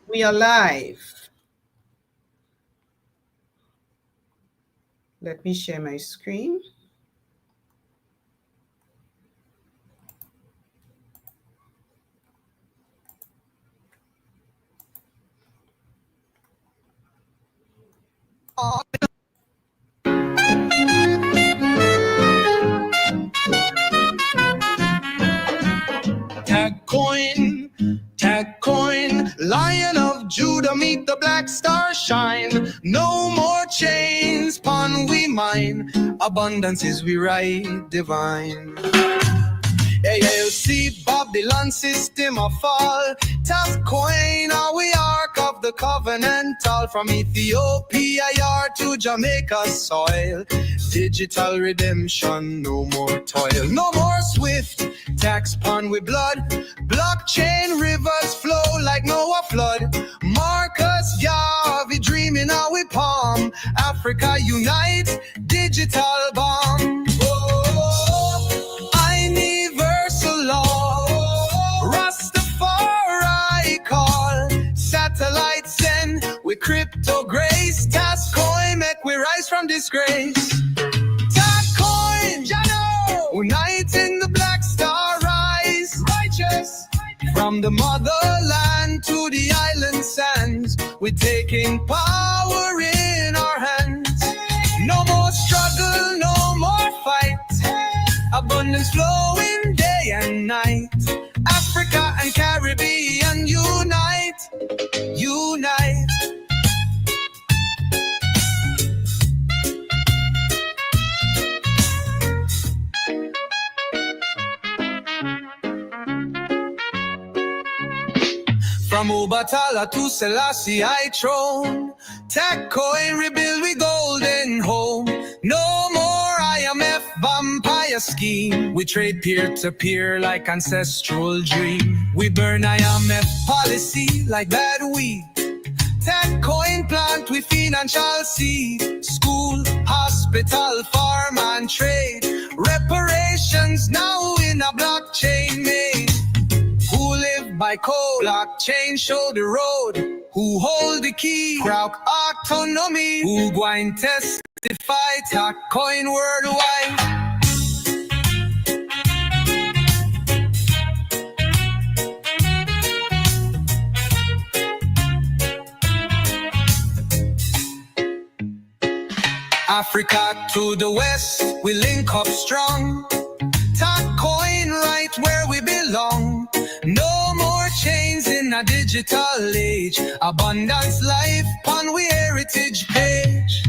We are live. Let me share my screen. Tag coin, Lion of Judah, meet the black star shine. No more chains, pon we mine. Abundance is we right divine. ALC Babylon system a fall. TACC coin are we ark of the covenantal. From Ethiopia yard to Jamaica soil. Digital redemption, no more toil. No more swift tax pon with blood. Blockchain rivers flow like Noah flood. Marcus Garvey dreaming how we palm. Africa unite, digital bomb. Universal law, Rastafari call. Satellite send with crypto grace. TACC coin make we rise from disgrace. TACC coin, Jano, unite in the black star rise. Righteous, from the motherland to the island sands. We're taking power in our hands. No more struggle, no more fight. Abundance flowing day and night. Africa and Caribbean unite, unite. From Ubatala to Selassie I throne. TACC coin rebuild we golden home. No more IMF vampire scheme. We trade peer to peer like ancestral dream. We burn IMF policy like bad weed. TACC coin plant with financial seed. School, hospital, farm and trade. Reparations now in a blockchain made. Who live by code, blockchain show the road. Who hold the key, crowd autonomy. Who going testify, TACC coin worldwide. Africa to the west, we link up strong. TACC coin right where we belong. No more chains in a digital age. Abundance life on we heritage page.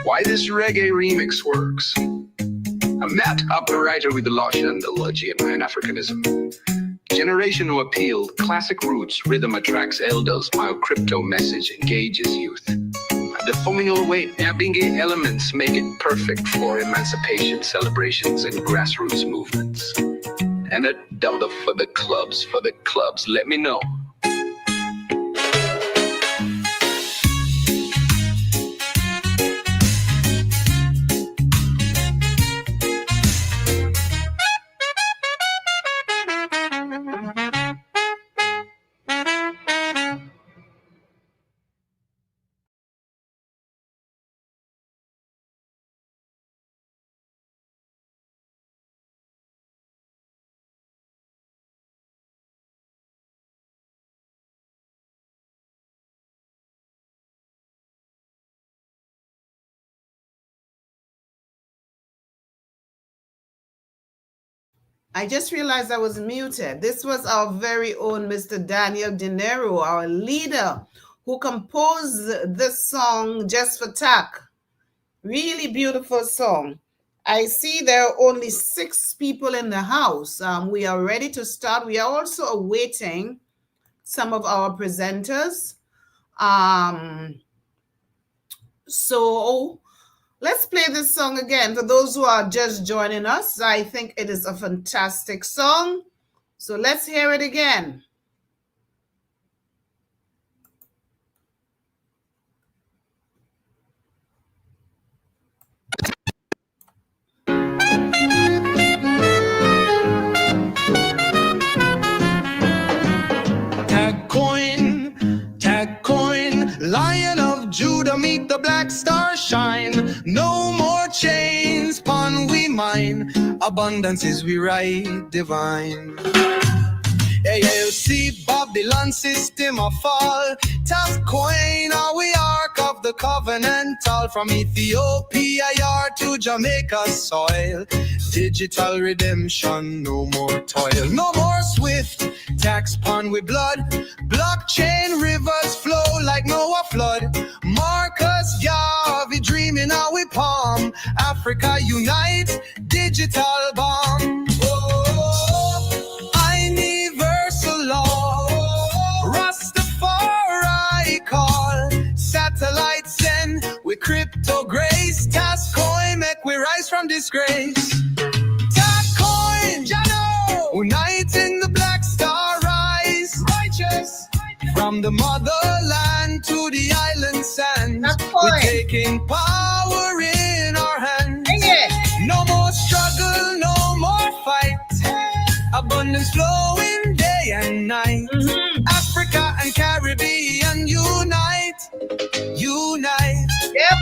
Why this reggae remix works. I'm Matt, operator with the Lush and the Logie in Pan-Africanism. Generational appeal, classic roots, rhythm attracts elders, while crypto message engages youth. The formula weight, Abingay elements make it perfect for emancipation celebrations and grassroots movements. And a dollar for the clubs, let me know. I just realized I was muted. This was our very own Mr. Daniel Dinero, our leader, who composed this song just for TACC. Really beautiful song. I see there are only 6 people in the house. We are ready to start. We are also awaiting some of our presenters. So let's play this song again. For those who are just joining us, I think it is a fantastic song. So let's hear it again. tag coin, Lion of Judah, meet the black star shine. No more chains pon we mine, abundance is we right divine. Yeah, you see Babylon system a fall. TACC coin are we ark of the covenant, all from Ethiopia yard to Jamaica soil. Digital redemption, no more toil, no more swift tax pon with blood. Blockchain rivers flow like Noah flood. Marcus Garvey dreaming how we palm. Africa unite, digital bomb. Rastafari call, satellite send, we crypto grace. TACC coin make we rise from disgrace. TACC coin, Jano, uniting the black star rise. Righteous, from the motherland to the island sands, we're taking power in our hands. No more struggle, no more fight. Abundance flowing day and night. Africa and Caribbean unite, unite. Yep.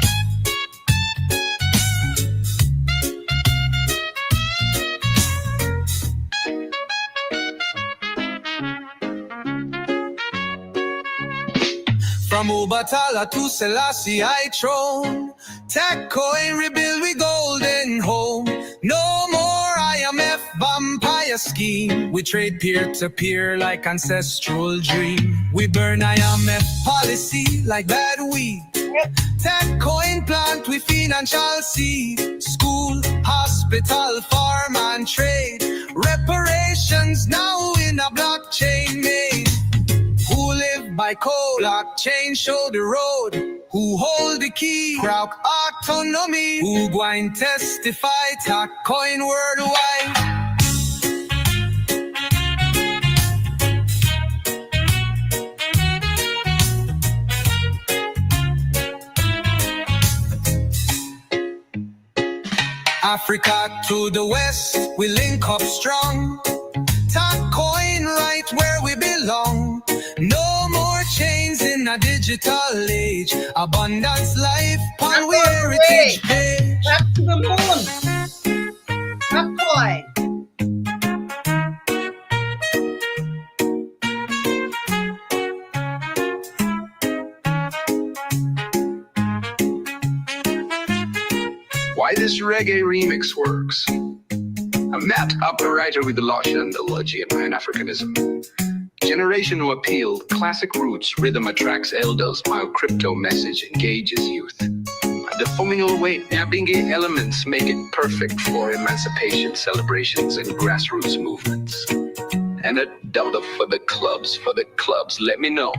From Obatala to Selassie I throne, TACC coin rebuild we golden home. No more IMF vampire scheme, we trade peer to peer like ancestral dream. We burn IMF policy like bad weed. TACC coin plant we financial seed. School, hospital, farm and trade. Reparations now in a blockchain made. Who live by code, blockchain show the road. Who hold the key, crowd autonomy. Who going testify, TACC coin worldwide. Africa to the west, we link up strong. TACC coin right where we belong. No more chains in a digital age. Abundance life on we heritage page. Back to the moon. TACC coin. Why this reggae remix works. I'm Matt, operator with the Lush and the Logie and Pan-Africanism. Generation who appealed, classic roots, rhythm attracts elders, while crypto message engages youth. The formula weight, Nabingi elements make it perfect for emancipation celebrations and grassroots movements. And a dollar for the clubs, let me know.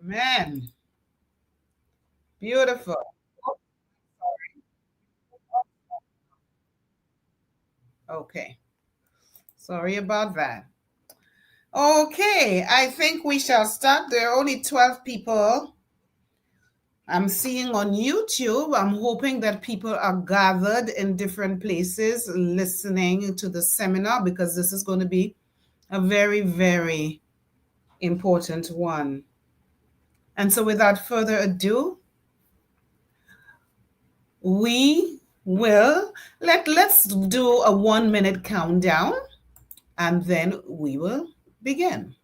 Man, beautiful. Okay, sorry about that. Okay, I think we shall start. There are only 12 people I'm seeing on YouTube. I'm hoping that people are gathered in different places listening to the seminar, because this is going to be a very, very important one. And so without further ado, we will let's do a 1-minute countdown, and then we will begin.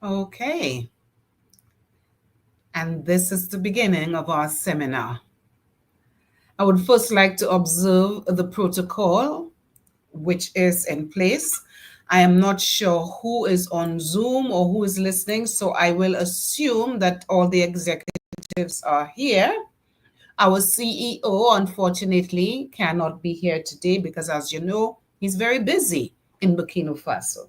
Okay. And this is the beginning of our seminar. I would first like to observe the protocol which is in place. I am not sure who is on Zoom or who is listening, so I will assume that all the executives are here. Our CEO, unfortunately, cannot be here today because, as you know, he's very busy in Burkina Faso.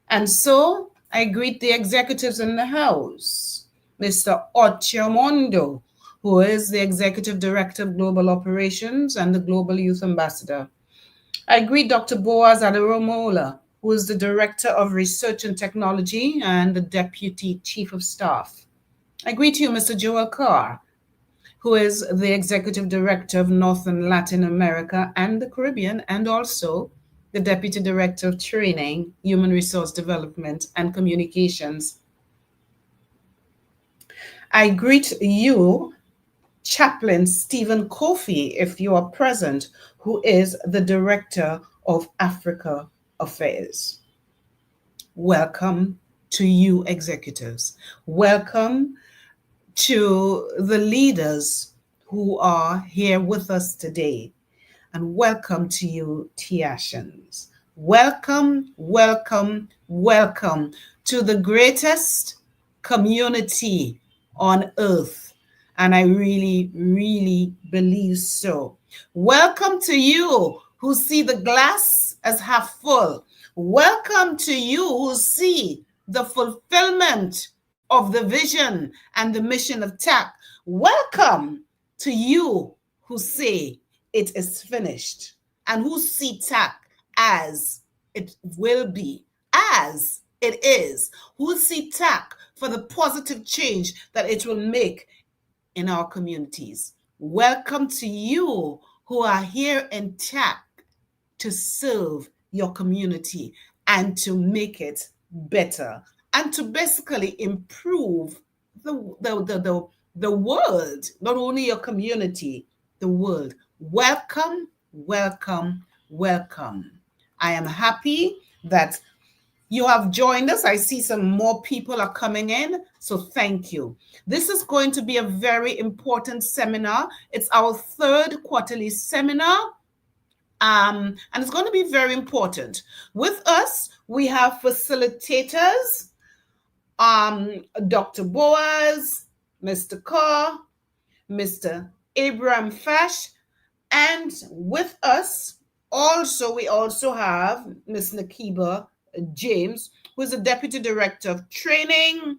And so I greet the executives in the house. Mr. Ochomondo, who is the Executive Director of Global Operations and the Global Youth Ambassador. I greet Dr. Boaz Aderomola, who is the Director of Research and Technology and the Deputy Chief of Staff. I greet you, Mr. Joel Carr, who is the Executive Director of North and Latin America and the Caribbean, and also the Deputy Director of Training, Human Resource Development, and Communications. I greet you, Chaplain Stephen Kofi, if you are present, who is the Director of Africa Affairs. Welcome to you, executives. Welcome to the leaders who are here with us today. And welcome to you, Tiashans. Welcome, welcome, welcome to the greatest community on earth. And I really, really believe so. Welcome to you who see the glass as half full. Welcome to you who see the fulfillment of the vision and the mission of TACC. Welcome to you who say it is finished and who see TACC as it will be, as it is, who see TACC for the positive change that it will make in our communities. Welcome to you who are here in TACC to serve your community and to make it better and to basically improve the world, not only your community, the world. Welcome, welcome, welcome. I am happy that you have joined us. I see some more people are coming in, so thank you. This is going to be a very important seminar. It's our third quarterly seminar. And it's going to be very important. With us, we have facilitators, Dr. Boaz, Mr. Carr, Mr. Abraham Fash, and with us also, we also have Ms. Nakiba James, who is the Deputy Director of Training,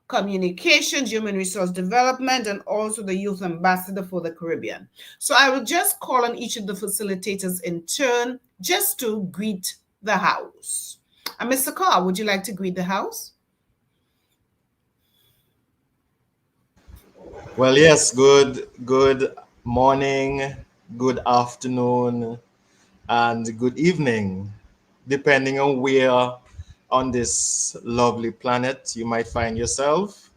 Communications, Human Resource Development, and also the Youth Ambassador for the Caribbean. So I will just call on each of the facilitators in turn just to greet the house. And Mr. Carr, would you like to greet the house? Well, yes, good morning, good afternoon, and good evening, depending on where on this lovely planet you might find yourself.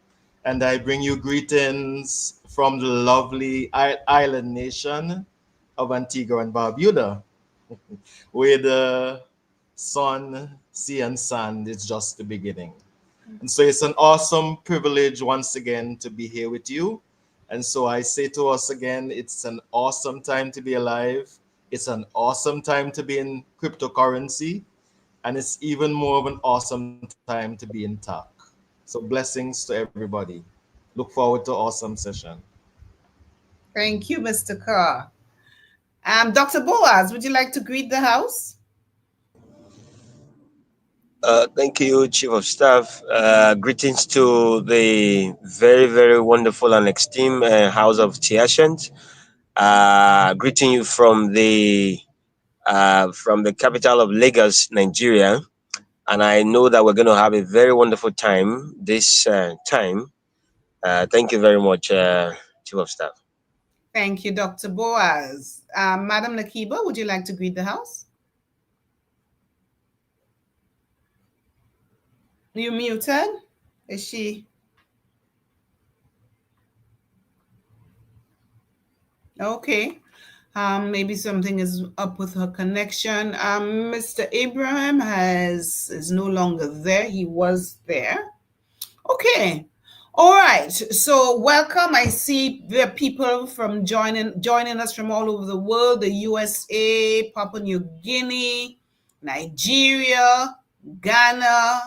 And I bring you greetings from the lovely island nation of Antigua and Barbuda, where the sun, sea, and sand is just the beginning. And so it's an awesome privilege once again to be here with you. And so I say to us again, it's an awesome time to be alive. It's an awesome time to be in cryptocurrency. And it's even more of an awesome time to be in TACC. So blessings to everybody. Look forward to an awesome session. Thank you, Mr. Carr. Dr. Boaz, would you like to greet the house? Thank you, Chief of Staff. Greetings to the very, very wonderful and esteemed House of Tiashant. Greeting you from the capital of Lagos, Nigeria. And I know that we're going to have a very wonderful time this time. Thank you very much, Chief of Staff. Thank you, Dr. Boaz. Madam Nakiba, would you like to greet the house? You muted? Is she? Okay. Maybe something is up with her connection. Mr. Abraham is no longer there. He was there. Okay. All right. So welcome. I see there are people from joining us from all over the world, the USA, Papua New Guinea, Nigeria, Ghana.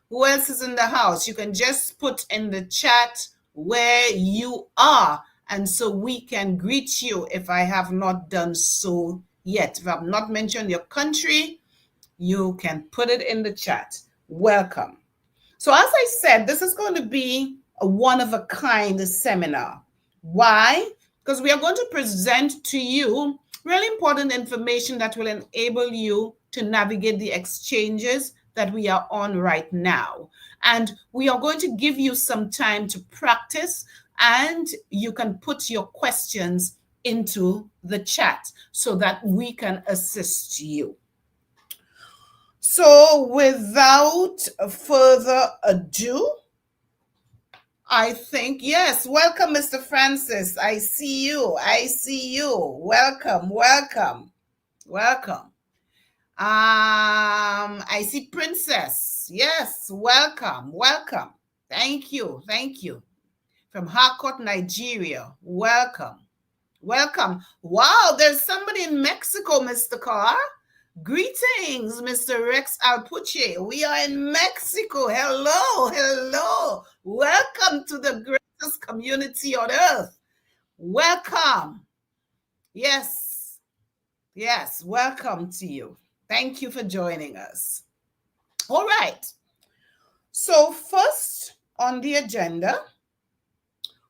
Who else is in the house? You can just put in the chat where you are, and so we can greet you if I have not done so yet. If I've not mentioned your country, you can put it in the chat. Welcome. So, as I said, this is going to be a one of a kind seminar. Why? Because we are going to present to you really important information that will enable you to navigate the exchanges that we are on right now. And we are going to give you some time to practice, and you can put your questions into the chat so that we can assist you. So, without further ado, I think, yes, welcome, Mr. Francis. I see you. I see you. Welcome, welcome, welcome. I see Princess. Yes, welcome, welcome. Thank you, thank you. From Harcourt, Nigeria. Welcome, welcome. Wow, there's somebody in Mexico, Mr. Carr. Greetings, Mr. Rex Alpuche. We are in Mexico. Hello, hello. Welcome to the greatest community on earth. Welcome. Yes, yes, welcome to you. Thank you for joining us. All right. So, first on the agenda,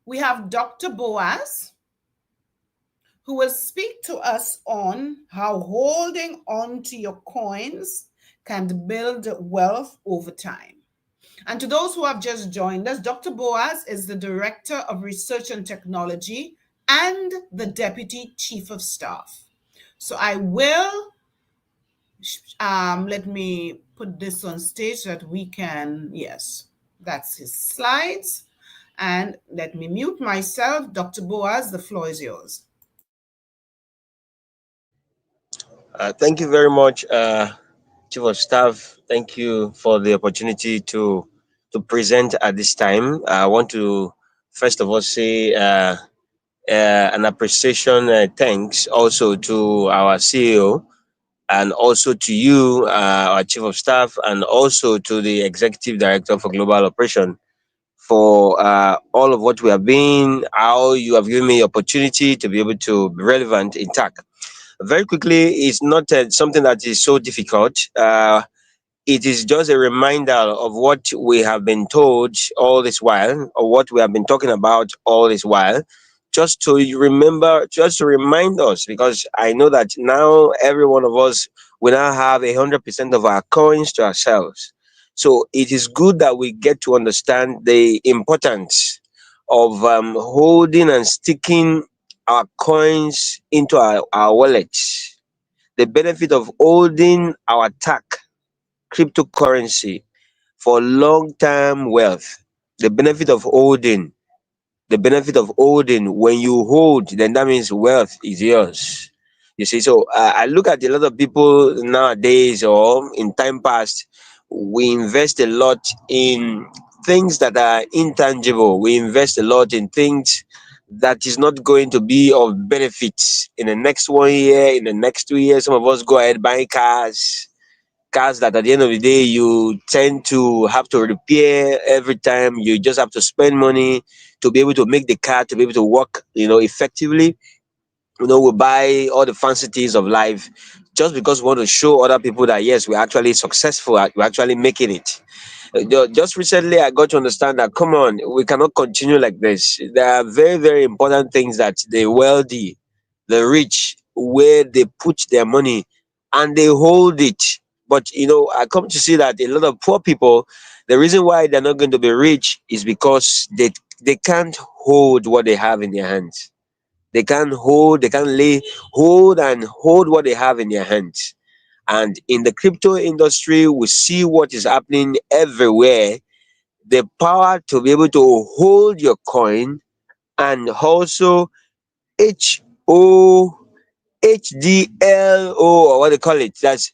we have Dr. Boaz, who will speak to us on how holding on to your coins can build wealth over time. And to those who have just joined us, Dr. Boaz is the Director of Research and Technology and the Deputy Chief of Staff. So I will, let me put this on stage so that we can, yes, that's his slides. And let me mute myself. Dr. Boaz, the floor is yours. Thank you very much, Chief of Staff. Thank you for the opportunity to present at this time. I want to first of all say an appreciation, thanks also to our CEO and also to you, our Chief of Staff, and also to the Executive Director for Global Operation for all of what we have been, how you have given me the opportunity to be able to be relevant in TACC. Very quickly, it's not something that is so difficult. It is just a reminder of what we have been told all this while, or what we have been talking about all this while, just to remember, just to remind us, because I know that now every one of us will now have 100% of our coins to ourselves. So it is good that we get to understand the importance of holding and sticking our coins into our wallets, the benefit of holding our TAC cryptocurrency for long-term wealth, the benefit of holding, the benefit of holding. When you hold, then that means wealth is yours. You see, so I look at a lot of people nowadays, or in time past, we invest a lot in things that are intangible. We invest a lot in things that is not going to be of benefit in the next 1 year, in the next 2 years. Some of us go ahead buying cars that at the end of the day you tend to have to repair every time. You just have to spend money to be able to make the car to be able to work, effectively. We buy all the fancy things of life just because we want to show other people that yes, we're actually successful, we're actually making it. Just recently I got to understand that, come on, we cannot continue like this. There are very, very important things that the wealthy, the rich, where they put their money and they hold it. But I come to see that a lot of poor people, the reason why they're not going to be rich is because they can't hold what they have in their hands. They can't hold and hold what they have in their hands. And in the crypto industry, we see what is happening everywhere. The power to be able to hold your coin, and also HOLD HDLO, or what they call it. That's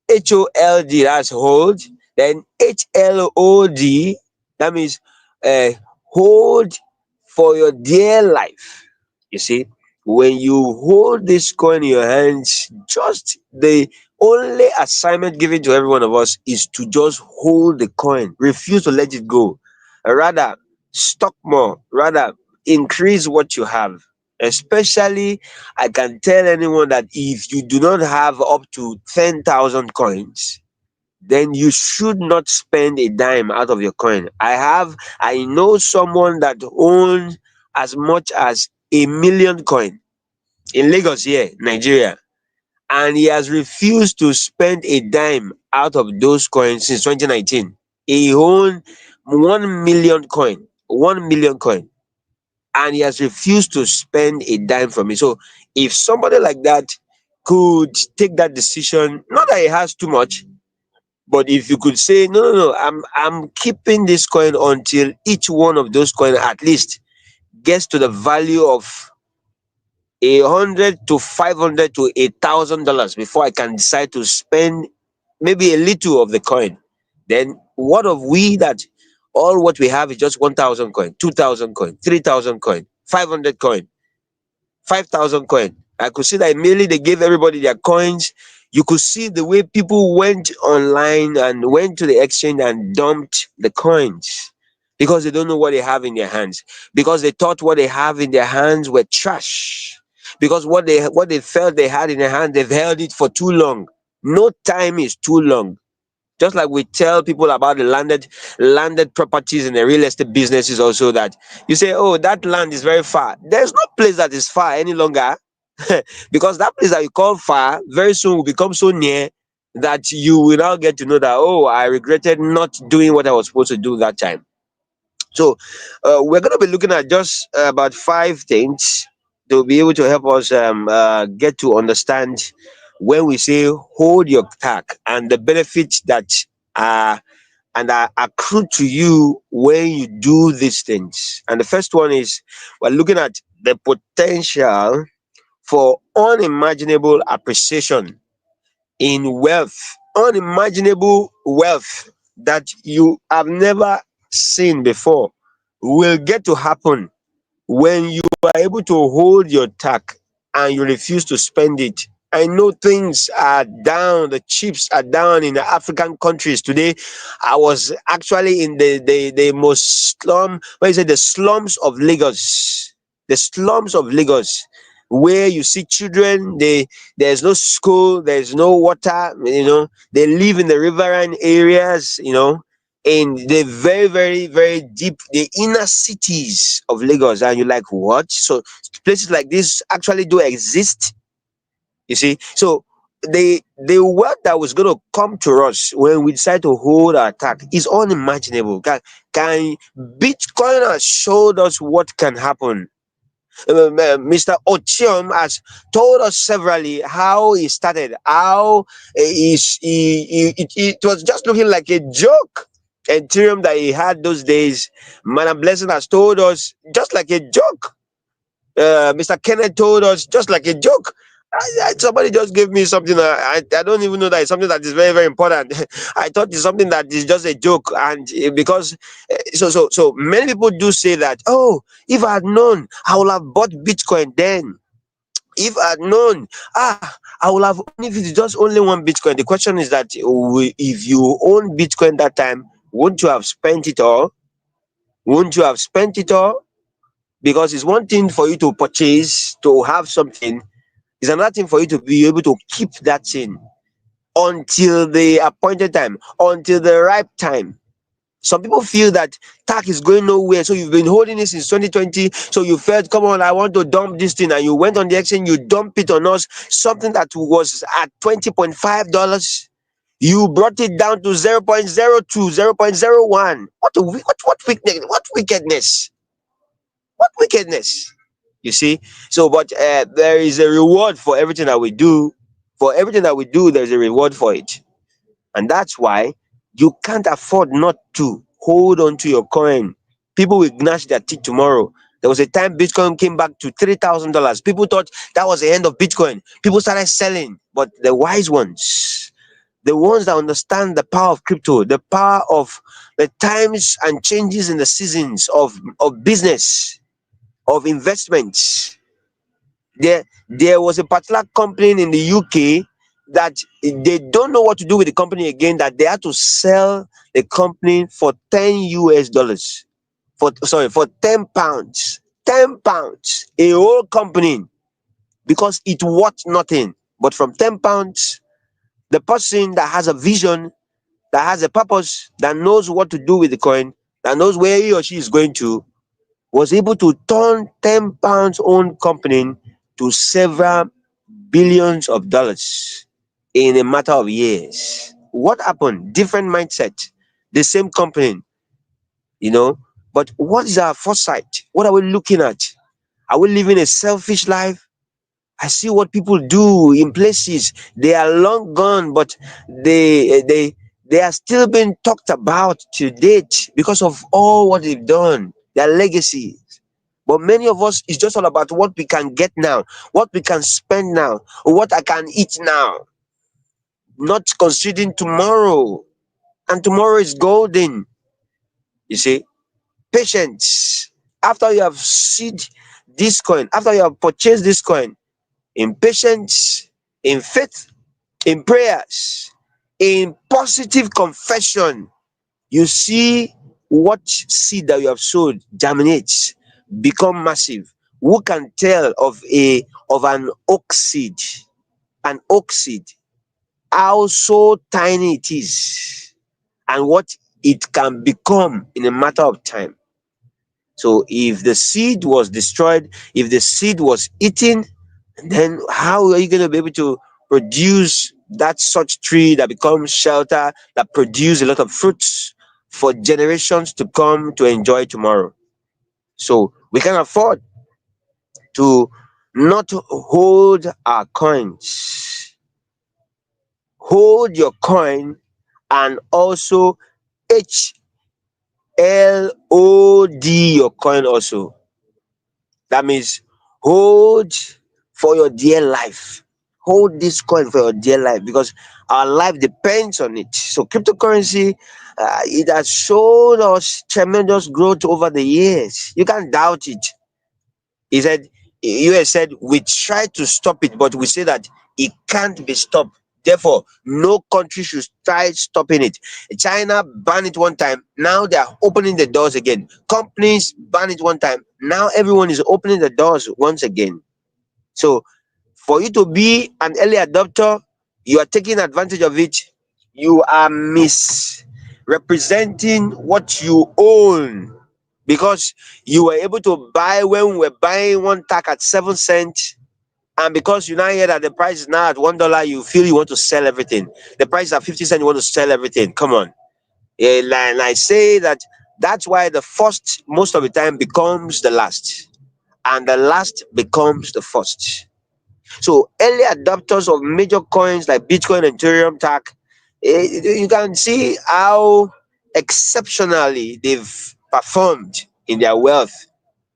HOLD, that's hold. Then HLOD, that means uh, hold for your dear life. You see, when you hold this coin in your hands, just the only assignment given to every one of us is to just hold the coin, refuse to let it go. Rather, stock more, rather, increase what you have. Especially, I can tell anyone that if you do not have up to 10,000 coins, then you should not spend a dime out of your coin. I know someone that owns as much as 1 million coin in Lagos here, Nigeria, and he has refused to spend a dime out of those coins since 2019. He owns 1 million coin, 1 million coin, and he has refused to spend a dime from it. So if somebody like that could take that decision, not that he has too much, but if you could say, no, no, no, I'm keeping this coin until each one of those coins at least gets to the value of 100 to 500 to $1,000 before I can decide to spend maybe a little of the coin. Then what of we that all what we have is just 1,000 coin, 2,000 coin, 3,000 coin, 500 coin, 5,000 coin. I could see that immediately they gave everybody their coins. You could see the way people went online and went to the exchange and dumped the coins because they don't know what they have in their hands. Because they thought what they have in their hands were trash. Because what they felt they had in their hand, they've held it for too long. No time is too long. Just like we tell people about the landed properties in the real estate businesses also, that you say, oh, that land is very far. There's no place that is far any longer. Because that place that you call far very soon will become so near that you will now get to know that, oh, I regretted not doing what I was supposed to do that time. So we're going to be looking at just about 5 things to be able to help us get to understand when we say hold your tack and the benefits that are are accrued to you when you do these things. And the first one is we're looking at the potential for unimaginable appreciation in wealth, unimaginable wealth that you have never seen before will get to happen when you are able to hold your tack and you refuse to spend it. I know things are down, the chips are down in the African countries today. I was actually in the most what is it, the slums of Lagos. The slums of Lagos, where you see children, there's no school, there's no water, they live in the riverine areas, in the very, very, very deep, the inner cities of Lagos. And you're like, what? So places like this actually do exist, you see? So the wealth that was going to come to us when we decide to hold our attack is unimaginable. Can Bitcoin has showed us what can happen. Mr. Ochiom has told us severally how he started, how it was just looking like a joke. Ethereum that he had those days, Madam Blessing has told us just like a joke. Mr. Kenneth told us just like a joke. Somebody just gave me something. I don't even know that it's something that is very, very important. I thought it's something that is just a joke, and because so many people do say that. Oh, if I had known, I would have bought Bitcoin then. If I had known, I would have. If it's just only one Bitcoin, the question is that if you own Bitcoin that time, won't you have spent it all? Won't you have spent it all? Because it's one thing for you to purchase, to have something. It's another thing for you to be able to keep that thing until the appointed time, until the ripe time. Some people feel that TACC is going nowhere. So you've been holding it since 2020. So you felt, come on, I want to dump this thing. And you went on the exchange, you dump it on us, something that was at $20.5. You brought it down to 0.02, 0.01. What wickedness? What wickedness? You see? So, but there is a reward for everything that we do. For everything that we do, there's a reward for it. And that's why you can't afford not to hold on to your coin. People will gnash their teeth tomorrow. There was a time Bitcoin came back to $3,000. People thought that was the end of Bitcoin. People started selling, but the wise ones, the ones that understand the power of crypto, the power of the times and changes in the seasons of business, of investments. There was a particular company in the UK that they don't know what to do with the company again, that they had to sell the company for 10 US dollars. For 10 pounds. 10 pounds. A whole company, because it worth nothing. But from 10 pounds, the person that has a vision, that has a purpose, that knows what to do with the coin, that knows where he or she is going to, was able to turn 10 pounds owned company to several billions of dollars in a matter of years. What happened? Different mindset. The same company, you know. But what is our foresight? What are we looking at? Are we living a selfish life? I see what people do in places. They are long gone, but they are still being talked about to date because of all what they've done, their legacy. But many of us, it's just all about what we can get now, what we can spend now, or what I can eat now, not considering tomorrow. And tomorrow is golden. You see, patience. After you have seed this coin, after you have purchased this coin, in patience, in faith, in prayers, in positive confession, you see what seed that you have sowed germinates, become massive. Who can tell of an oak seed? An oak seed, how so tiny it is, and what it can become in a matter of time. So if the seed was destroyed, if the seed was eaten, then how are you going to be able to produce that such tree that becomes shelter, that produce a lot of fruits for generations to come to enjoy tomorrow? So we can afford to not hold our coins. Hold your coin, and also HLOD your coin also. That means hold for your dear life. Hold this coin for your dear life, because our life depends on it. So cryptocurrency, it has shown us tremendous growth over the years. You can't doubt it. He said, US said, we try to stop it, but we say that it can't be stopped. Therefore, no country should try stopping it. China banned it one time. Now they are opening the doors again. Companies banned it one time. Now everyone is opening the doors once again. So, for you to be an early adopter, you are taking advantage of it. You are misrepresenting what you own, because you were able to buy when we were buying one tack at 7 cents, and because you now hear that the price is now at $1, you feel you want to sell everything. The price is at 50 cents, you want to sell everything. Come on. And I say that that's why the first most of the time becomes the last, and the last becomes the first. So early adopters of major coins like Bitcoin and Ethereum, TACC, you can see how exceptionally they've performed in their wealth,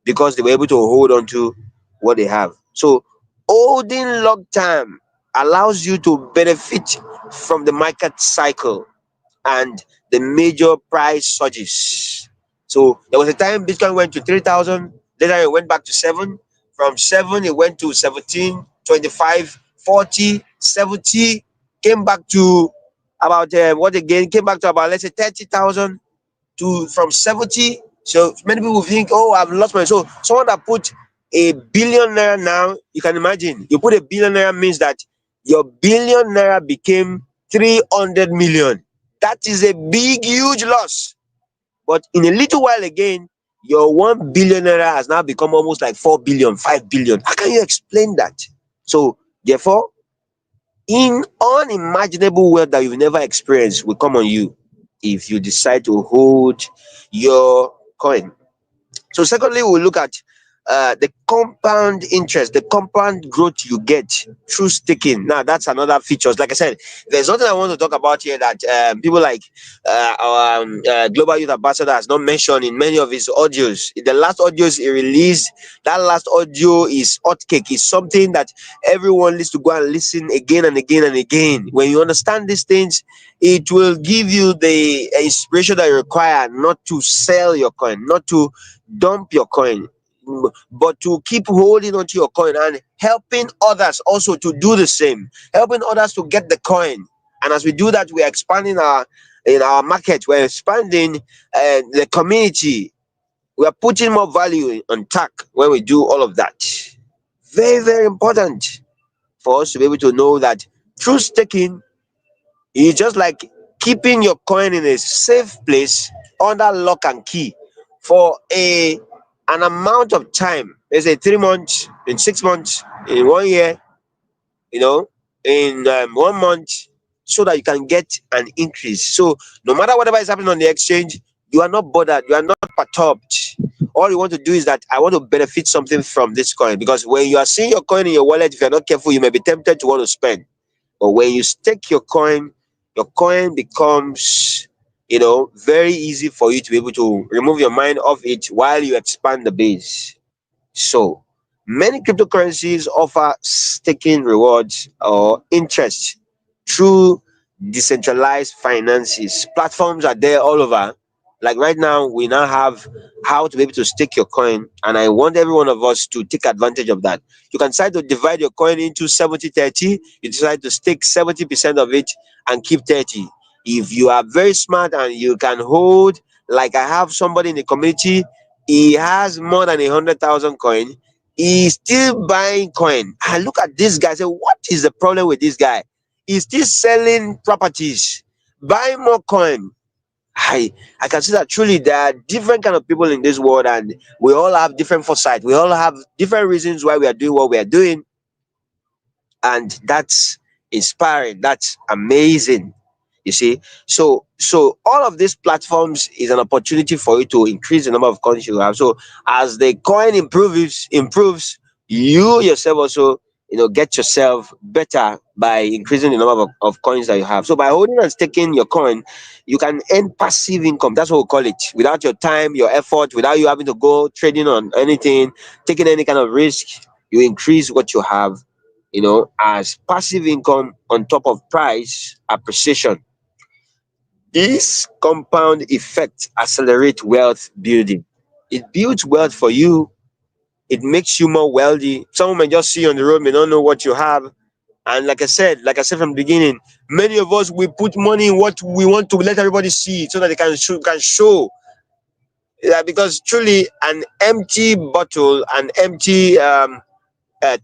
because they were able to hold on to what they have. So holding long term allows you to benefit from the market cycle and the major price surges. So there was a time Bitcoin went to 3,000, later it went back to 7. From 7, it went to 17, 25, 40, 70, came back to about what again? Came back to about, let's say, 30,000, to from 70. So many people think, oh, I've lost money. So someone that put a billionaire now, you can imagine, you put a billionaire means that your billion naira became 300 million. That is a big, huge loss. But in a little while again, your 1 billion naira has now become almost like 4 billion, 5 billion. How can you explain that? So, therefore, in unimaginable wealth that you've never experienced will come on you if you decide to hold your coin. So, secondly, we'll look at the compound interest, the compound growth you get through staking. Now that's another features. Like I said, there's something I want to talk about here that people like our global youth ambassador has not mentioned in many of his audios. The last audios he released, that last audio is hot cake. It's something that everyone needs to go and listen again and again and again. When you understand these things, it will give you the inspiration that you require not to sell your coin, not to dump your coin, but to keep holding onto your coin and helping others also to do the same, helping others to get the coin. And as we do that, we are expanding our in our market, we're expanding the community. We are putting more value on TACC when we do all of that. Very, very important for us to be able to know that through staking is just like keeping your coin in a safe place under lock and key for a an amount of time. Let's say 3 months, in 6 months, in 1 year, you know, in 1 month, so that you can get an increase. So no matter whatever is happening on the exchange, you are not bothered, you are not perturbed. All you want to do is that I want to benefit something from this coin, because when you are seeing your coin in your wallet, if you're not careful, you may be tempted to want to spend. But when you stake your coin becomes, very easy for you to be able to remove your mind off it while you expand the base. So many cryptocurrencies offer staking rewards or interest through decentralized finances. Platforms are there all over. Like right now, we now have how to be able to stake your coin, and I want every one of us to take advantage of that. You can decide to divide your coin into 70-30. You decide to stake 70% of it and keep 30. If you are very smart and you can hold, like I have somebody in the community, he has more than 100,000 coin. He's still buying coin. I look at this guy, say, what is the problem with this guy? He's still selling properties, buying more coin. I can see that truly there are different kind of people in this world, and we all have different foresight. We all have different reasons why we are doing what we are doing, and that's inspiring. That's amazing. You see, so all of these platforms is an opportunity for you to increase the number of coins you have. So as the coin improves, you yourself also get yourself better by increasing the number of coins that you have. So by holding and staking your coin, you can earn passive income. That's what we call it. Without your time, your effort, without you having to go trading on anything, taking any kind of risk, you increase what you have, as passive income on top of price appreciation. This compound effect accelerates wealth building. It builds wealth for you. It makes you more wealthy. Someone may just see you on the road, may not know what you have. And like I said from the beginning, many of us we put money in what we want to let everybody see, so that they can show. Yeah, because truly an empty bottle, an empty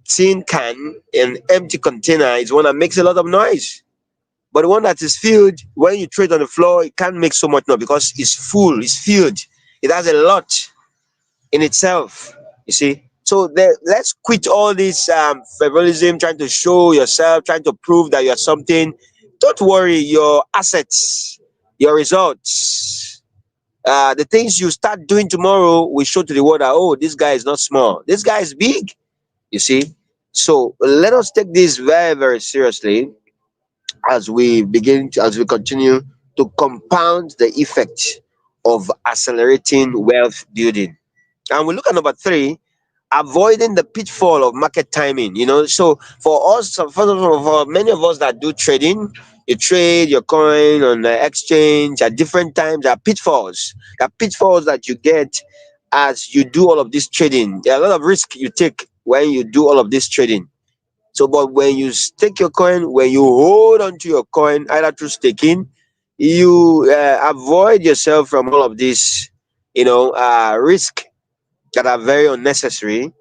tin can, an empty container is one that makes a lot of noise. But the one that is filled, when you trade on the floor, it can't make so much noise because it's full, it's filled. It has a lot in itself, you see. So let's quit all this favorism, trying to show yourself, trying to prove that you're something. Don't worry, your assets, your results, the things you start doing tomorrow will show to the world that, oh, this guy is not small, this guy is big, you see. So let us take this very, very seriously as we continue to compound the effect of accelerating wealth building. And we look at number three, avoiding the pitfall of market timing. So for us, for many of us that do trading, you trade your coin on the exchange at different times. There are pitfalls. There are pitfalls that you get as you do all of this trading. There are a lot of risk you take when you do all of this trading. So, but when you stake your coin, when you hold onto your coin, either through staking, you avoid yourself from all of this, risk that are very unnecessary.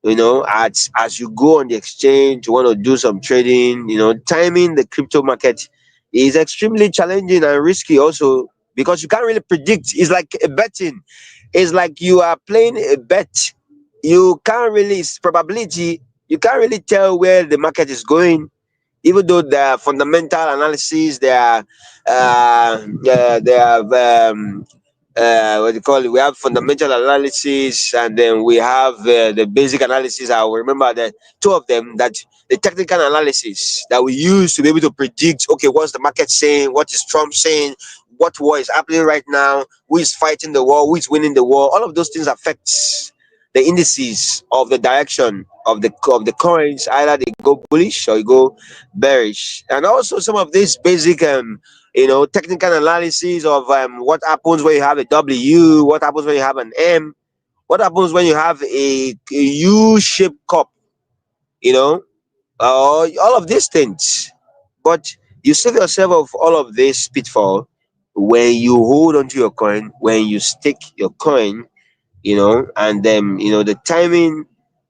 As you go on the exchange, you want to do some trading. Timing the crypto market is extremely challenging and risky also, because you can't really predict. It's like a betting. It's like you are playing a bet. You can't really, it's probability. You can't really tell where the market is going, even though there are fundamental analysis, there are what do you call it? We have fundamental analysis, and then we have the basic analysis. I will remember that two of them. That the technical analysis that we use to be able to predict. Okay, what's the market saying? What is Trump saying? What war is happening right now? Who is fighting the war? Who is winning the war? All of those things affects the indices of the direction of the coins. Either they go bullish or you go bearish, and also some of these basic technical analysis of what happens when you have a W, what happens when you have an M, what happens when you have a U-shaped cup, you know, all of these things. But you save yourself of all of this pitfall when you hold onto your coin, when you stake your coin, and then the timing.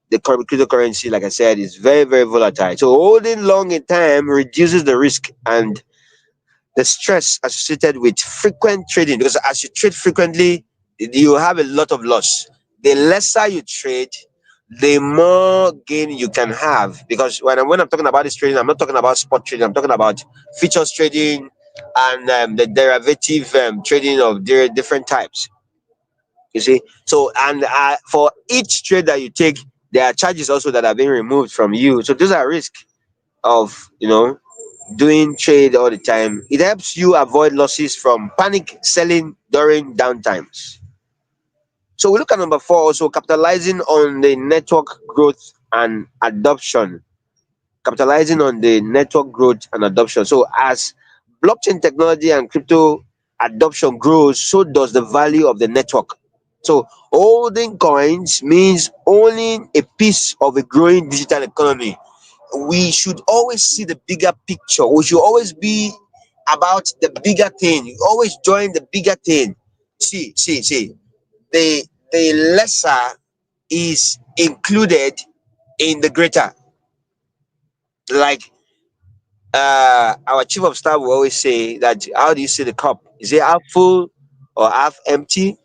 The cryptocurrency, like I said, is very, very volatile. So holding long in time reduces the risk and the stress associated with frequent trading, because as you trade frequently you have a lot of loss. The lesser you trade, the more gain you can have, because when I'm talking about this trading, I'm not talking about spot trading. I'm talking about futures trading and the derivative trading of different types, you see. So, and for each trade that you take, there are charges also that are being removed from you. So those are risk of doing trade all the time. It helps you avoid losses from panic selling during downtimes. So we look at number four, also capitalizing on the network growth and adoption. Capitalizing on the network growth and adoption. So as blockchain technology and crypto adoption grows, so does the value of the network. So holding coins means owning a piece of a growing digital economy. We should always see the bigger picture. We should always be about the bigger thing. You always join the bigger thing. See. The lesser is included in the greater. Like our chief of staff will always say that, how do you see the cup? Is it half full or half empty?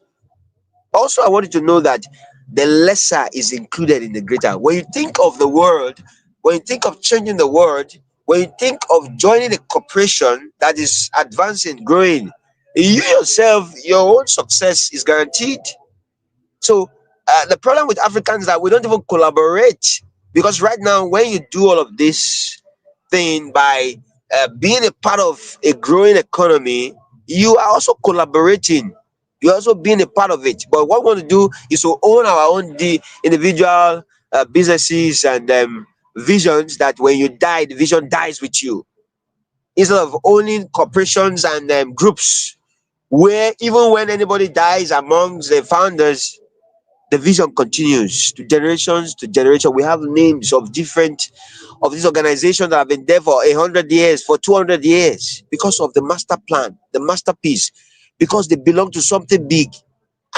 Also, I want you to know that the lesser is included in the greater. When you think of the world, when you think of changing the world, when you think of joining a corporation that is advancing, growing, you yourself, your own success is guaranteed. So the problem with Africans is that we don't even collaborate, because right now, when you do all of this thing by being a part of a growing economy, you are also collaborating. You're also being a part of it. But what we want to do is to own our own individual businesses and visions, that when you die, the vision dies with you. Instead of owning corporations and groups where even when anybody dies amongst the founders, the vision continues to generations to generation. We have names of different of these organizations that have been there for 100 years, for 200 years, because of the master plan, the masterpiece, because they belong to something big,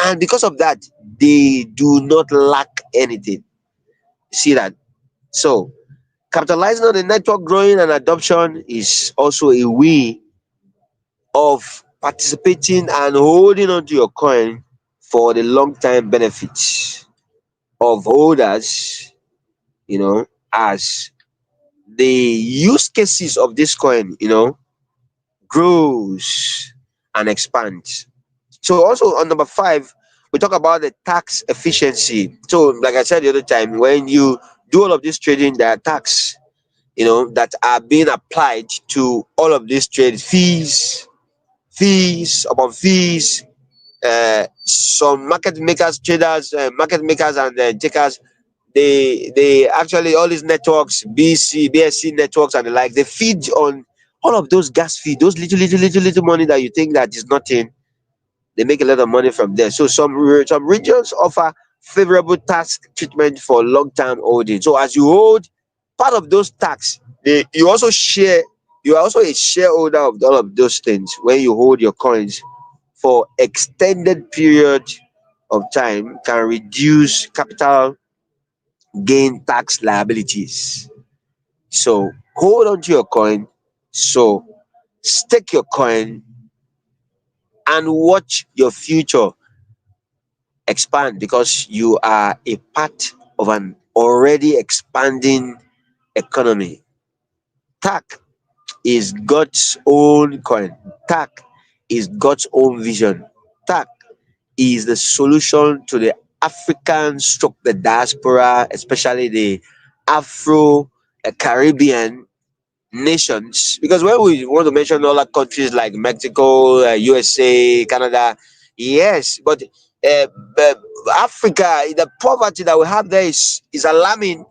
and because of that, they do not lack anything. See that? So, capitalizing on the network growing and adoption is also a way of participating and holding on to your coin for the long time benefits of holders, as the use cases of this coin, grows and expands. So also on number five, we talk about the tax efficiency. So like I said the other time, when you do all of this trading, there are tax, that are being applied to all of these trade fees upon fees. Some market makers, traders, market makers and takers, they actually, all these networks, BSC networks and the like, they feed on all of those gas feed, those little money that you think that is nothing. They make a lot of money from there. So some regions offer favorable tax treatment for long-term holding. So as you hold part of those tax, you also share. You are also a shareholder of all of those things when you hold your coins for extended period of time, can reduce capital gain tax liabilities. So hold on to your coin. So stake your coin and watch your future expand, because you are a part of an already expanding economy. TAC is God's own coin. TAC is God's own vision. TAC is the solution to the African stroke the diaspora, especially the Afro Caribbean nations. Because when we want to mention other countries like Mexico, USA, Canada, yes, but Africa, the poverty that we have there is alarming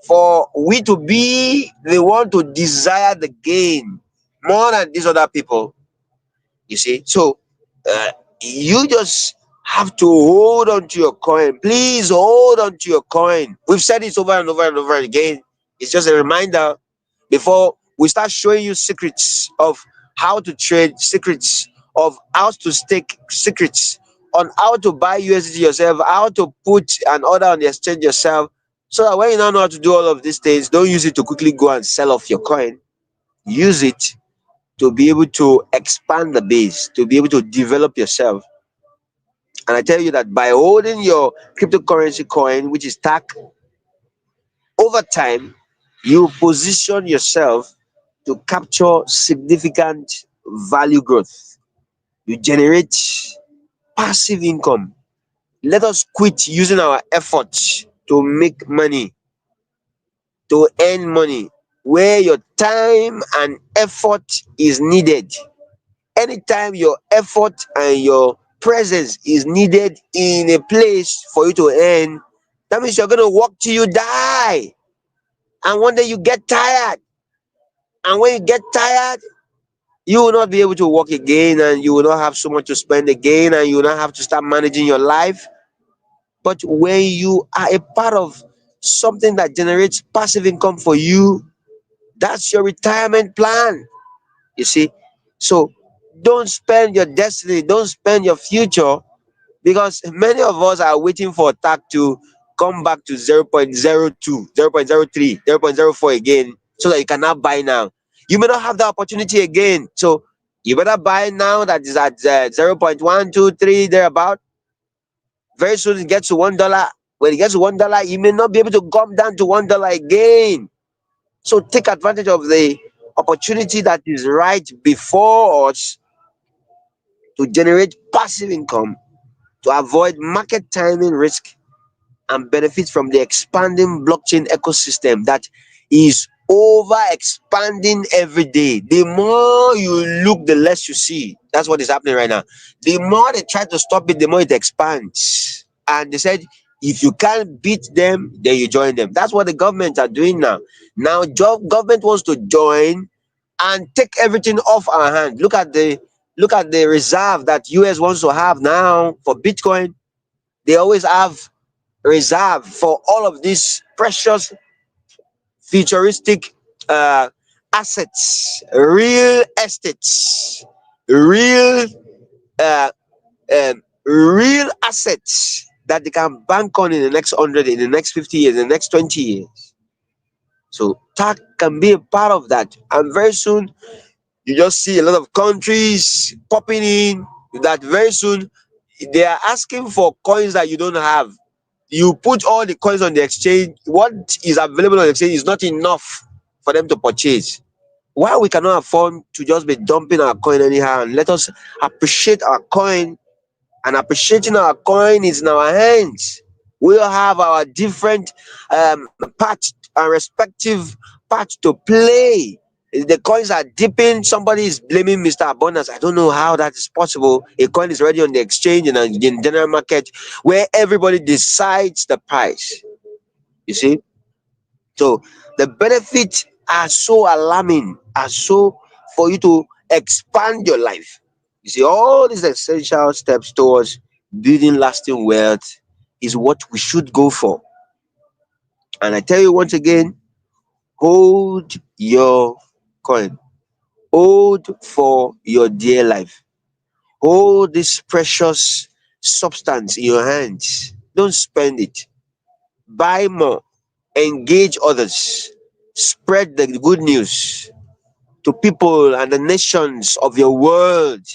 for we to be the one to desire the gain more than these other people. You see, so uh, you just have to hold on to your coin. Please hold on to your coin. We've said this over and over and over again. It's just a reminder before we start showing you secrets of how to trade, secrets of how to stake, secrets on how to buy USD yourself, how to put an order on the exchange yourself. So that when you now know how to do all of these things, don't use it to quickly go and sell off your coin. Use it to be able to expand the base, to be able to develop yourself. And I tell you that by holding your cryptocurrency coin, which is TAC, over time, you position yourself to capture significant value growth. You generate passive income. Let us quit using our efforts to make money, to earn money, where your time and effort is needed. Anytime your effort and your presence is needed in a place for you to earn, that means you're going to work till you die. And one day you get tired. And when you get tired, you will not be able to work again and you will not have so much to spend again and you will not have to start managing your life. But when you are a part of something that generates passive income for you, that's your retirement plan. You see? So don't spend your destiny, don't spend your future, because many of us are waiting for TAC to come back to 0.02, 0.03, 0.04 again, so that you can now buy now. You may not have the opportunity again. So you better buy now that is at 0.123, thereabout. Very soon it gets to $1. When it gets to $1, you may not be able to come down to $1 again. So take advantage of the opportunity that is right before us to generate passive income, to avoid market timing risk, and benefit from the expanding blockchain ecosystem that is over expanding every day. The more you look, the less you see. That's what is happening right now. The more they try to stop it, the more it expands. And they said, if you can't beat them, then you join them. That's what the government are doing now. Now, government wants to join and take everything off our hand. Look at the reserve that US wants to have now for Bitcoin. They always have reserve for all of these precious futuristic uh, assets, real estates, real uh, real assets that they can bank on in the next 100, in the next 50 years, in the next 20 years. So TAC can be a part of that. And very soon, you just see a lot of countries popping in that very soon they are asking for coins that you don't have. You put all the coins on the exchange, what is available on the exchange is not enough for them to purchase. Why we cannot afford to just be dumping our coin anyhow, and let us appreciate our coin, and appreciating our coin is in our hands. We'll have our different parts and respective parts to play. The coins are dipping. Somebody is blaming Mr. Abundance. I don't know how that is possible. A coin is already on the exchange and in general market where everybody decides the price. You see? So the benefits are so alarming, are so for you to expand your life. You see, all these essential steps towards building lasting wealth is what we should go for. And I tell you once again, hold your coin. Hold for your dear life. Hold this precious substance in your hands. Don't spend it. Buy more. Engage others. Spread the good news to people and the nations of your world.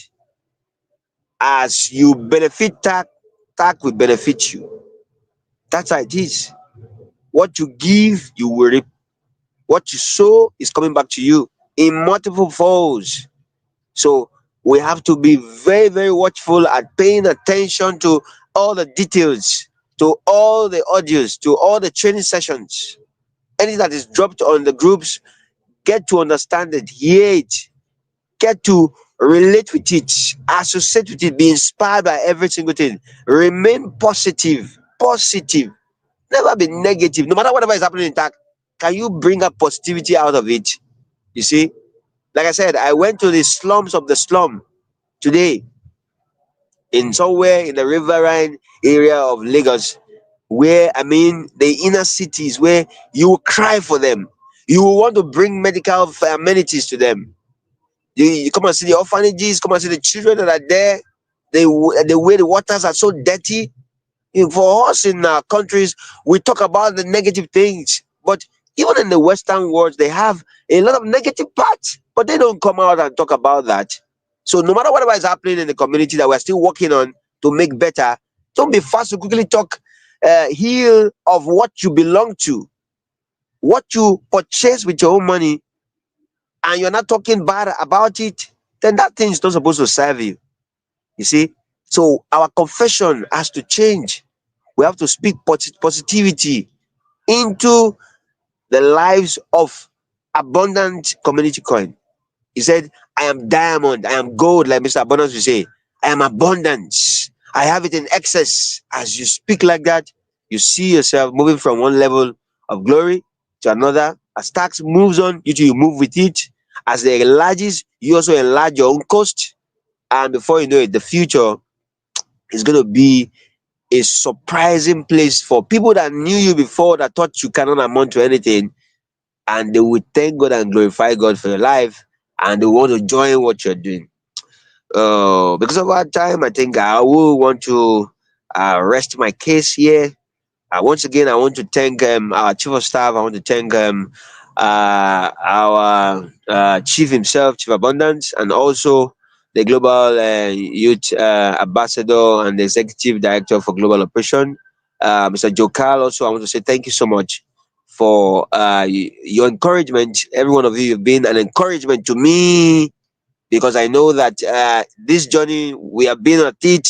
As you benefit TAC, TAC will benefit you. That's how it is. What you give, you will reap. What you sow is coming back to you in multiple folds. So We have to be very, very watchful at paying attention to all the details, to all the audios, to all the training sessions. Anything that is dropped on the groups, get to understand it, hear it, get to relate with it, associate with it, be inspired by every single thing. Remain positive, positive. Never be negative. No matter whatever is happening in TACC, can you bring up positivity out of it? You see, like I said, I went to the slums of the slum today in somewhere in the riverine area of Lagos, where I mean the inner cities where you will cry for them. You will want to bring medical amenities to them. You come and see the orphanages, come and see the children that are there. The way the waters are so dirty. For us in our countries, we talk about the negative things, but even in the Western world, they have a lot of negative parts, but they don't come out and talk about that. So no matter whatever is happening in the community that we're still working on to make better, don't be fast to quickly talk heal of what you belong to, what you purchase with your own money, and you're not talking bad about it. Then that thing is not supposed to serve you. You see, so our confession has to change. We have to speak positivity into the lives of abundant community coin. He said, I am diamond, I am gold, like Mr. Abundance will say. I am abundance. I have it in excess. As you speak like that, you see yourself moving from one level of glory to another. As tax moves on, you move with it. As it enlarges, you also enlarge your own coast. And before you know it, the future is going to be a surprising place for people that knew you before that thought you cannot amount to anything, and they will thank God and glorify God for your life, and they want to join what you're doing. Because of our time, I think I will want to rest my case here. Once again, I want to thank our chief of staff. I want to thank our chief himself, Chief Abundance, and also the global youth ambassador and the executive director for global operation, Mr. Jokal. Also, I want to say thank you so much for your encouragement. Every one of you have been an encouragement to me, because I know that this journey we have been at it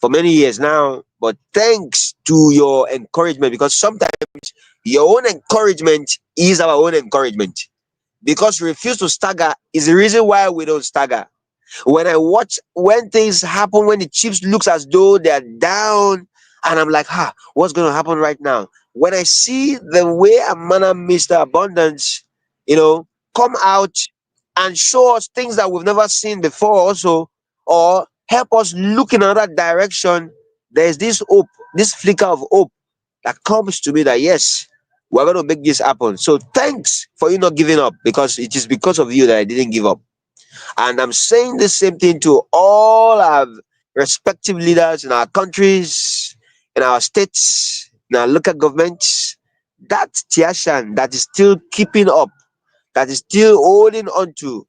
for many years now. But thanks to your encouragement, because sometimes your own encouragement is our own encouragement. Because we refuse to stagger is the reason why we don't stagger. When I watch when things happen, when the chiefs looks as though they're down, and I'm like, what's going to happen right now? When I see the way a manner Mr. Abundance, come out and show us things that we've never seen before, also, or help us look in another direction, there's this hope, this flicker of hope that comes to me that yes, we're going to make this happen. So thanks for you not giving up, because it is because of you that I didn't give up. And I'm saying the same thing to all our respective leaders in our countries, in our states, in our local governments. That Tiashan that is still keeping up, that is still holding on to,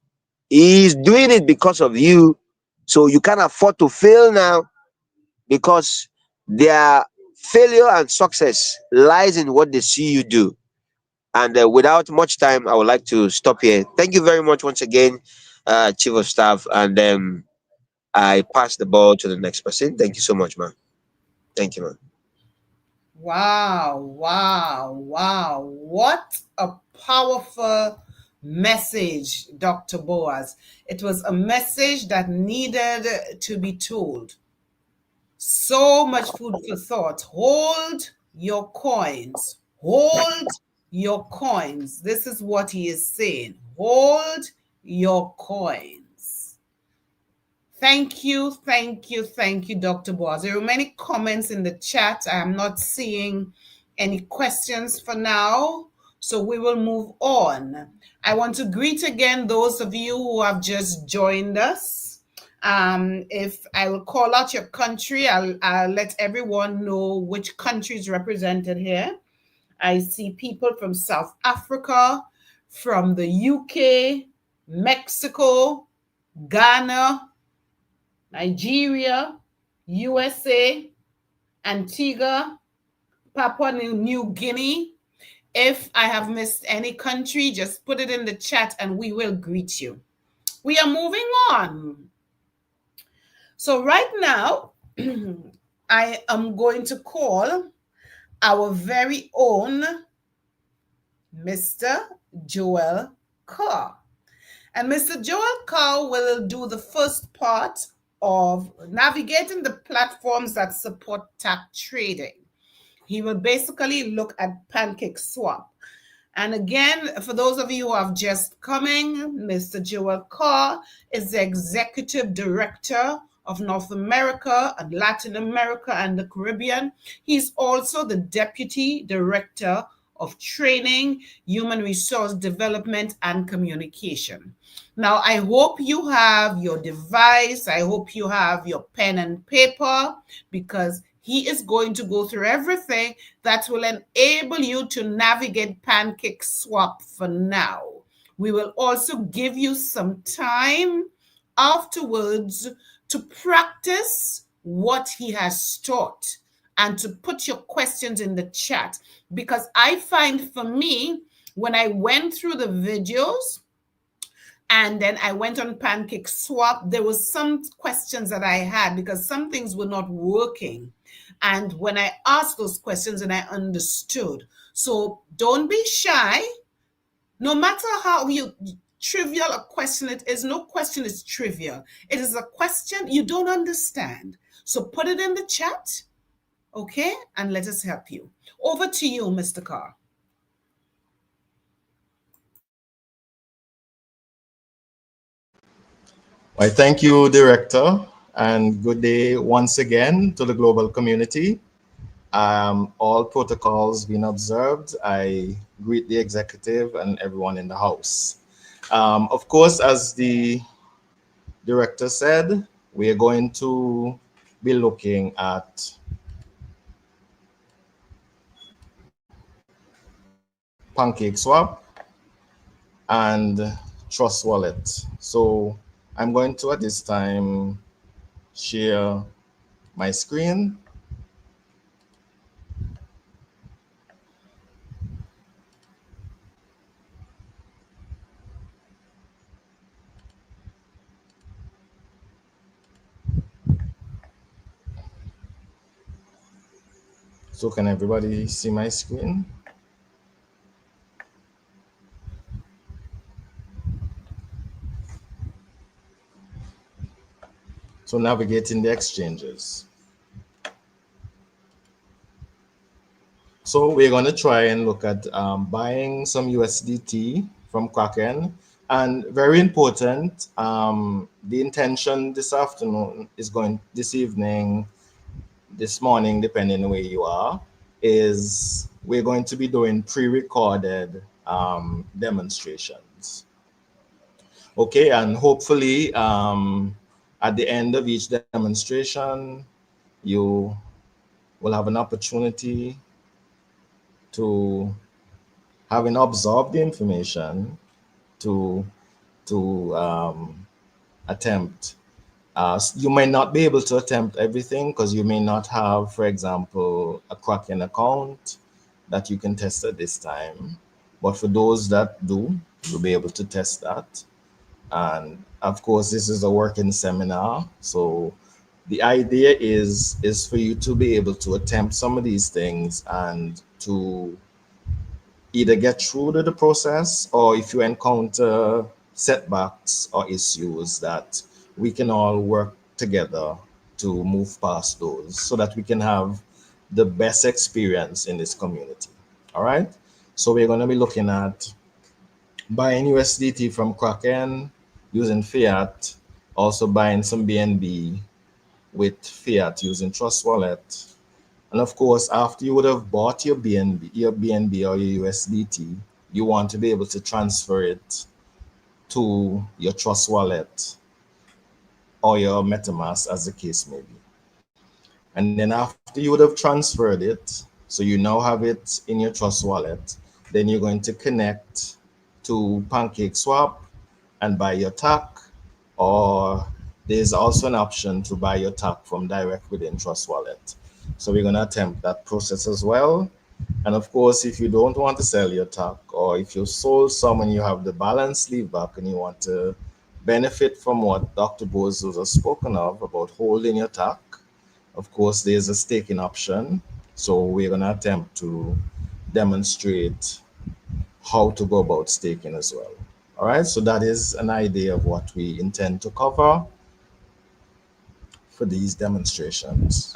he is doing it because of you. So you can't afford to fail now, because their failure and success lies in what they see you do. And without much time, I would like to stop here. Thank you very much once again, Chief of Staff. And I pass the ball to the next person. Thank you so much, man. Thank you, man. Wow, wow, wow. What a powerful message, Dr. Boaz. It was a message that needed to be told. So much food for thought. Hold your coins. Hold your coins. This is what he is saying. Hold your coins. Thank you, thank you, thank you, Dr. Boaz. There are many comments in the chat. I am not seeing any questions for now, so we will move on. I want to greet again those of you who have just joined us. If I will call out your country, I'll let everyone know which country is represented here. I see people from South Africa, from the UK, Mexico, Ghana, Nigeria, USA, Antigua, Papua New Guinea. If I have missed any country, just put it in the chat and we will greet you. We are moving on. So right now, I am going to call our very own Mr. Joel Carr. And Mr. Joel Carr will do the first part of navigating the platforms that support TACC trading. He will basically look at Pancake Swap. And again, for those of you who have just coming, Mr. Joel Carr is the Executive Director of North America and Latin America and the Caribbean. He's also the Deputy Director of Training, Human Resource Development, and Communication. Now, I hope you have your device. I hope you have your pen and paper because he is going to go through everything that will enable you to navigate Pancake Swap for now. We will also give you some time afterwards to practice what he has taught and to put your questions in the chat because I find for me, when I went through the videos, and then I went on Pancake Swap, there was some questions that I had because some things were not working. And when I asked those questions and I understood. So don't be shy. No matter how trivial a question it is, no question is trivial. It is a question you don't understand. So put it in the chat, okay? And let us help you. Over to you, Mr. Carr. Well, thank you, Director, and good day once again to the global community. All protocols being observed. I greet the executive and everyone in the house. Of course, as the director said, we are going to be looking at Pancake Swap and Trust Wallet. So I'm going to at this time share my screen. So can everybody see my screen? So navigating the exchanges. So we're going to try and look at buying some USDT from Kraken. And very important, the intention this afternoon is this evening, this morning, depending on where you are, is we're going to be doing pre-recorded demonstrations. Okay, and hopefully at the end of each demonstration, you will have an opportunity to, having absorbed the information, to attempt. You may not be able to attempt everything because you may not have, for example, a Kraken account that you can test at this time. But for those that do, you'll be able to test that. And of course, this is a working seminar. So the idea is for you to be able to attempt some of these things and to either get through to the process, or if you encounter setbacks or issues, that we can all work together to move past those so that we can have the best experience in this community. All right. So we're going to be looking at buying USDT from Kraken using fiat, also buying some BNB with fiat using Trust Wallet. And of course, after you would have bought your BNB or your USDT, you want to be able to transfer it to your Trust Wallet or your MetaMask, as the case may be. And then after you would have transferred it, so you now have it in your Trust Wallet, then you're going to connect to Pancake Swap and buy your TACC, or there's also an option to buy your TACC from direct within Trust Wallet. So we're going to attempt that process as well. And of course, if you don't want to sell your TACC, or if you sold some and you have the balance leave back and you want to benefit from what Dr. Bozo has spoken of about holding your tack. Of course, there's a staking option. So we're going to attempt to demonstrate how to go about staking as well. All right, so that is an idea of what we intend to cover for these demonstrations.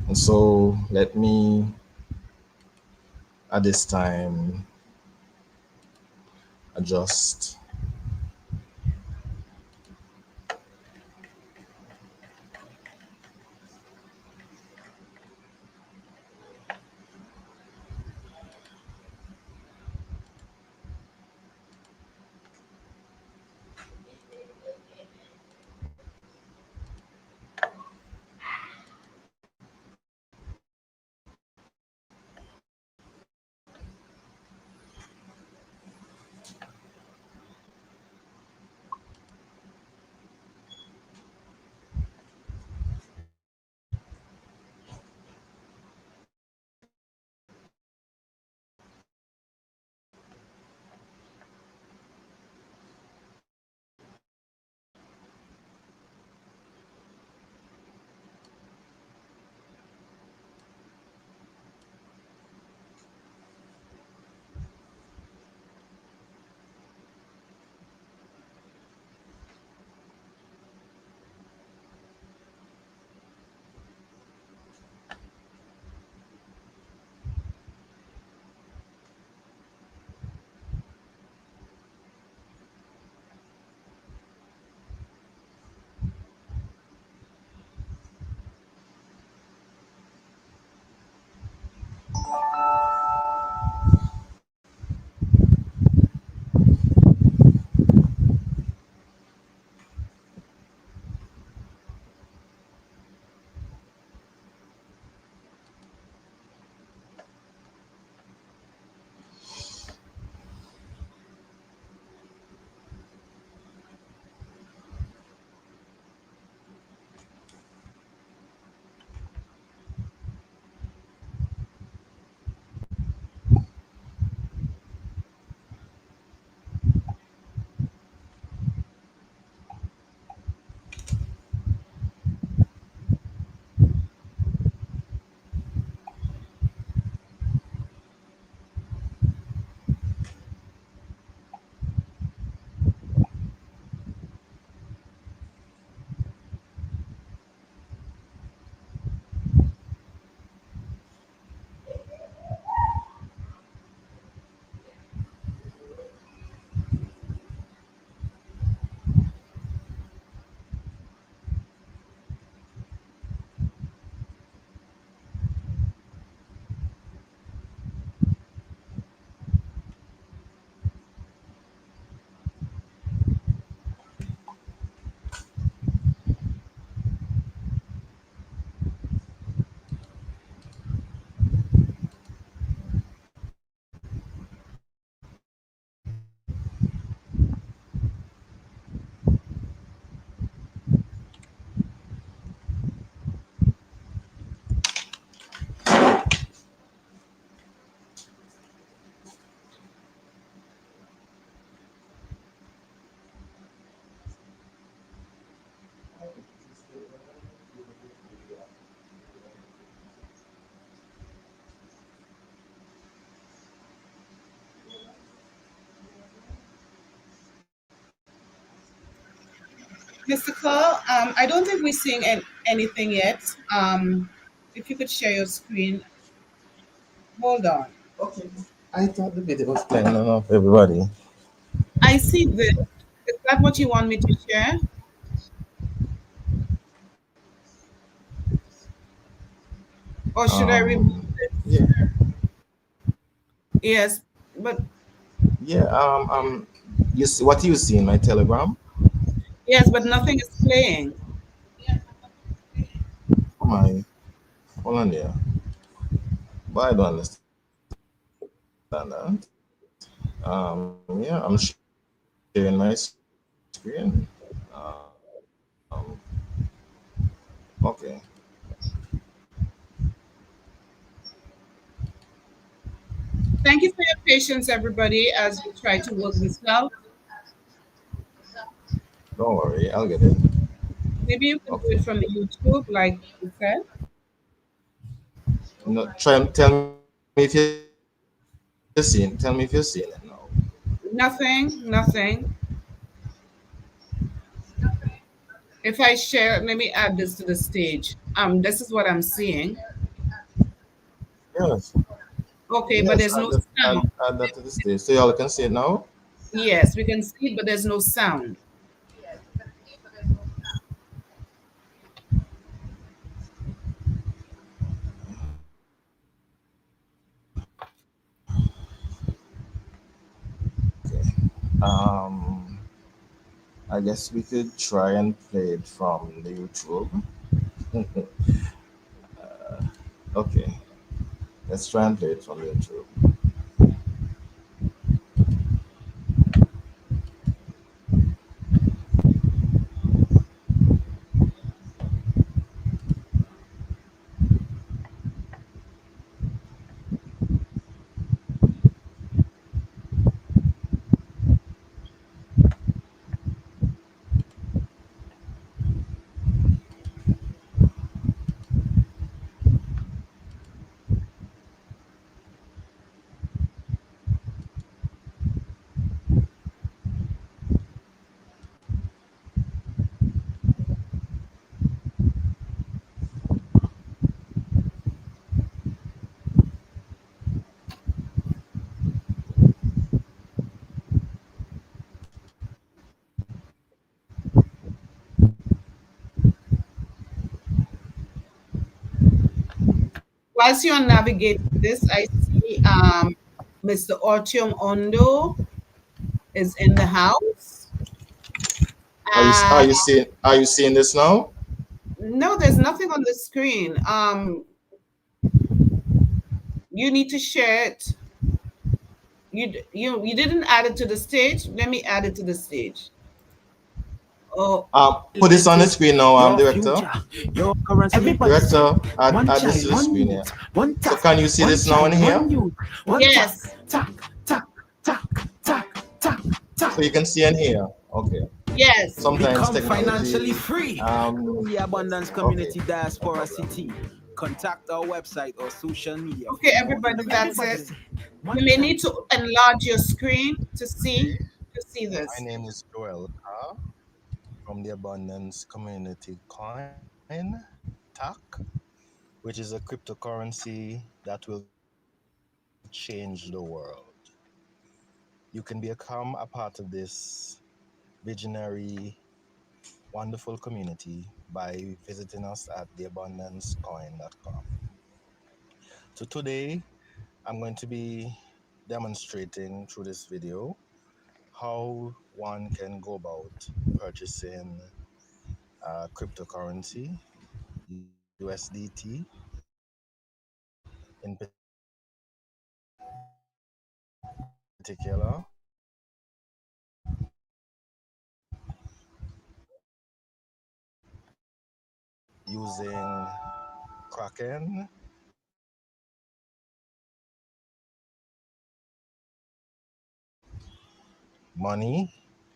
And so let me, at this time, adjust. Mr. Cole, I don't think we're seeing anything yet. If you could share your screen, hold on. Okay. I thought the video was playing enough, everybody. I see this. Is that what you want me to share? Or should I remove it? Yeah, Yes, but yeah. You see what you see in my Telegram? yes, but nothing is playing. My hold on there. But I don't understand that. Yeah, I'm sharing my screen. Um, okay. Thank you for your patience, everybody, as we try to work this out. Don't worry, I'll get it. Maybe you can do Okay. it from YouTube, like you said. No, tell me if you're seeing. Tell me if you're seeing it now. Nothing, nothing. If I share, let me add this to the stage. This is what I'm seeing. Yes. Okay, but Yes. there's no Add sound. that to the stage so y'all can see it now. Yes, we can see it, but there's no sound. Okay. Um, I guess we could try and play it from the YouTube. Okay. Let's try and play it from YouTube. Whilst you're navigating this, I see Mr. Ortium Ondo is in the house. Are And you seeing this now? no, there's nothing on the screen. You need to share it. You didn't add it to the stage. Let me add it to the stage. Oh, Put this It on the is screen now, your director. future, your currency. Everybody say, Director, one add this to child, the one screen here. youth, one So tax, can you see one this now in child, here? one youth, one tack, yes, tack, tack, tack, tack, tack, So tack. you can see in here. Okay. yes. Sometimes Become financially technology. free through the Yes. Abundance Okay. Community No Diaspora problem. City. Contact our website or social media Okay, for more everybody, information. that's Everybody it. say, You one may child. need to enlarge your screen to see My this. name is Joel Carr from the Abundance Community Coin, TAC, which is a cryptocurrency that will change the world. You can become a part of this visionary, wonderful community by visiting us at theabundancecoin.com. So today, I'm going to be demonstrating through this video how one can go about purchasing cryptocurrency, USDT in particular, using Kraken, money,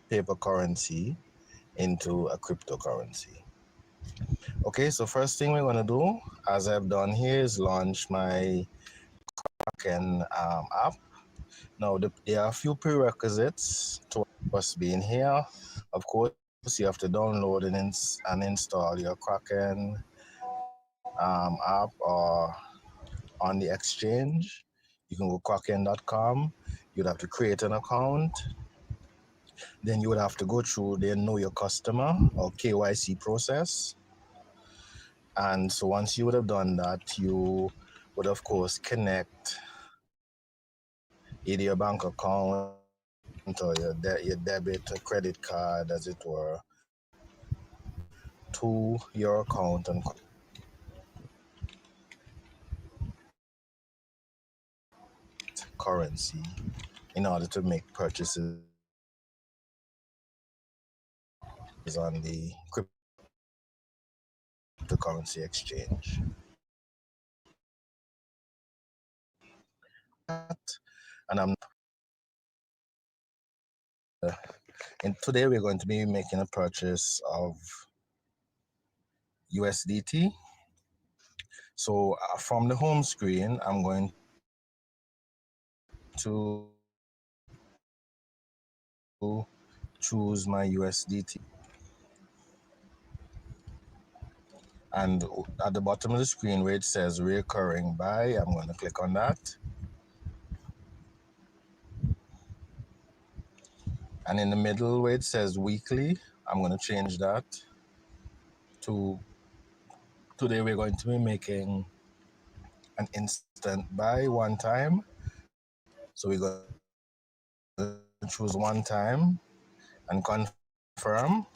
paper currency into a cryptocurrency. Okay, so first thing we're gonna do, as I've done here, is launch my Kraken app. Now, there are a few prerequisites to us being here. Of course, you have to download and install your Kraken app or on the exchange. You can go kraken.com. You'd have to create an account. Then you would have to go through the Know Your Customer or KYC process. And so once you would have done that, you would, of course, connect either your bank account or your debit or credit card, as it were, to your account and currency in order to make purchases on the cryptocurrency exchange. and and today we're going to be making a purchase of USDT. So from the home screen, I'm going to choose my USDT. And at the bottom of the screen where it says recurring buy, I'm going to click on that. And in the middle where it says weekly, I'm going to change that to today we're going to be making an instant buy one time. So we're going to choose one time and confirm.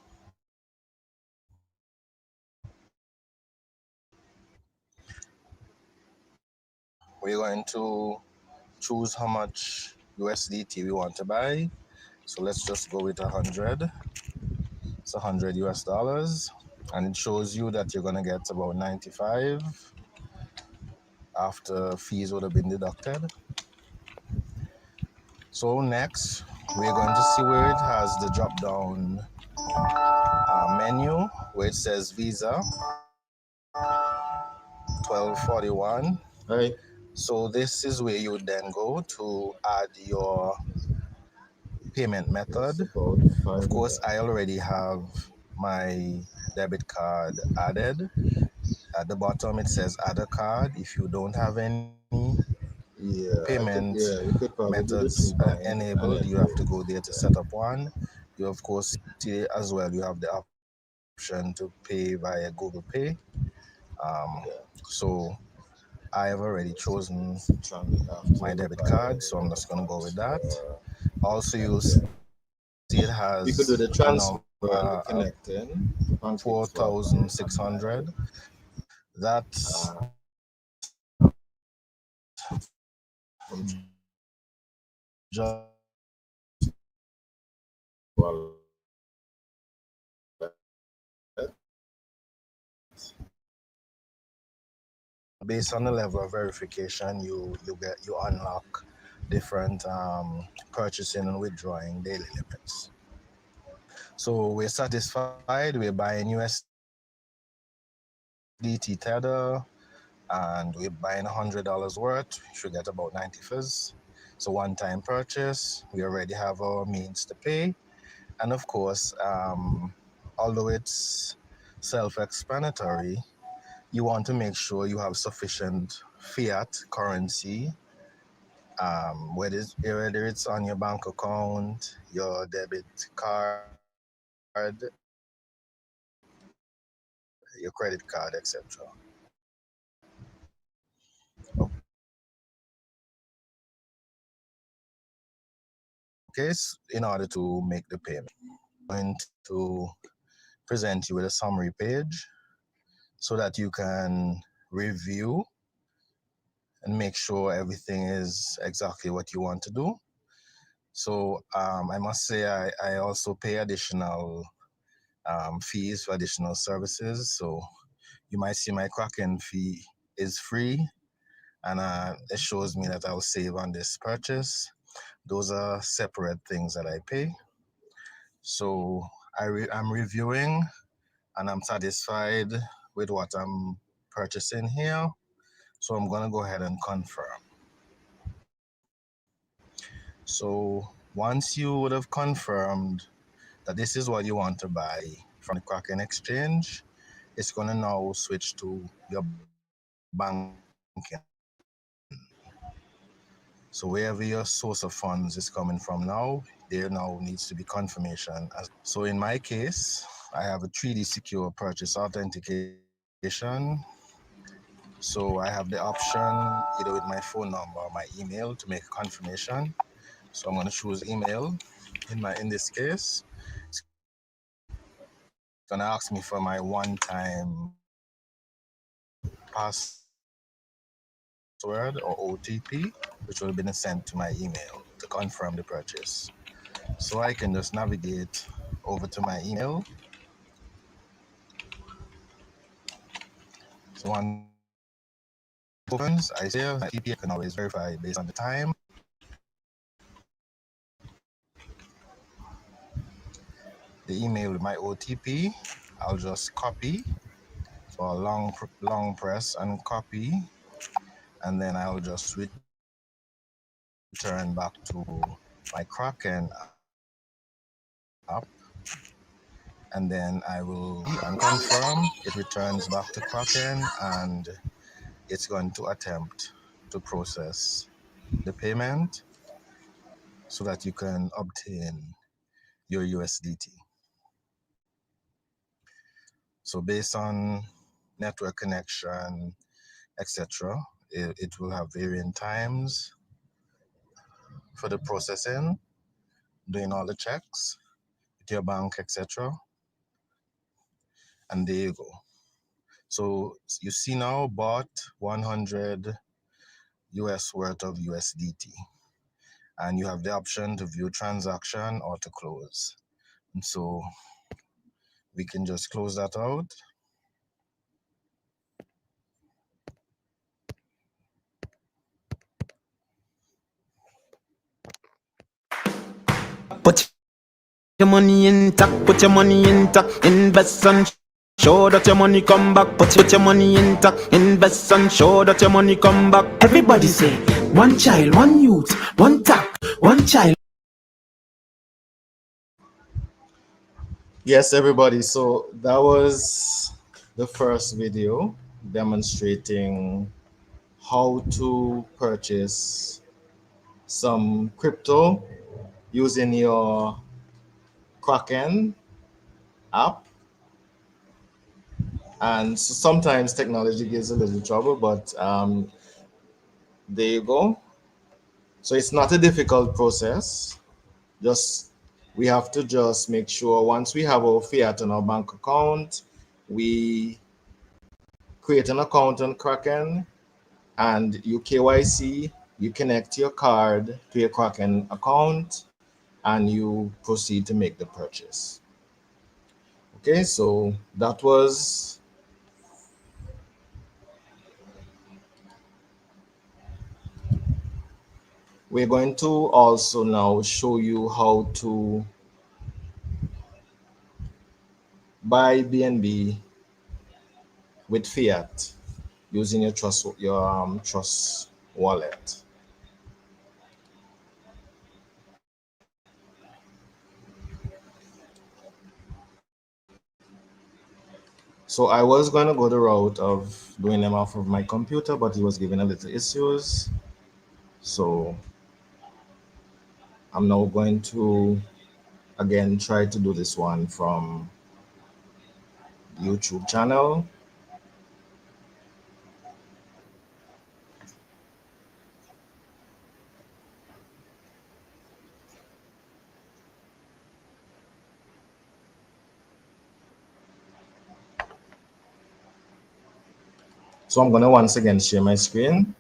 We're going to choose how much USDT we want to buy. So let's just go with 100. It's 100 US dollars. And it shows you that you're going to get about 95 after fees would have been deducted. So next, we're going to see where it has the drop down menu where it says Visa 1241. Right. So this is where you would then go to add your payment It's method. about Of 5 course, again. I already have my debit card added. At the bottom, it says add a card. If you don't have any Yeah, I could. payment Yeah, you could probably do the methods 2 pound and enabled, then you have to pay. go there to set up one. You, of course, see as well, you have the option to pay via Google Pay. Yeah, So I have already chosen so we have my to debit buy card, so I'm the just going to go with funds that. for Also, you'll connecting. see it has We could do the a number transfer and the of connecting, the pancake swap and buy 4,600. That's uh, from based on the level of verification you unlock different purchasing and withdrawing daily limits. So we're satisfied. We're buying USDT tether and we're buying $100 worth. We should get about 90 fizz. So one-time purchase. We already have our means to pay, and of course, although it's self-explanatory, you want to make sure you have sufficient fiat currency, whether it's on your bank account, your debit card, your credit card, etc. Okay, in order to make the payment, I'm going to present you with a summary page so that you can review and make sure everything is exactly what you want to do. So I must say I also pay additional fees for additional services. So you might see my Kraken fee is free, and it shows me that I'll save on this purchase. Those are separate things that I pay. So I'm reviewing, and I'm satisfied with what I'm purchasing here. So I'm gonna go ahead and confirm. So once you would have confirmed that this is what you want to buy from the Kraken exchange, it's gonna now switch to your banking. So wherever your source of funds is coming from now, there now needs to be confirmation. So in my case, I have a 3D secure purchase authentication. So I have the option either with my phone number or my email to make a confirmation. So I'm going to choose email. In this case, it's going to ask me for my one-time password or OTP, which will be sent to my email to confirm the purchase. So I can just navigate over to my email. So once it opens, I say OTP. I can always verify based on the time. the email with my OTP. I'll just copy. So a long press and copy, and then I'll just return back to my Kraken app, and then I will and confirm. It returns back to Kraken, and it's going to attempt to process the payment so that you can obtain your USDT. So based on network connection, etc., it will have varying times for the processing, doing all the checks with your bank, etc. And there you go. So you see now bought 100 US worth of USDT, and you have the option to view transaction or to close. And so we can just close that out. Put your money intact, put your money intact, invest and show that your money come back. Put your money intact, invest and show that your money come back. Everybody say, one child, one youth, one tack, one child. Yes, everybody. So that was the first video demonstrating how to purchase some crypto using your Kraken app. And so sometimes technology gives a little trouble, but there you go. So it's not a difficult process. Just we have to just make sure once we have our fiat on our bank account, we create an account on Kraken, and you KYC, you connect your card to your Kraken account, and you proceed to make the purchase. Okay, so that was we're going to also now show you how to buy BNB with fiat using your trust wallet. So I was going to go the route of doing them off of my computer, but it was giving a little issues. So I'm now going to again try to do this one from YouTube channel. So I'm going to once again share my screen.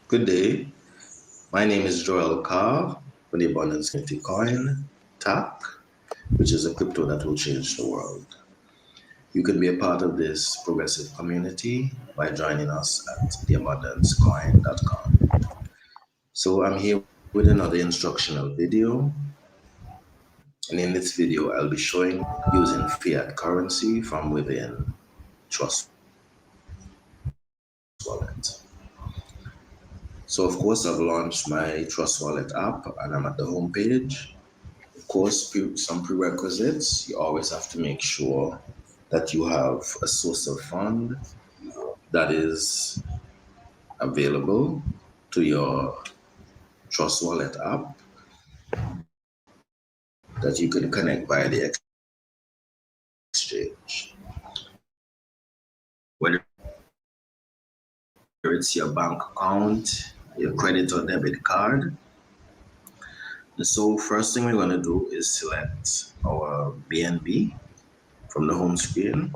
Good day. My name is Joel Carr for the Abundance Community Coin, TACC, which is a crypto that will change the world. You can be a part of this progressive community by joining us at theabundancecoin.com. So I'm here with another instructional video. And in this video, I'll be showing using fiat currency from within Trust Wallet. So of course, I've launched my Trust Wallet app and I'm at the home page. Of course, some prerequisites. You always have to make sure that you have a source of fund that is available to your Trust Wallet app that you can connect via the exchange. Whether it's your bank account, your credit or debit card. And so first thing we're going to do is select our BNB from the home screen.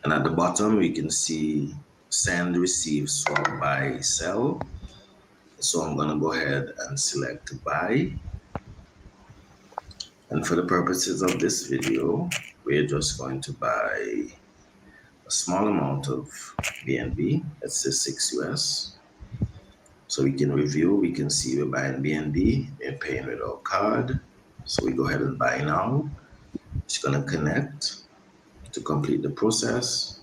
And at the bottom, we can see send, receive, swap, buy, sell. So I'm gonna go ahead and select buy. And for the purposes of this video, we're just going to buy a small amount of BNB, let's say 6 US. So we can review, we can see we're buying BNB, we're paying with our card. So we go ahead and buy now. It's gonna connect to complete the process.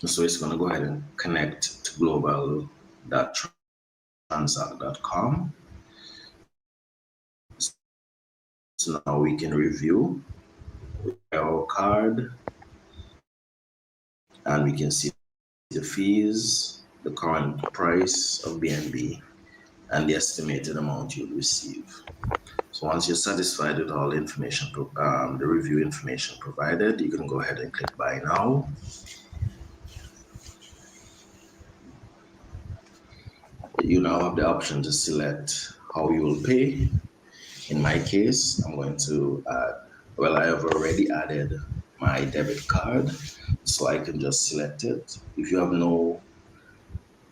So it's gonna go ahead and connect to global.transact.com. So now we can review our card and we can see the fees, the current price of BNB, and the estimated amount you'll receive. So once you're satisfied with all the information, the review information provided, you can go ahead and click buy now. You now have the option to select how you will pay. In my case, I'm going to add, well, I have already added my debit card, so I can just select it. If you have no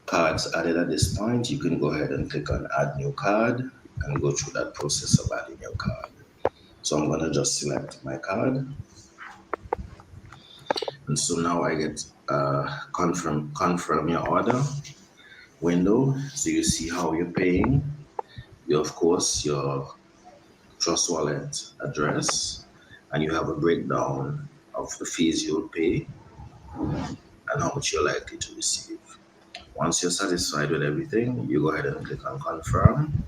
cards added at this point, you can go ahead and click on add new card and go through that process of adding your card. So I'm gonna just select my card. And so now I get confirm your order window. So you see how you're paying. You, of course, your Trust Wallet address, and you have a breakdown of the fees you'll pay and how much you're likely to receive. Once you're satisfied with everything, you go ahead and click on confirm.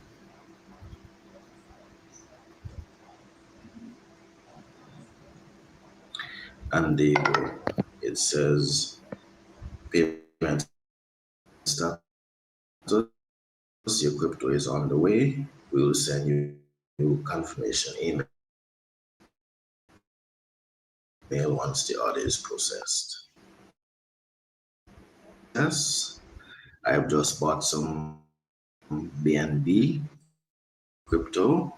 And there you go. It says payment status. Your crypto is on the way. We will send you confirmation email once the order is processed. Yes, I have just bought some BNB crypto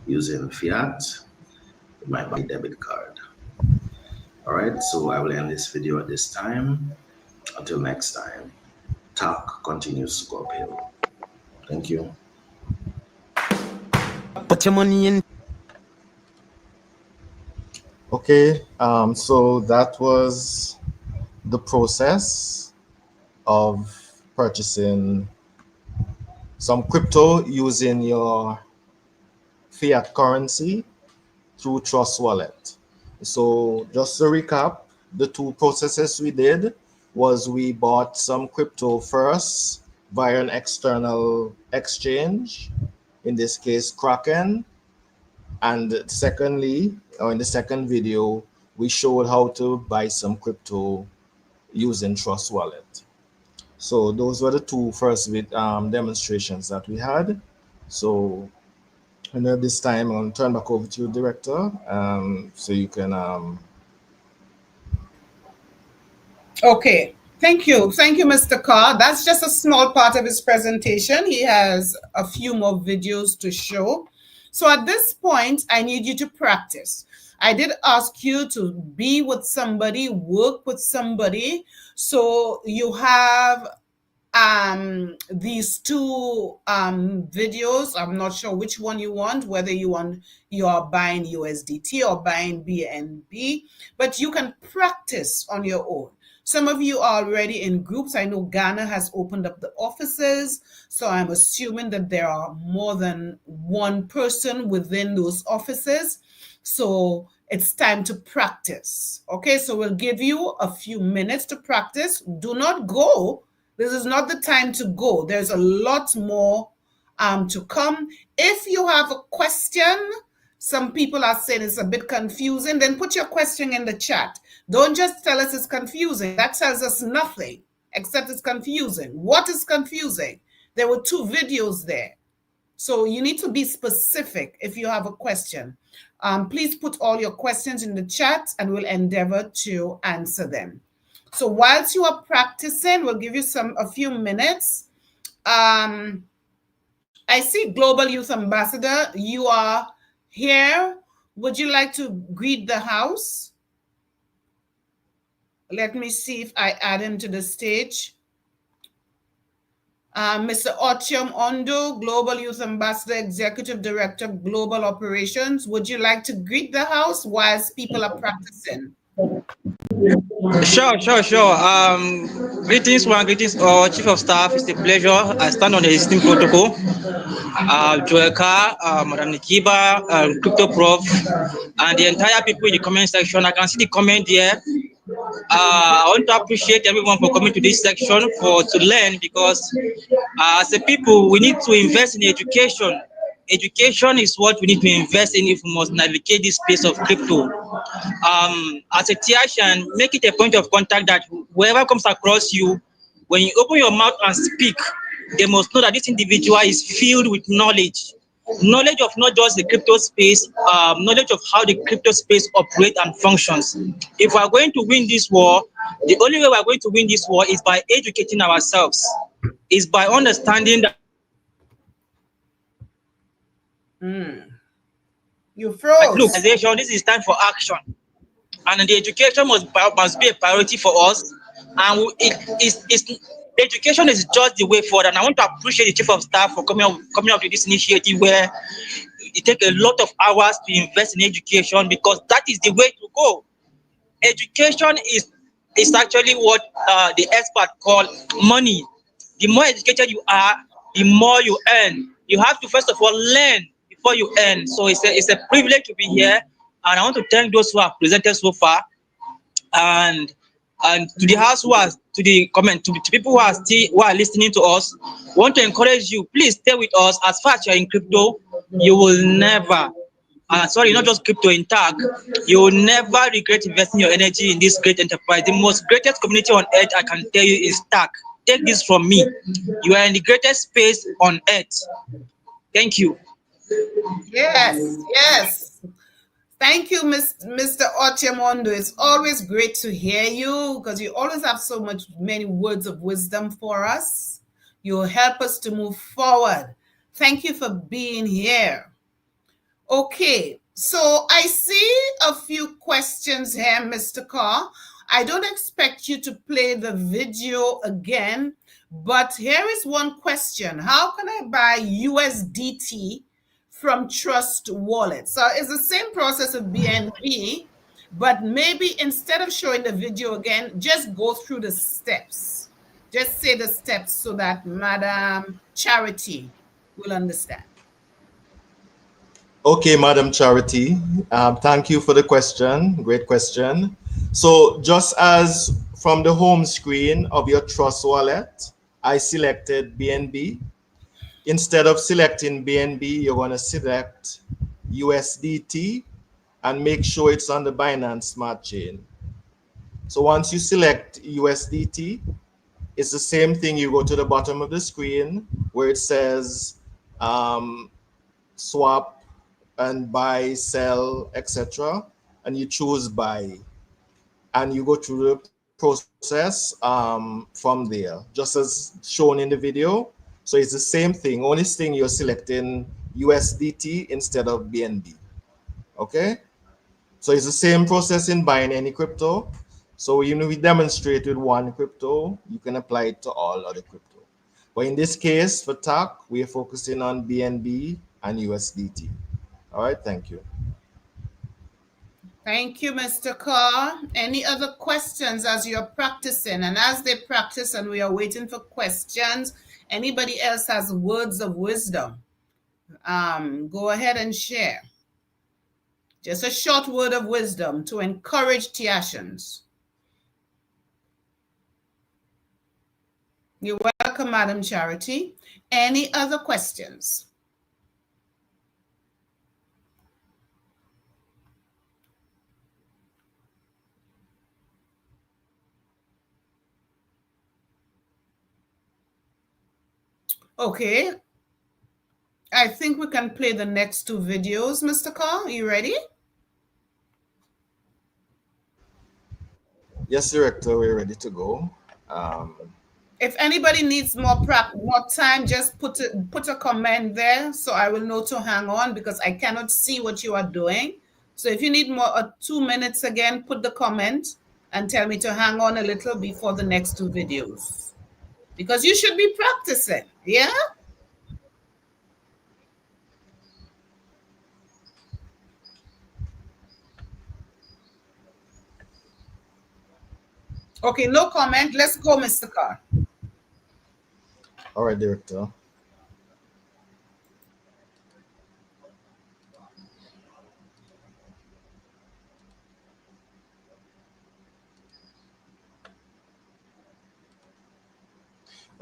using fiat with my debit card. All right, so I will end this video at this time. Until next time, TACC continues to go uphill. Thank you. Put your money in. Okay, so that was the process of purchasing some crypto using your fiat currency through Trust Wallet. So just to recap, the two processes we did was we bought some crypto first via an external exchange, in this case Kraken, and secondly, or in the second video, we showed how to buy some crypto using Trust Wallet. So those were the two first demonstrations that we had. So this time I'll turn back over to you, Director, so you can Okay. Thank you. Thank you, Mr. Carr. That's just a small part of his presentation. He has a few more videos to show. So at this point, I need you to practice. I did ask you to be with somebody, work with somebody. So you have these two videos. I'm not sure which one you want, whether you are buying USDT or buying BNB, but you can practice on your own. Some of you are already in groups. I know Ghana has opened up the offices, so I'm assuming that there are more than one person within those offices. So it's time to practice. Okay, so we'll give you a few minutes to practice. Do not go. This is not the time to go. There's a lot more to come. If you have a question, some people are saying it's a bit confusing, then put your question in the chat. Don't just tell us it's confusing. That tells us nothing except it's confusing. What is confusing? There were two videos there. So you need to be specific if you have a question. Please put all your questions in the chat and we'll endeavor to answer them. So whilst you are practicing, we'll give you a few minutes. I see Global Youth Ambassador. You are here Would you like to greet the house? Let me see if I add him to the stage. Mr. Otium Ondo, Global Youth Ambassador, Executive Director, Global Operations. Would you like to greet the house whilst people are practicing? Sure. Greetings, one greetings, Chief of Staff. It's a pleasure. I stand on the existing protocol. Joel Carr, Madam Nikiba, Crypto Prof, and the entire people in the comment section. I can see the comment here. I want to appreciate everyone for coming to this section to learn, because as a people, we need to invest in education. Education is what we need to invest in if we must navigate this space of crypto. As a Tiashan, make it a point of contact that whoever comes across you, when you open your mouth and speak, they must know that this individual is filled with knowledge. Knowledge of not just the crypto space, knowledge of how the crypto space operates and functions. If we are going to win this war, the only way we are going to win this war is by educating ourselves, is by understanding that You froze. look, this is time for action, and the education must be a priority for us. And education is just the way forward. And I want to appreciate the Chief of Staff for coming up with this initiative where it takes a lot of hours to invest in education, because that is the way to go. Education is actually what the expert call money. The more educated you are, the more you earn. You have to first of all learn before you earn. So it's a privilege to be here, and I want to thank those who have presented so far, and to the house who are to the comment to people who are listening to us. Want to encourage you, please stay with us. As far as you're in crypto, you will never not just crypto, in TACC, you will never regret investing your energy in this great enterprise. The most greatest community on earth, I can tell you, is TACC. Take this from me. You are in the greatest space on earth. Thank you. Yes. Thank you, Mr. Otiamondo. It's always great to hear you, because you always have many words of wisdom for us. You'll help us to move forward. Thank you for being here. Okay, so I see a few questions here, Mr. Carr. I don't expect you to play the video again, but here is one question. How can I buy USDT from Trust Wallet? So it's the same process of BNB, but maybe instead of showing the video again, just go through the steps. Just say the steps so that Madam Charity will understand. Okay, Madam Charity, thank you for the question. Great question. So just as from the home screen of your Trust Wallet, I selected BNB. Instead of selecting BNB, you're going to select USDT and make sure it's on the Binance Smart Chain. So once you select USDT, it's the same thing. You go to the bottom of the screen where it says swap and buy, sell, etc. And you choose buy. And you go through the process from there, just as shown in the video. So it's the same thing. Only thing, you're selecting USDT instead of BNB. Okay? So it's the same process in buying any crypto. So we demonstrated one crypto, you can apply it to all other crypto. But in this case, for TACC, we are focusing on BNB and USDT. All right, thank you. Thank you, Mr. Carr. Any other questions as you're practicing? And as they practice and we are waiting for questions, anybody else has words of wisdom? Go ahead and share. Just a short word of wisdom to encourage Tiashans. You're welcome, Madam Charity. Any other questions? Okay. I think we can play the next two videos, Mr. Carr. You ready? Yes, Director, we're ready to go. If anybody needs more time, just put a comment there so I will know to hang on, because I cannot see what you are doing. So if you need more 2 minutes again, put the comment and tell me to hang on a little before the next two videos. Because you should be practicing, yeah? Okay, no comment. Let's go, Mr. Carr. All right, Director.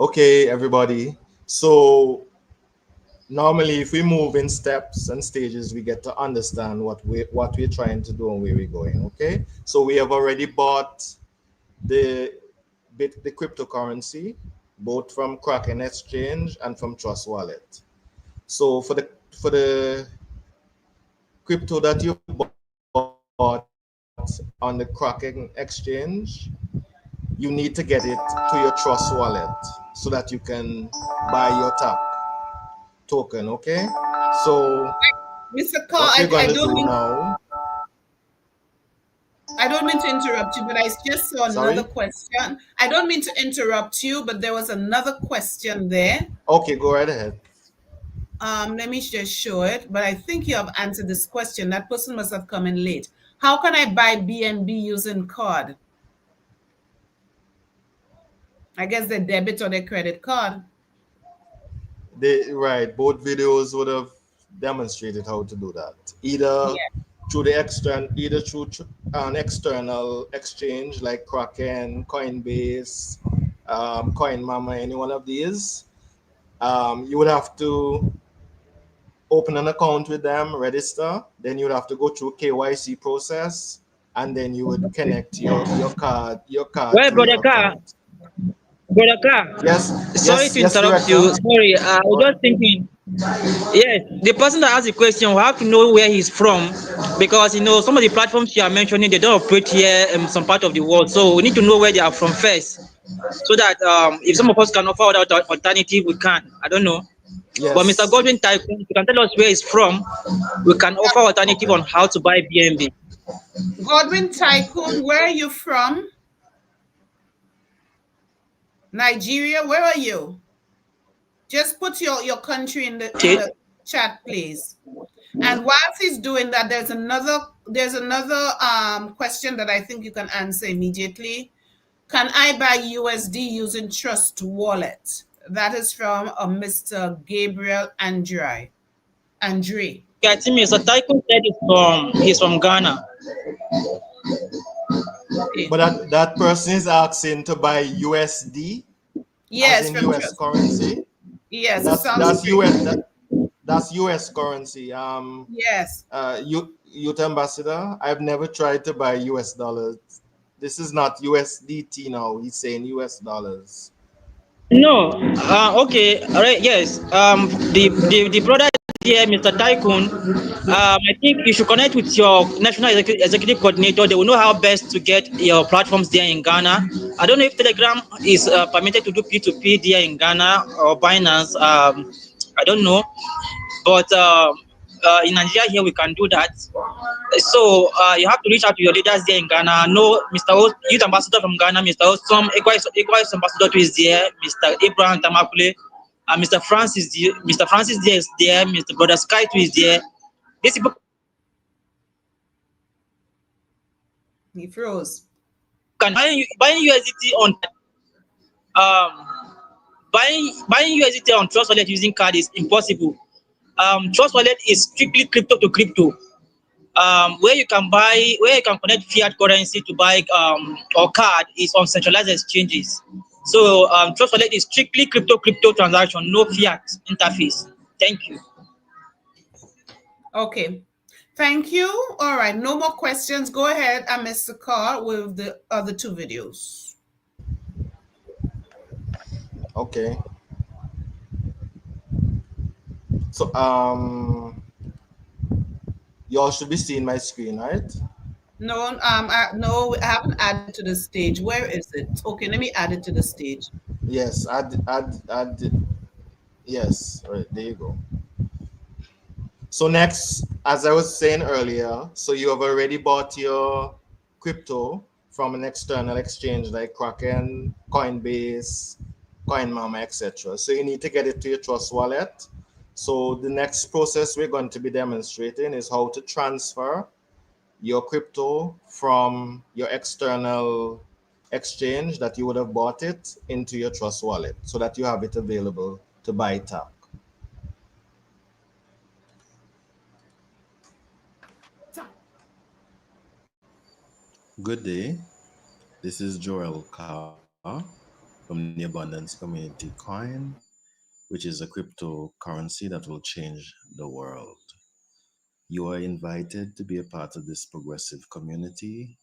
Okay, everybody. So normally, if we move in steps and stages, we get to understand what we're trying to do and where we're going. Okay. So we have already bought the the cryptocurrency, both from Kraken Exchange and from Trust Wallet. So for the crypto that you bought on the Kraken Exchange, you need to get it to your Trust Wallet so that you can buy your TACC token. Okay. So Mr. what Carr, we're going I to don't do mean now. I don't mean to interrupt you, but I just saw another Sorry. question. I don't mean to interrupt you, but there was another question there. Okay, go right ahead. Let me just show it, but I think you have answered this question. That person must have come in late. How can I buy BNB using card? I guess the debit or the credit card. Right, both videos would have demonstrated how to do that. Either Yeah. through the external, either through an external exchange like Kraken, Coinbase, Coin Mama, any one of these. You would have to open an account with them, register. Then you would have to go through KYC process, and then you would connect your card Well, to your brother Car, account. brother Car, Yes, sorry yes, to yes, interrupt director. you. Sorry, I was just thinking. Yes, the person that asked the question will have to know where he's from, because some of the platforms you are mentioning, they don't operate here in some part of the world. So we need to know where they are from first, so that if some of us can offer other alternative, we can. I don't know. But Mr. Yes. Godwin Tycoon, if you can tell us where he's from, we can offer alternative Okay. on how to buy BNB. Godwin Tycoon, where are you from? Nigeria, where are you? Just put your country in the chat, please. And whilst he's doing that, there's another question that I think you can answer immediately. Can I buy USD using Trust Wallet? That is from Mr. Gabriel Andre. Yeah, I think Mr. Tycoon said he's from Ghana. Okay. But that person is asking to buy USD, as Yes, in from US Trust. currency. Yes, it That's sounds that's great. US that's US currency. Yes. Youth ambassador, I've never tried to buy US dollars. This is not USDT now. He's saying US dollars. No, okay, all right, yes. The brother here, Mr. Tycoon, I think you should connect with your national executive coordinator. They will know how best to get your platforms there in Ghana. I don't know if Telegram is permitted to do P2P there in Ghana or Binance. I don't know, but in Nigeria here we can do that. So you have to reach out to your leaders there in Ghana. No, Mr. Youth Ambassador from Ghana, Mr. Ostom, Equais Ambassador is there, Mr. Abraham Tamakule, Mr. Francis there is there, Mr. Brother Sky too is there. These people He froze. can buying USDT on buying USDT on Trust Wallet using card is impossible. Trust Wallet is strictly crypto to crypto. Where you can connect fiat currency to buy or card is on centralized exchanges. So Trust Wallet is strictly crypto transaction, no fiat interface. Thank you. Okay. Thank you. All right. No more questions. Go ahead, Mr. Carr, with the other two videos. Okay. So y'all should be seeing my screen, right? No, no, I haven't added to the stage. Where is it? Okay, let me add it to the stage. Yes, add. Yes, right, there you go. So next, as I was saying earlier, so you have already bought your crypto from an external exchange like Kraken, Coinbase, CoinMama, etc. So you need to get it to your Trust wallet. So the next process we're going to be demonstrating is how to transfer your crypto from your external exchange that you would have bought it into your Trust wallet so that you have it available to buy TACC. Good day. This is Joel Carr from the Abundance Community Coin, which is a cryptocurrency that will change the world. You are invited to be a part of this progressive community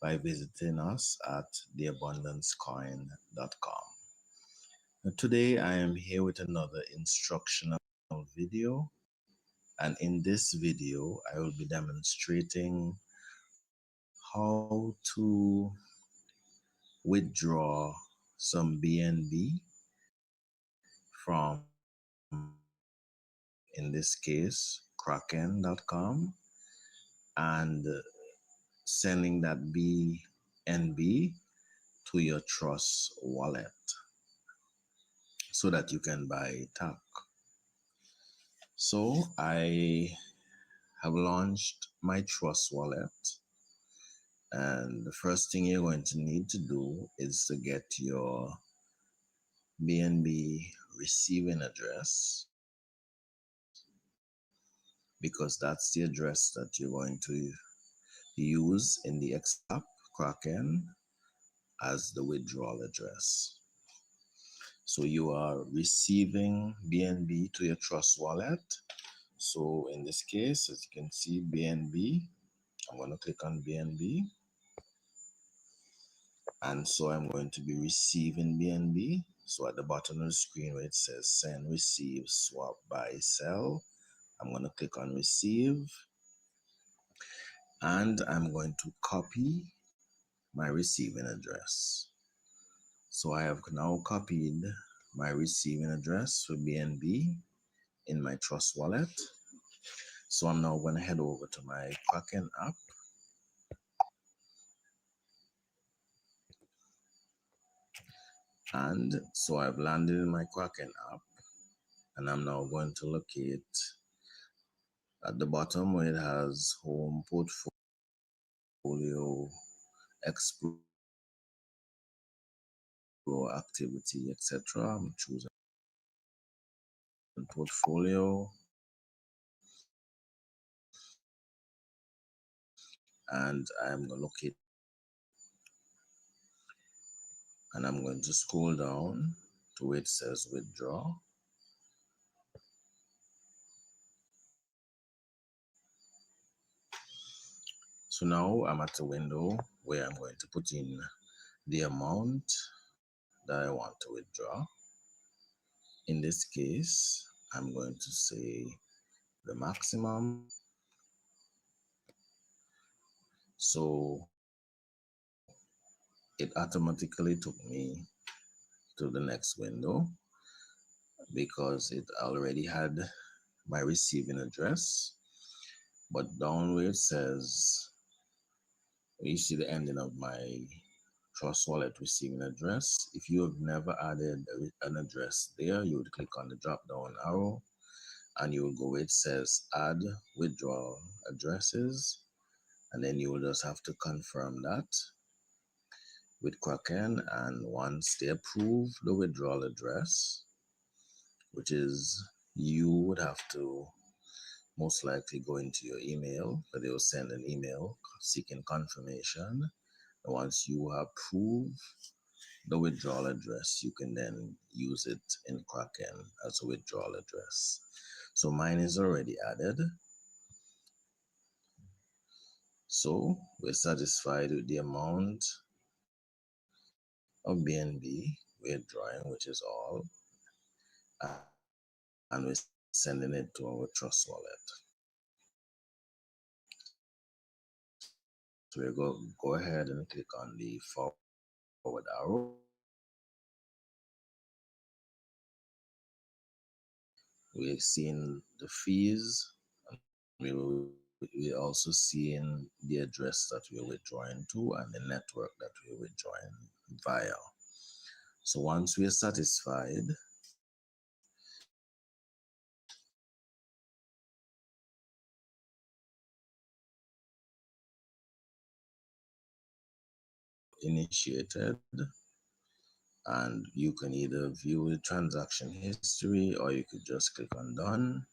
by visiting us at theabundancecoin.com. Now, today I am here with another instructional video, and in this video I will be demonstrating how to withdraw some BNB from, in this case, Kraken.com, and sending that BNB to your Trust wallet so that you can buy TAC. So I have launched my Trust wallet, and the first thing you're going to need to do is to get your BNB receiving address, because that's the address that you're going to use in the Excel app Kraken as the withdrawal address. So you are receiving BNB to your Trust wallet. So in this case, as you can see, BNB, I'm going to click on BNB. And so I'm going to be receiving BNB. So at the bottom of the screen where it says send, receive, swap, buy, sell, I'm going to click on receive. And I'm going to copy my receiving address. So I have now copied my receiving address for BNB in my Trust wallet. So I'm now going to head over to my Kraken app. And so I've landed in my Kraken app, and I'm now going to locate at the bottom where it has home, portfolio, explore activity, etc. I'm choosing portfolio, and I'm going to locate, and I'm going to scroll down to where it says withdraw. So now I'm at a window where I'm going to put in the amount that I want to withdraw. In this case, I'm going to say the maximum. So it automatically took me to the next window because it already had my receiving address. But down where it says, you see the ending of my Trust wallet receiving address. If you have never added an address there, you would click on the drop down arrow and you will go where it says add withdrawal addresses, and then you will just have to confirm that with Kraken. And once they approve the withdrawal address, which is, you would have to most likely go into your email, but they will send an email seeking confirmation. And once you approve the withdrawal address, you can then use it in Kraken as a withdrawal address. So mine is already added. So we're satisfied with the amount of BNB we're drawing, which is all, and we're sending it to our Trust wallet. So we go ahead and click on the forward arrow. We're seeing the fees we also seeing the address that we're withdrawing to and the network that we're withdrawing via. So once we are satisfied, initiated, and you can either view the transaction history or you could just click on done.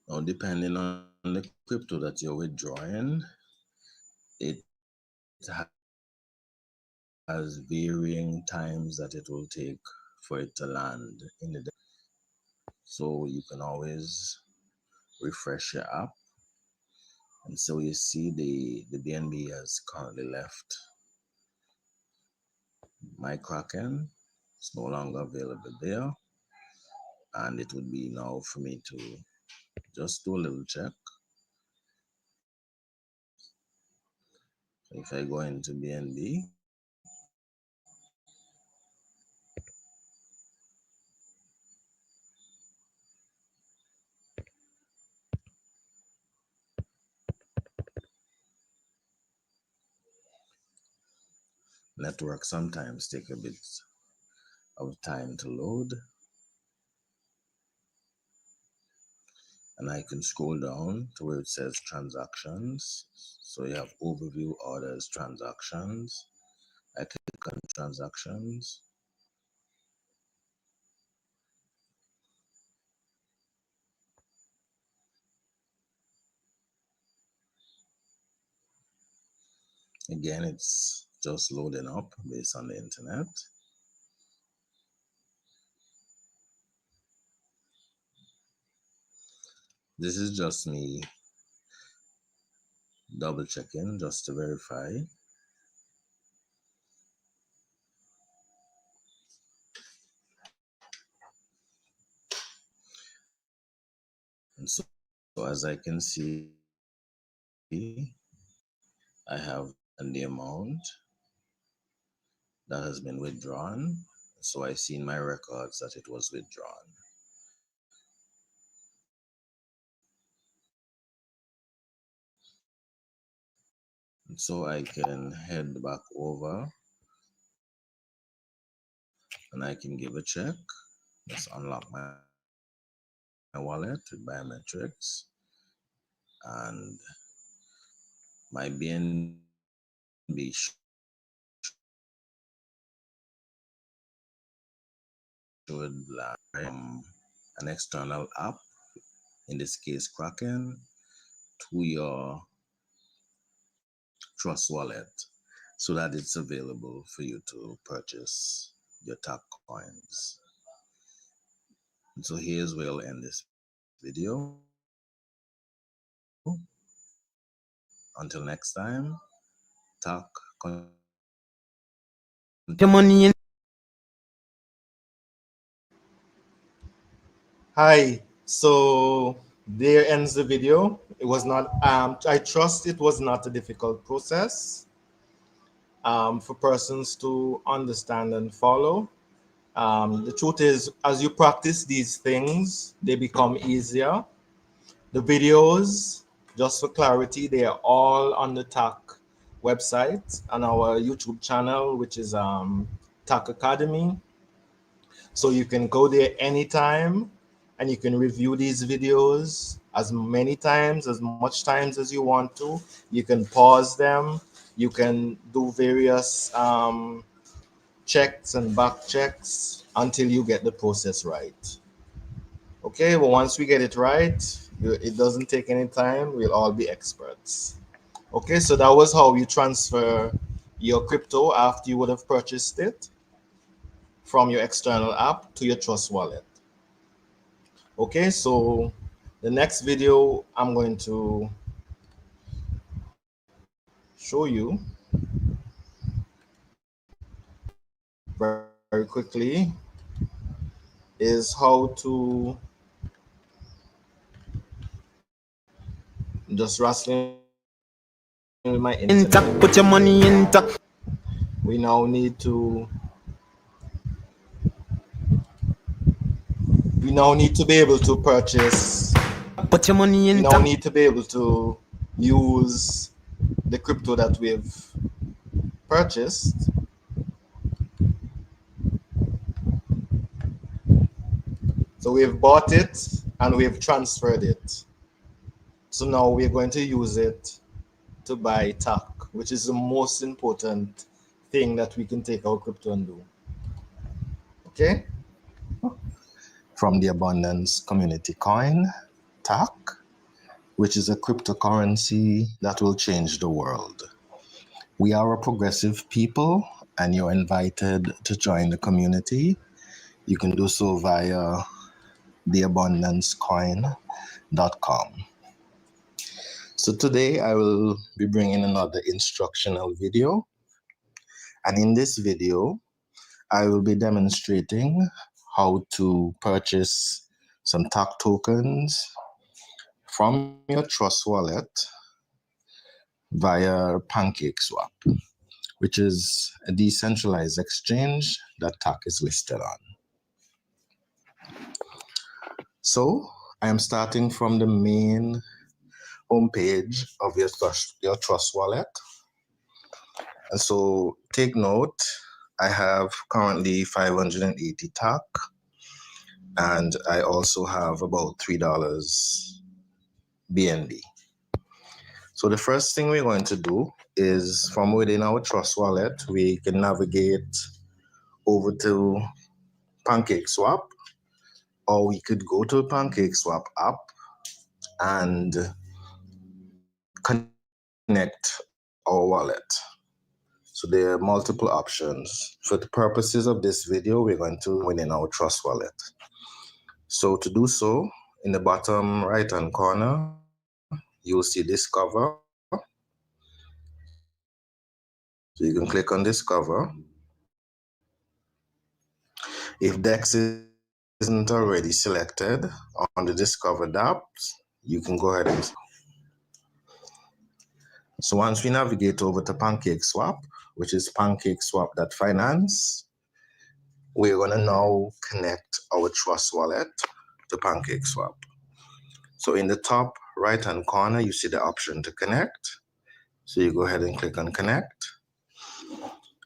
Now, depending on the crypto that you're withdrawing, it has varying times that it will take for it to land in the. So you can always refresh your app, and so you see the BNB has currently left my Kraken. It's no longer available there, and it would be now for me to just do a little check. If I go into BNB, network sometimes take a bit of time to load, and I can scroll down to where it says transactions. So you have overview, orders, transactions. I click on transactions. Again, it's just loading up based on the internet. This is just me double checking just to verify. And so as I can see, I have the amount that has been withdrawn. So I see in my records that it was withdrawn. And so I can head back over and I can give a check. Let's unlock my wallet with biometrics, and my BNB should land from an external app, in this case Kraken, to your Trust wallet, so that it's available for you to purchase your TACC coins. And so here's where I'll end this video. Until next time, TACC. The money in Hi. So there ends the video. It was not. I trust it was not a difficult process for persons to understand and follow. The truth is, as you practice these things, they become easier. The videos, just for clarity, they are all on the TACC website and our YouTube channel, which is TACC Academy. So you can go there anytime and you can review these videos as many times, as much times as you want to. You can pause them. You can do various checks and back checks until you get the process right. Okay, well, once we get it right, it doesn't take any time. We'll all be experts. Okay, so that was how you transfer your crypto after you would have purchased it from your external app to your Trust wallet. Okay, so the next video I'm going to show you very quickly is how to just wrestling with my internet. put your money in TACC. We now need to we now need to be able to purchase. Put your money in We now TACC. need to be able to use the crypto that we've purchased. So we've bought it and we've transferred it. So now we're going to use it to buy TACC, which is the most important thing that we can take our crypto and do. Okay? From the Abundance Community Coin, TACC, which is a cryptocurrency that will change the world. We are a progressive people, and you're invited to join the community. You can do so via theabundancecoin.com. So today I will be bringing another instructional video. And in this video, I will be demonstrating how to purchase some TACC tokens from your Trust wallet via PancakeSwap, which is a decentralized exchange that TACC is listed on. So I am starting from the main homepage of your Trust wallet. And so take note, I have currently 580 TACC, and I also have about $3 BNB. So the first thing we're going to do is from within our Trust wallet, we can navigate over to PancakeSwap, or we could go to PancakeSwap app and connect our wallet. So there are multiple options. For the purposes of this video, we're going to within our Trust wallet. So to do so, in the bottom right-hand corner, you'll see Discover. So you can click on Discover. If DEX isn't already selected on the Discover apps, you can go ahead and. So once we navigate over to PancakeSwap, which is pancakeswap.finance, we're going to now connect our Trust wallet to PancakeSwap. So in the top right-hand corner, you see the option to connect. So you go ahead and click on Connect.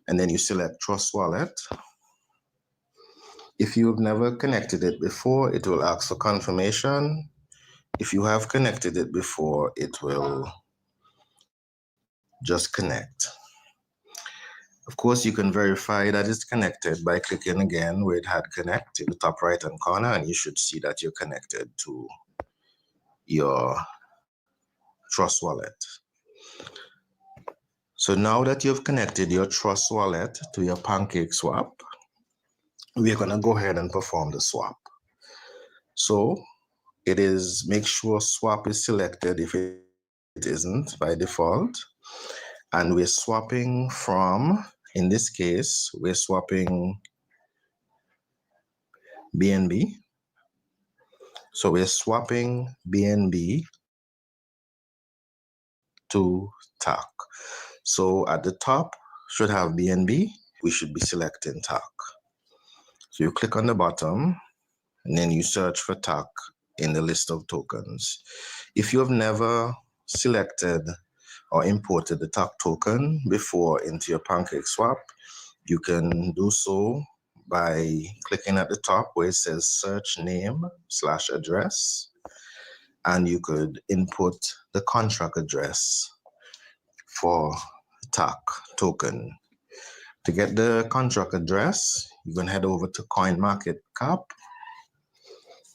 And then you select Trust Wallet. If you've never connected it before, it will ask for confirmation. If you have connected it before, it will just connect. Of course, you can verify that it's connected by clicking again where it had connect in the top right-hand corner, and you should see that you're connected to your Trust Wallet. So now that you've connected your Trust Wallet to your PancakeSwap, we're going to go ahead and perform the swap. So it is make sure swap is selected if it isn't by default. And we're swapping from, in this case, we're swapping BNB. So we're swapping BNB to TACC. So at the top should have BNB. We should be selecting TACC. So you click on the bottom and then you search for TACC in the list of tokens. If you have never selected or imported the TACC token before into your PancakeSwap, you can do so by clicking at the top where it says search name/address, and you could input the contract address for TACC token. To get the contract address, you can head over to CoinMarketCap,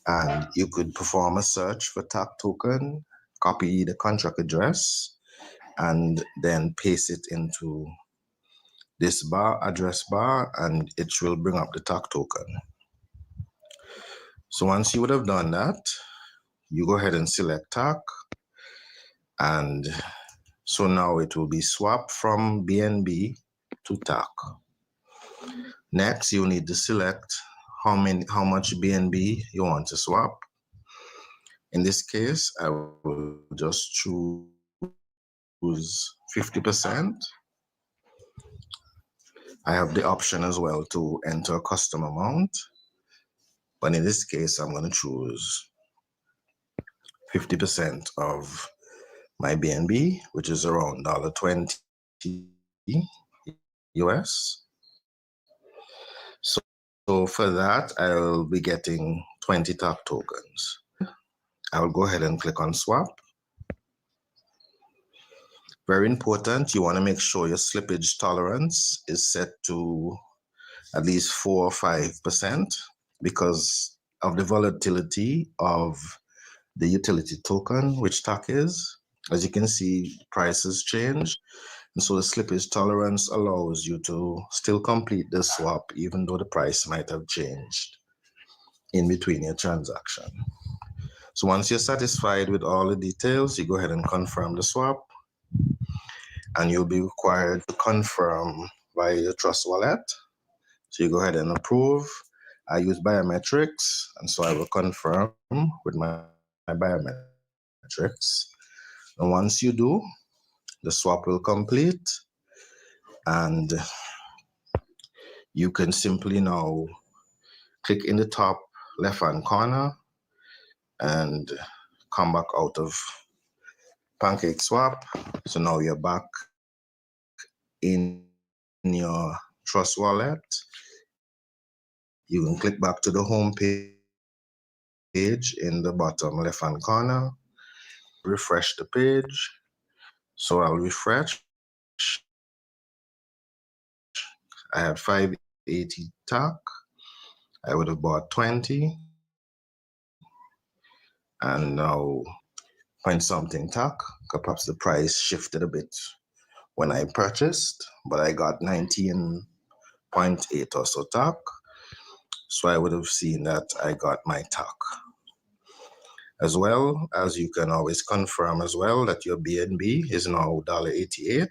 and you could perform a search for TACC token, copy the contract address, and then paste it into this address bar, and it will bring up the TACC token. So once you would have done that, you go ahead and select TACC, and so now it will be swapped from BNB to TACC. Next, you need to select how much BNB you want to swap. In this case, I will just choose 50%. I have the option as well to enter a custom amount. But in this case, I'm going to choose 50% of my BNB, which is around $20 US. So for that, I'll be getting 20 TACC tokens. I'll go ahead and click on swap. Very important, you want to make sure your slippage tolerance is set to at least 4 or 5% because of the volatility of the utility token, which TACC is. As you can see, prices change. And so the slippage tolerance allows you to still complete the swap even though the price might have changed in between your transaction. So once you're satisfied with all the details, you go ahead and confirm the swap. And you'll be required to confirm via your Trust Wallet. So you go ahead and approve. I use biometrics, and so I will confirm with my biometrics. And once you do, the swap will complete, and you can simply now click in the top left-hand corner and come back out of Pancake Swap. So now you're back in your Trust Wallet. You can click back to the home page in the bottom left-hand corner, refresh the page. So I'll refresh. I had 580 TACC. I would have bought 20. And now point something TACC. Perhaps the price shifted a bit when I purchased, but I got 19.8 or so TACC. So I would have seen that I got my TACC. As well as you can always confirm as well that your BNB is now $1.88.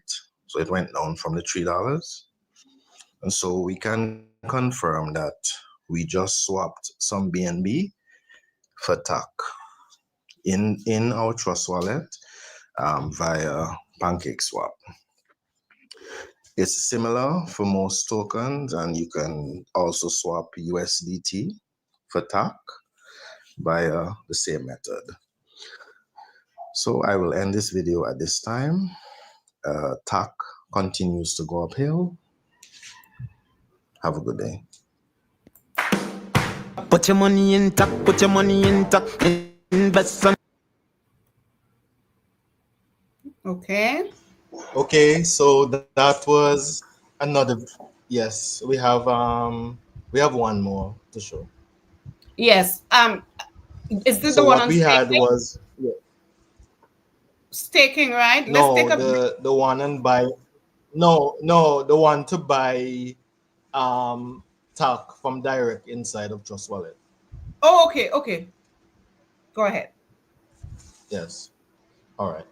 So it went down from the $3. And so we can confirm that we just swapped some BNB for TACC in our Trust Wallet via Pancake Swap. It's similar for most tokens, and you can also swap USDT for TACC via the same method. So I will end this video at this time. TACC continues to go uphill. Have a good day. Put your money in TACC, put your money in TACC, invest on. Okay. Okay, so that was another. Yes, we have one more to show. Yes. Is this the So one what on we had staking? was Staking, right? Let's take no a. the one and buy. No, the one to buy TACC from direct inside of Trust Wallet. Oh, okay, okay. Go ahead. Yes. All right.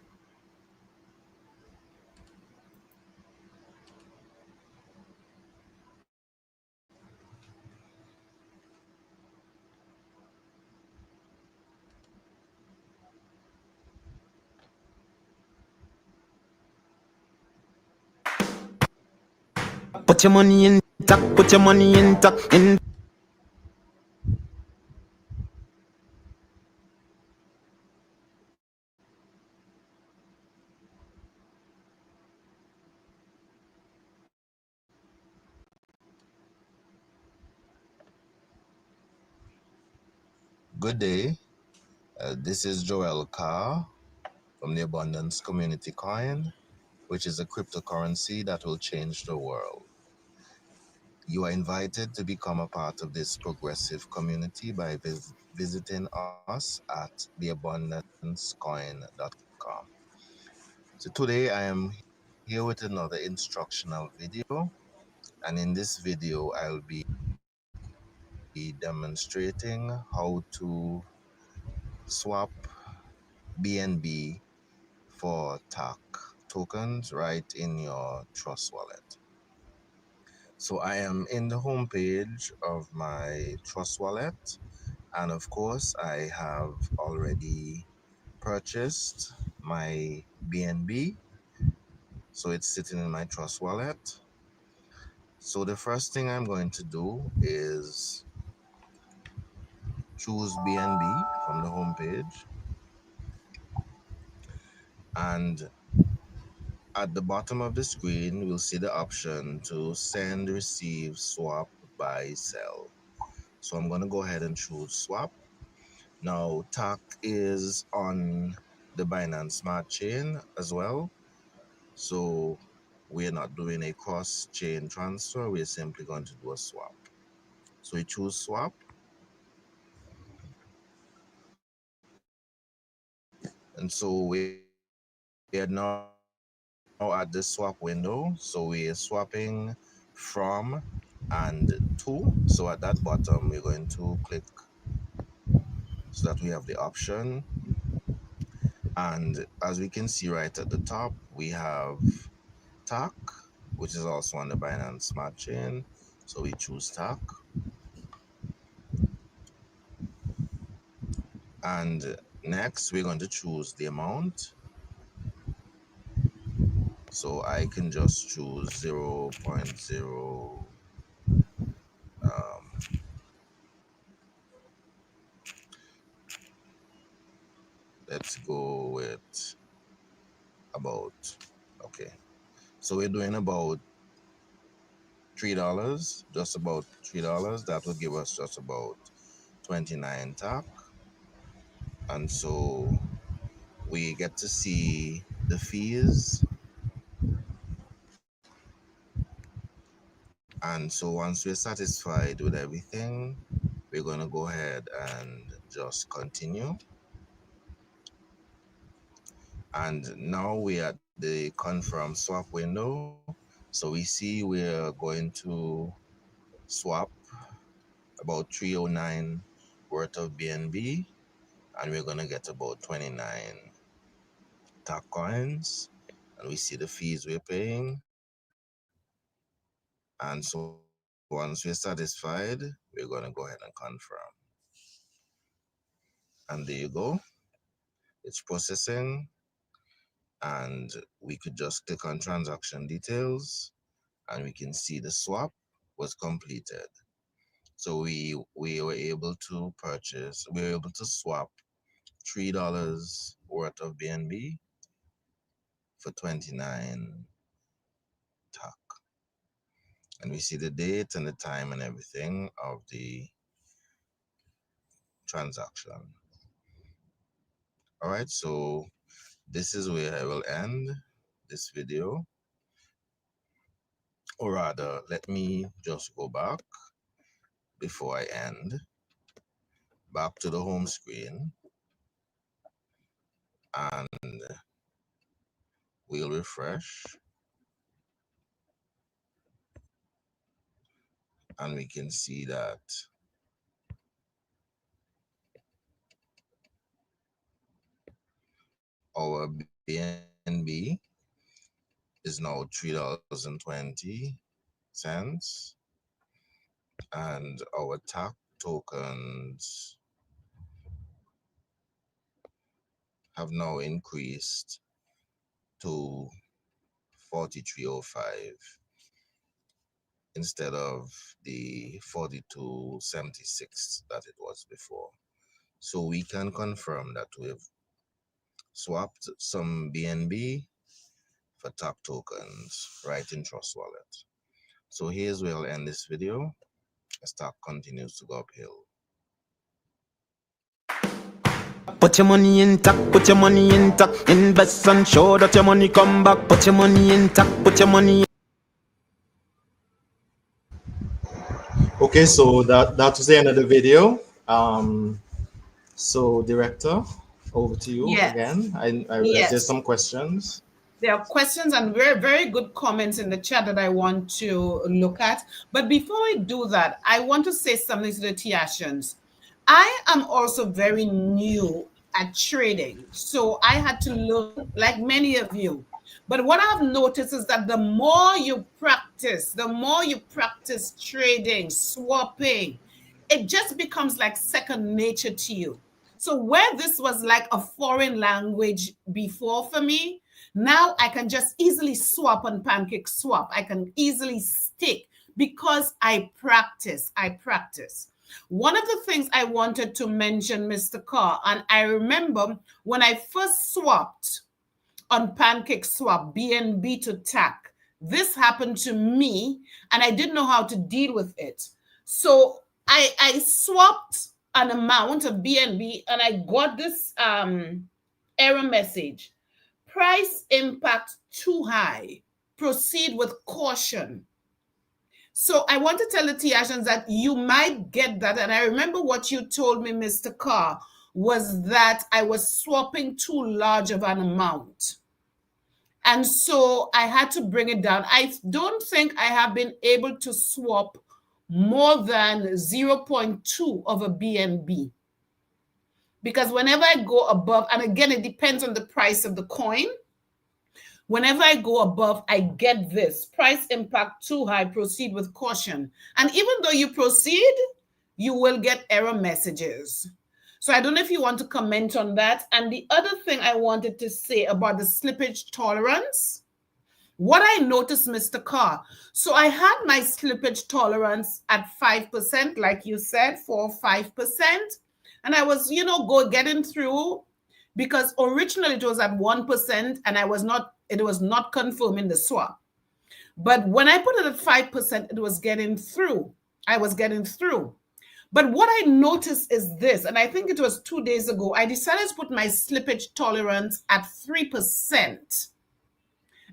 Put your money in TACC, put your money in TACC, in. Good day. This is Joel Carr from the Abundance Community Coin, which is a cryptocurrency that will change the world. You are invited to become a part of this progressive community by visiting us at theabundancecoin.com. So today I am here with another instructional video, and in this video I'll be demonstrating how to swap BNB for TACC tokens right in your Trust Wallet. So I am in the home page of my Trust Wallet, and of course I have already purchased my BNB, so it's sitting in my Trust Wallet. So the first thing I'm going to do is choose BNB from the home page, and at the bottom of the screen, we'll see the option to send, receive, swap, buy, sell. So I'm going to go ahead and choose swap. Now, TACC is on the Binance Smart Chain as well. So we're not doing a cross-chain transfer. We're simply going to do a swap. So we choose swap. And so we are now at the swap window. So we are swapping from and to. So at that bottom, we're going to click so that we have the option. And as we can see right at the top, we have TACC, which is also on the Binance Smart Chain. So we choose TACC. And next, we're going to choose the amount. So I can just choose 0.0. Let's go with about, okay. So we're doing about $3, just about $3. That will give us just about 29 TACC. And so we get to see the fees. And so once we're satisfied with everything, we're going to go ahead and just continue. And now we're at the confirm swap window. So we see we're going to swap about 309 worth of BNB, and we're going to get about 29 TAC coins. And we see the fees we're paying. And so once we're satisfied, we're going to go ahead and confirm. And there you go. It's processing. And we could just click on transaction details, and we can see the swap was completed. So we were able to purchase, we were able to swap $3 worth of BNB for 29 TAC. And we see the date and the time and everything of the transaction. All right, so this is where I will end this video. Or rather, let me just go back before I end, back to the home screen, and we'll refresh, and we can see that our BNB is now $3.20, and our TAC tokens have now increased to 4305 instead of the 4276 that it was before. So we can confirm that we've swapped some BNB for TAC tokens right in Trust Wallet. So here's where I'll end this video as TAC continues to go uphill. Put your money in tack, put your money in tack. Invest and show that your money come back. Put your money in tack, put your money in. Okay, so that was the end of the video. So director, over to you Yes. again. I realize there's some questions. There are questions and very, very good comments in the chat that I want to look at. But before we do that, I want to say something to the Tiashans. I am also very new at trading. So I had to learn, like many of you. But what I've noticed is that the more you practice trading, swapping, it just becomes like second nature to you. So where this was like a foreign language before for me, now I can just easily swap on Pancake Swap. I can easily stick because I practice. One of the things I wanted to mention, Mr. Carr, and I remember when I first swapped on Pancake Swap, BNB to TACC, this happened to me and I didn't know how to deal with it. So I swapped an amount of BNB and I got this error message. Price impact too high. Proceed with caution. So I want to tell the Tiashans that you might get that. And I remember what you told me, Mr. Carr, was that I was swapping too large of an amount. And so I had to bring it down. I don't think I have been able to swap more than 0.2 of a BNB. Because whenever I go above, and again, it depends on the price of the coin. Whenever I go above, I get this price impact too high, proceed with caution. And even though you proceed, you will get error messages. So I don't know if you want to comment on that. And the other thing I wanted to say about the slippage tolerance, what I noticed, Mr. Carr, so I had my slippage tolerance at 5%, like you said, 4 or 5%. And I was, getting through because originally it was at 1% and it was not confirming the swap. But when I put it at 5%, it was getting through. I was getting through. But what I noticed is this, and I think it was 2 days ago, I decided to put my slippage tolerance at 3%.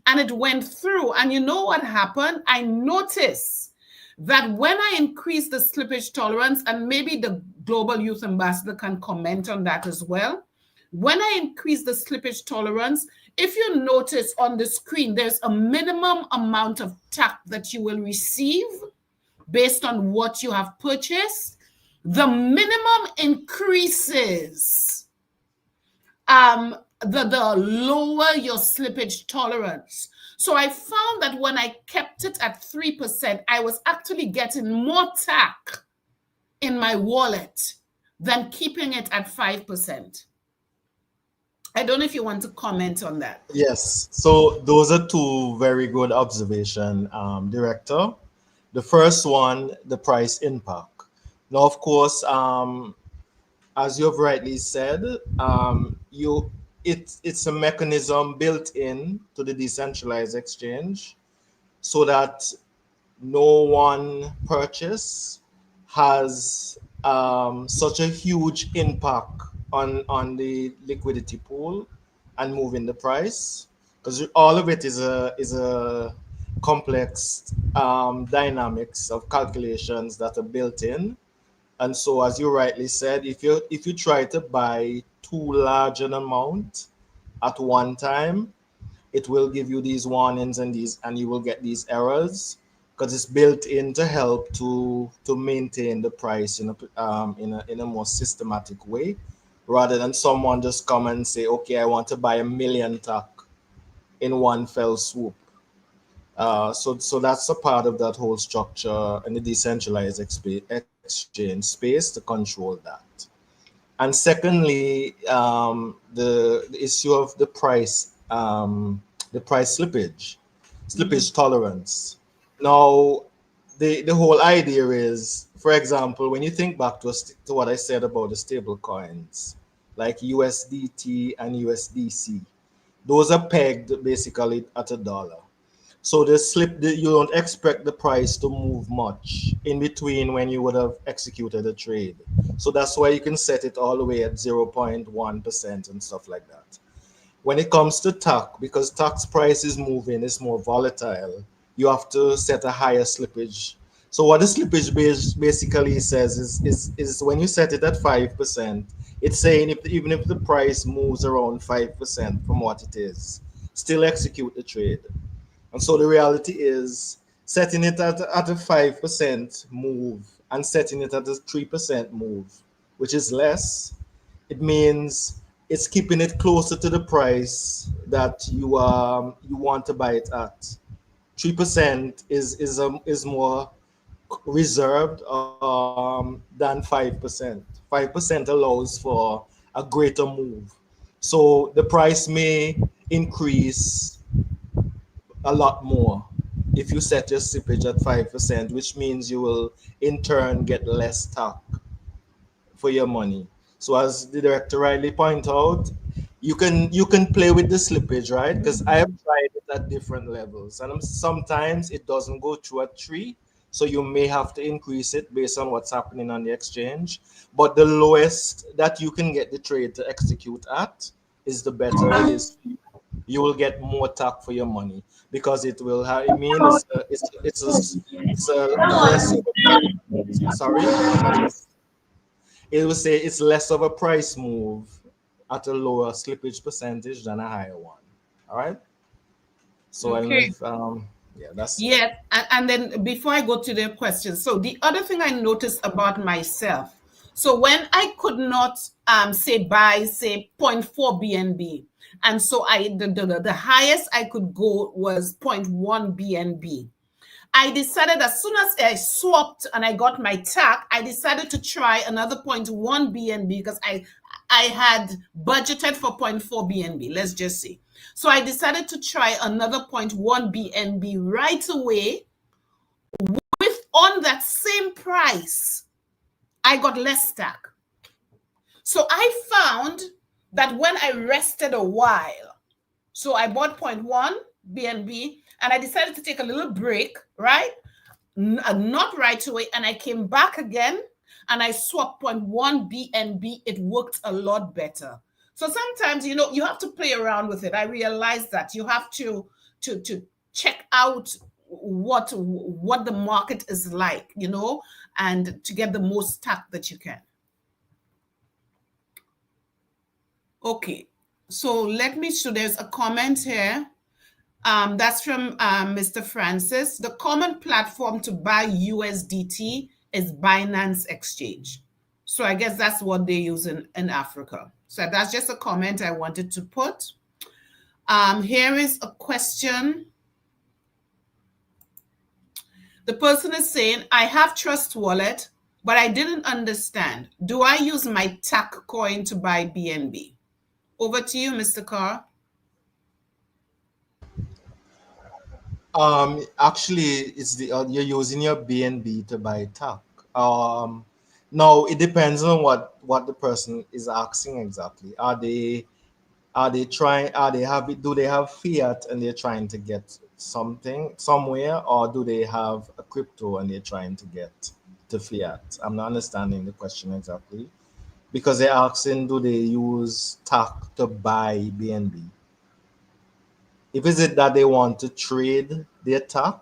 And it went through. And you know what happened? I noticed that when I increased the slippage tolerance, and maybe the Global Youth Ambassador can comment on that as well, when I increase the slippage tolerance, if you notice on the screen, there's a minimum amount of TACC that you will receive based on what you have purchased. The minimum increases the lower your slippage tolerance. So I found that when I kept it at 3%, I was actually getting more TACC in my wallet than keeping it at 5%. I don't know if you want to comment on that. Yes, so those are two very good observations, Director. The first one, the price impact. Now, of course, as you have rightly said, it's a mechanism built in to the decentralized exchange so that no one purchase has such a huge impact on the liquidity pool and moving the price, because all of it is a complex dynamics of calculations that are built in. And so, as you rightly said, if you try to buy too large an amount at one time, it will give you these warnings and you will get these errors, because it's built in to help to maintain the price in a more systematic way, rather than someone just come and say, okay, I want to buy 1 million TACC in one fell swoop. So that's a part of that whole structure in the decentralized exchange space to control that. And secondly, the issue of the price slippage tolerance. Now, the whole idea is, for example, when you think back to what I said about the stable coins, like USDT and USDC, those are pegged basically at $1. So you don't expect the price to move much in between when you would have executed a trade. So that's why you can set it all the way at 0.1% and stuff like that. When it comes to TACC, because TACC's price is moving, it's more volatile, you have to set a higher slippage. So what the slippage basically says is when you set it at 5%, it's saying even if the price moves around 5% from what it is, still execute the trade. And so the reality is setting it at a 5% move and setting it at a 3% move, which is less, it means it's keeping it closer to the price that you want to buy it at. 3% is more reserved than 5%. 5% allows for a greater move. So the price may increase a lot more if you set your slippage at 5%, which means you will in turn get less TACC for your money. So as the director rightly point out, you can play with the slippage, right? Because I have tried it at different levels, and sometimes it doesn't go through at 3, so you may have to increase it based on what's happening on the exchange. But the lowest that you can get the trade to execute at is the better it is. You will get more tax for your money because it will have. I mean, it's a less of a, sorry. It will say it's less of a price move at a lower slippage percentage than a higher one. All right. So I don't know Okay. if yeah, that's it. Yeah, and then before I go to the question, so the other thing I noticed about myself, so when I could not say buy say zero point 0.4 BNB, and so the highest I could go was zero point 0.1 BNB. I decided as soon as I swapped and I got my TAC, I decided to try another zero point 0.1 BNB because I had budgeted for zero point 0.4 BNB, let's just say. So I decided to try another 0.1 BNB right away with on that same price. I got less stack. So I found that when I rested a while, so I bought 0.1 BNB and I decided to take a little break, right? Not right away. And I came back again and I swapped 0.1 BNB. It worked a lot better. So sometimes, you have to play around with it. I realize that you have to check out what the market is like, and to get the most stack that you can. Okay, so let me show. There's a comment here. That's from Mr. Francis. The common platform to buy USDT is Binance Exchange. So I guess that's what they use in Africa. So that's just a comment I wanted to put. Here is a question. The person is saying, I have Trust Wallet, but I didn't understand. Do I use my TACC coin to buy BNB? Over to you, Mr. Carr. Actually, it's the you're using your BNB to buy TAC. No, it depends on what the person is asking exactly. Are they trying? Are they have? Do they have fiat and they're trying to get something somewhere, or do they have a crypto and they're trying to get to fiat? I'm not understanding the question exactly because they're asking, do they use TAC to buy BNB? If is it that they want to trade their TAC,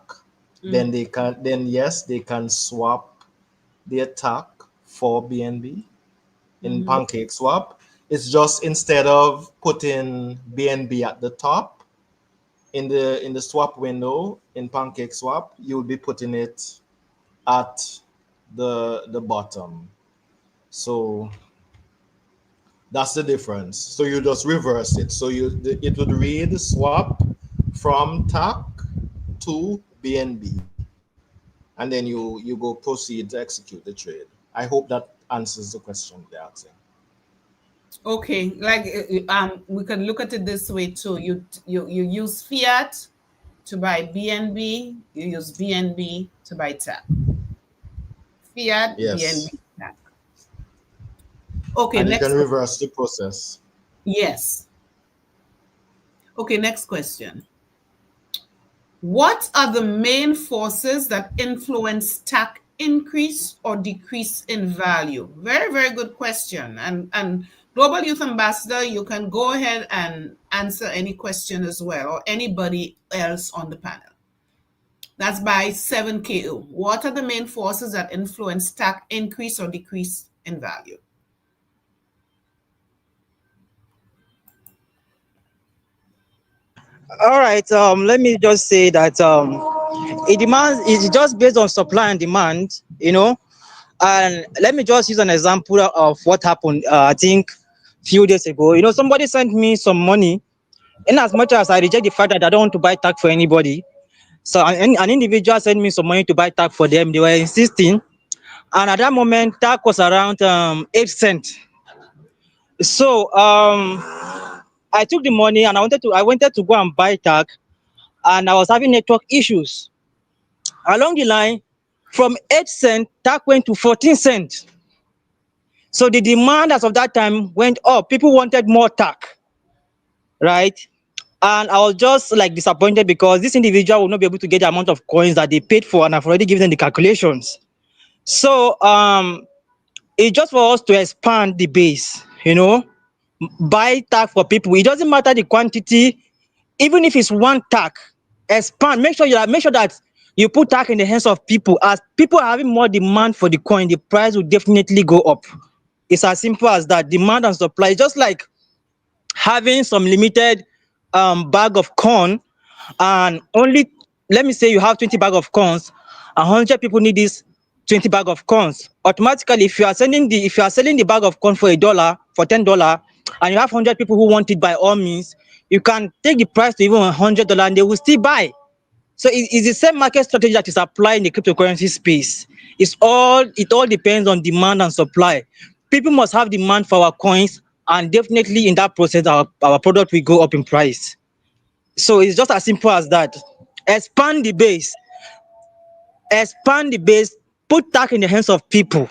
then they can. Then yes, they can swap their TAC for BNB in Pancake Swap. It's just instead of putting BNB at the top in the swap window in Pancake Swap, you'll be putting it at the bottom. So that's the difference. So you just reverse it. So it would read swap from TAC to BNB, and then you go proceed to execute the trade. I hope that answers the question they're asking. Okay, like we can look at it this way too. You use fiat to buy BNB. You use BNB to buy TAC. Fiat, Yes, BNB, TAC. Okay, and you can next. reverse the process. Yes. Okay, next question. What are the main forces that influence TAC increase or decrease in value? Very, very good question. And Global Youth Ambassador, you can go ahead and answer any question as well, or anybody else on the panel. That's by 7KO. What are the main forces that influence TAC increase or decrease in value? All right. Let me just say that it's just based on supply and demand, And let me just use an example of what happened. I think few days ago, somebody sent me some money. In as much as I reject the fact that I don't want to buy tag for anybody, so an individual sent me some money to buy tag for them. They were insisting, and at that moment, tag was around 8 cents. So I took the money and I wanted to go and buy tag, and I was having network issues along the line. From 8 cents, tag went to 14 cents. So the demand as of that time went up. People wanted more TACC, right? And I was just like disappointed because this individual will not be able to get the amount of coins that they paid for, and I've already given them the calculations. So it's just for us to expand the base, buy TACC for people. It doesn't matter the quantity, even if it's one TACC, expand. Make sure that you put TACC in the hands of people. As people are having more demand for the coin, the price will definitely go up. It's as simple as that. Demand and supply. Just like having some limited bag of corn, and only, let me say you have 20 bag of corns, 100 people need this 20 bag of corns. Automatically, if you are selling the bag of corn for $1, for $10, and you have 100 people who want it, by all means you can take the price to even $100 and they will still buy. So it's the same market strategy that is applied in the cryptocurrency space. It all depends on demand and supply. People must have demand for our coins, and definitely in that process our product will go up in price. So it's just as simple as that. Expand the base, expand the base, put TACC in the hands of people.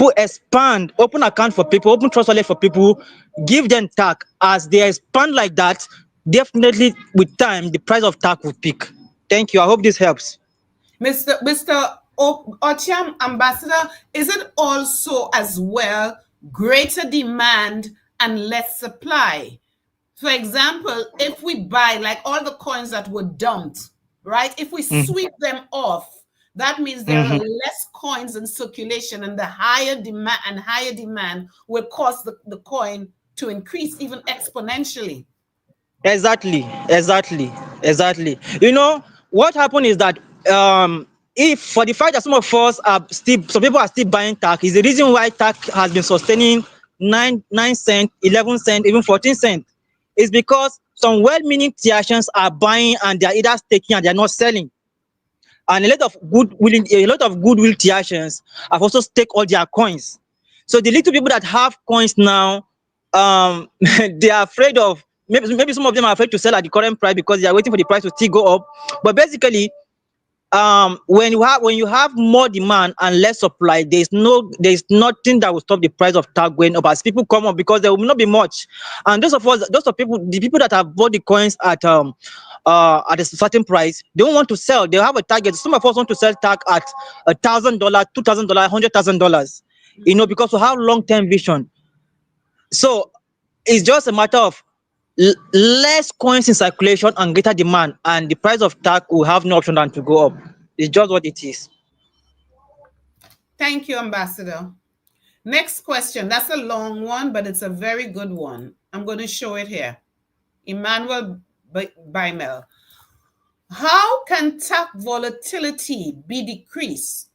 Open account for people, open trust wallet for people, give them TACC. As they expand like that, definitely with time the price of TACC will peak. Thank you. I hope this helps. Mr. Ochiam, Ambassador, is it also as well greater demand and less supply? For example, if we buy like all the coins that were dumped, right? If we Mhm. sweep them off, that means there are Mhm. less coins in circulation, and the higher demand will cause the coin to increase even exponentially. Exactly, exactly, exactly. What happened is that if for the fact that some people are still buying TACC, is the reason why TACC has been sustaining 9 cent, 11 cent, even 14 cent. Is because some well-meaning Tiashans are buying and they are either staking and they are not selling. And a lot of goodwill Tiashans have also staked all their coins. So the little people that have coins now, they are afraid of, maybe some of them are afraid to sell at the current price because they are waiting for the price to still go up. But basically, when you have more demand and less supply, there's nothing that will stop the price of TACC going up as people come up, because there will not be much. And the people that have bought the coins at a certain price, they don't want to sell. They have a target. Some of us want to sell TACC at $1,000, $2,000, $100,000, because we have long-term vision. So it's just a matter of less coins in circulation and greater demand, and the price of TACC will have no option than to go up. It's just what it is. Thank you, Ambassador. Next question. That's a long one, but it's a very good one. I'm going to show it here. Emmanuel Bimel. How can TACC volatility be decreased?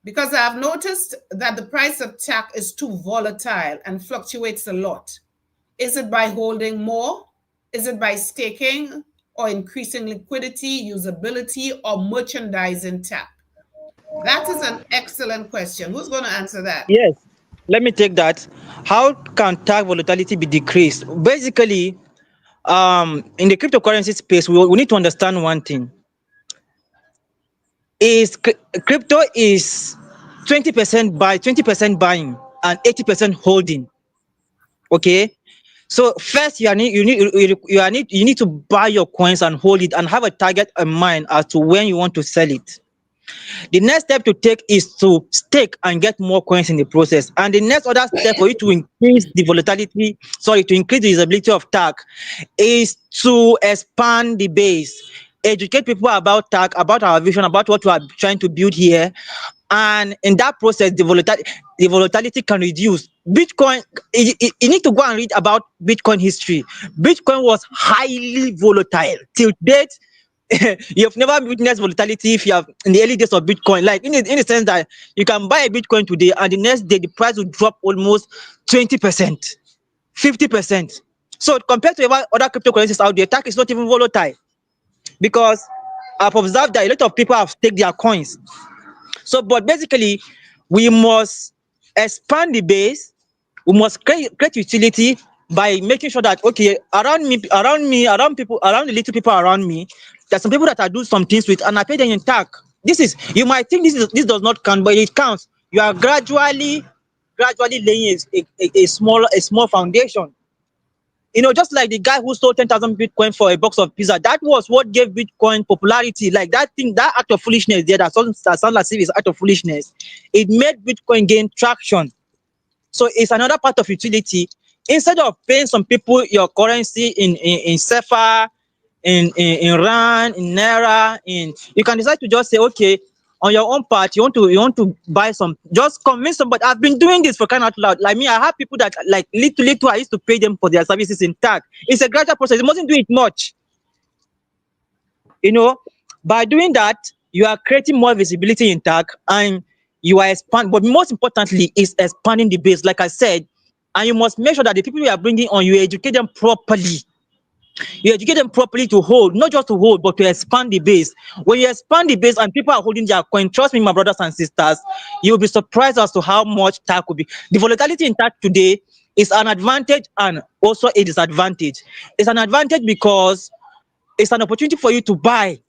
Because I've noticed that the price of TACC is too volatile and fluctuates a lot. Is it by holding more? Is it by staking or increasing liquidity, usability, or merchandising TACC? That is an excellent question. Who's going to answer that? Yes, let me take that. How can TACC volatility be decreased? Basically, in the cryptocurrency space, we need to understand one thing. Crypto is 20% buying and 80% holding. Okay, so first you need to buy your coins and hold it and have a target in mind as to when you want to sell it. The next step to take is to stake and get more coins in the process. And the next other step for you to increase to increase the usability of TACC is to expand the base, educate people about TACC, about our vision, about what we are trying to build here. And in that process, the volatility can reduce. Bitcoin, you need to go and read about Bitcoin history. Bitcoin was highly volatile till date. You've never witnessed volatility if you have in the early days of Bitcoin, like in the sense that you can buy a Bitcoin today and the next day the price will drop almost 20%, 50%. So compared to other cryptocurrencies out there, TACC is not even volatile, because I've observed that a lot of people have staked their coins. So, but basically, we must expand the base. We must create utility by making sure that, okay, around the little people around me, there's some people that I do some things with, and I pay them in TACC. You might think this does not count, but it counts. You are gradually gradually laying a small foundation. Just like the guy who sold 10,000 Bitcoin for a box of pizza, that was what gave Bitcoin popularity. Like that thing, that act of foolishness there, that sounds as if it's act of foolishness. It made Bitcoin gain traction. So it's another part of utility. Instead of paying some people your currency in SEFA, in Rand, in Naira, you can decide to just say, okay, on your own part, you want to buy some, just convince somebody. I've been doing this for crying out loud. Like me, I have people that like little I used to pay them for their services in TACC. It's a gradual process. You mustn't do it much. By doing that, you are creating more visibility in TACC, and you are but most importantly is expanding the base, like I said. And you must make sure that the people you are bringing on, you educate them properly. You educate them properly to hold, not just to hold, but to expand the base. When you expand the base and people are holding their coin, trust me, my brothers and sisters, you'll be surprised as to how much TACC will be. The volatility in TACC today is an advantage and also a disadvantage. It's an advantage because it's an opportunity for you to buy.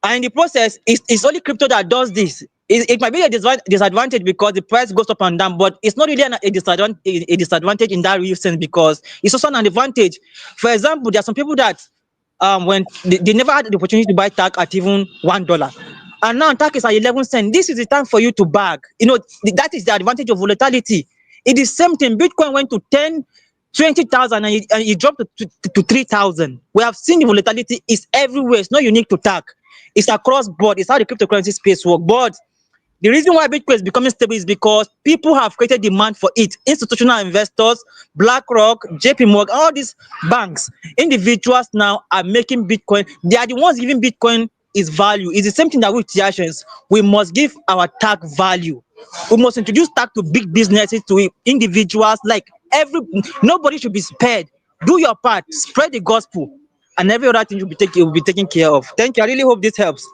And in the process, it's only crypto that does this. It might be a disadvantage because the price goes up and down, but it's not really a disadvantage in that real sense, because it's also an advantage. For example, there are some people that when they never had the opportunity to buy TACC at even $1, and now TACC is at 11 cents. This is the time for you to bag. That is the advantage of volatility. It is the same thing. Bitcoin went to 10, 20,000 and it dropped to 3,000. We have seen the volatility is everywhere. It's not unique to TACC. It's across board. It's how the cryptocurrency space works. But the reason why Bitcoin is becoming stable is because people have created demand for it. Institutional investors, BlackRock, JP Morgan, all these banks, individuals now are making Bitcoin. They are the ones giving Bitcoin its value. It's the same thing that with Tiashens. We must give our TACC value. We must introduce TACC to big businesses, to individuals. Like nobody should be spared. Do your part. Spread the gospel. And every other thing will be taken care of. Thank you. I really hope this helps.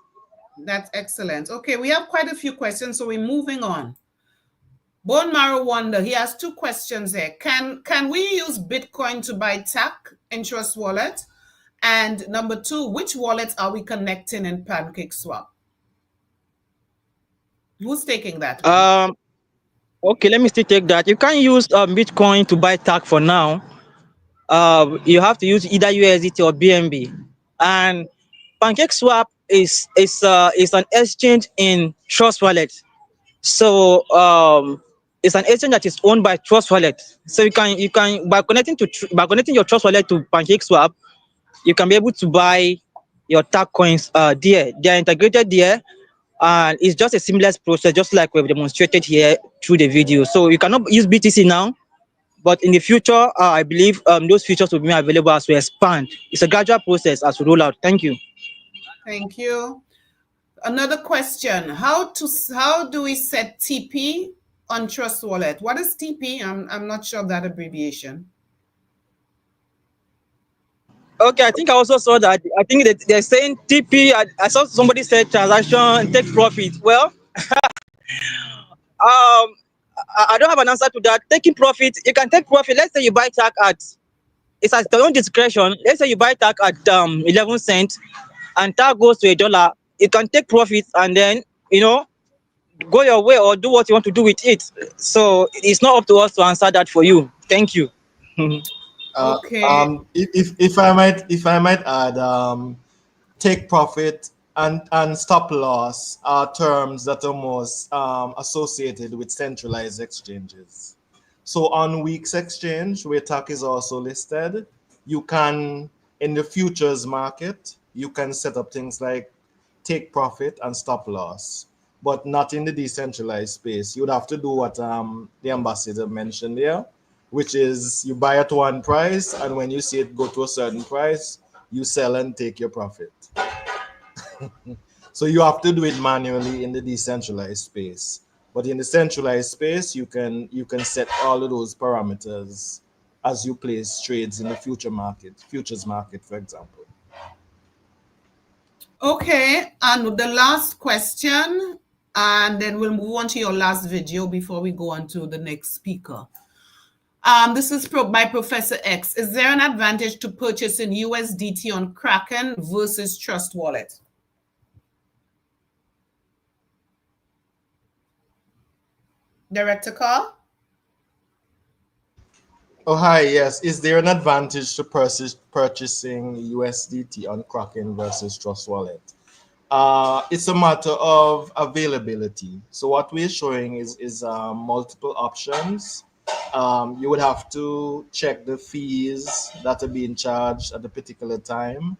That's excellent. Okay, we have quite a few questions, so we're moving on. Bone Marrow Wonder, he has two questions there. Can we use Bitcoin to buy TACC in Trust Wallet? And number two, which wallets are we connecting in PancakeSwap? Who's taking that one? Okay, let me still take that. You can't use Bitcoin to buy TACC for now. You have to use either USDT or BNB. And PancakeSwap is an exchange in Trust Wallet. So it's an exchange that is owned by Trust Wallet. So you can by connecting your Trust Wallet to PancakeSwap, you can be able to buy your TACC coins there. They are integrated there, and it's just a seamless process, just like we've demonstrated here through the video. So you cannot use BTC now, but in the future, I believe those features will be available as we expand. It's a gradual process as we roll out. Thank you. Thank you. Another question: How do we set TP on Trust Wallet? What is TP? I'm not sure of that abbreviation. Okay, I think I also saw that. I think that they're saying TP. I saw somebody said transaction take profit. Well, I don't have an answer to that. Taking profit, you can take profit. Let's say you buy TACC at, it's at your own discretion. Let's say you buy TACC at 11 cents, and TACC goes to $1. You can take profit and then go your way or do what you want to do with it. So it's not up to us to answer that for you. Thank you. Okay. If I might add, take profit and stop loss are terms that are most associated with centralized exchanges. So on Weeks Exchange, where TACC is also listed, you can, in the futures market, you can set up things like take profit and stop loss, but not in the decentralized space. You would have to do what the ambassador mentioned there, which is you buy at one price, and when you see it go to a certain price, you sell and take your profit. So you have to do it manually in the decentralized space. But in the centralized space, you can set all of those parameters as you place trades in the futures market, for example. Okay, and the last question, and then we'll move on to your last video before we go on to the next speaker. This is by Professor X. Is there an advantage to purchasing USDT on Kraken versus Trust Wallet? Director Carr? Oh, hi. Yes. Is there an advantage to purchasing USDT on Kraken versus Trust Wallet? It's a matter of availability. So what we're showing is multiple options. You would have to check the fees that are being charged at a particular time,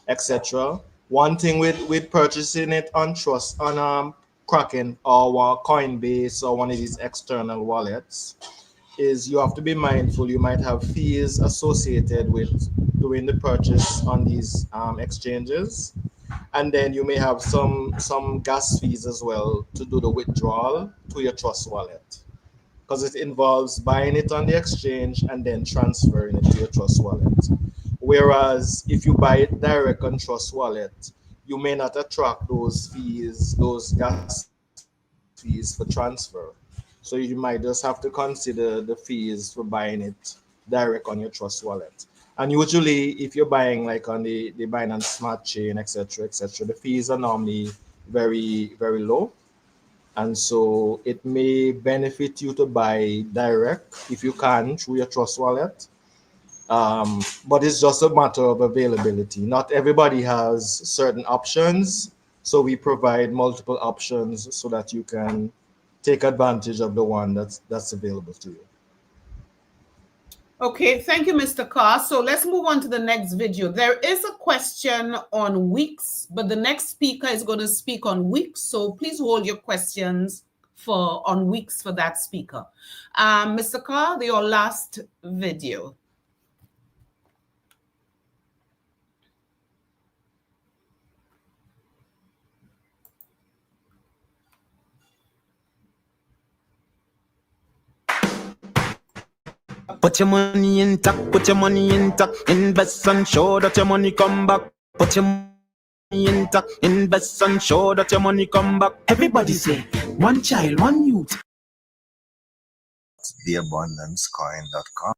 etc. One thing with purchasing it on Trust on Kraken or Coinbase or one of these external wallets is you have to be mindful. You might have fees associated with doing the purchase on these exchanges, and then you may have some gas fees as well to do the withdrawal to your Trust wallet, because it involves buying it on the exchange and then transferring it to your Trust wallet. Whereas if you buy it direct on Trust wallet, you may not attract those gas fees for transfer. So you might just have to consider the fees for buying it direct on your Trust wallet. And usually, if you're buying like on the Binance Smart Chain, etc., the fees are normally very low. And so it may benefit you to buy direct if you can through your Trust wallet. But it's just a matter of availability. Not everybody has certain options, so we provide multiple options so that you can take advantage of the one that's available to you. Okay, thank you, Mr. Carr. So let's move on to the next video. There is a question on weeks, but the next speaker is going to speak on weeks. So please hold your questions for on weeks for that speaker. Mr. Carr, your last video. Put your money intact, put your money intact, invest and show that your money come back. Put your money intact, invest and show that your money come back. Everybody say, one child, one youth. TheAbundanceCoin.com.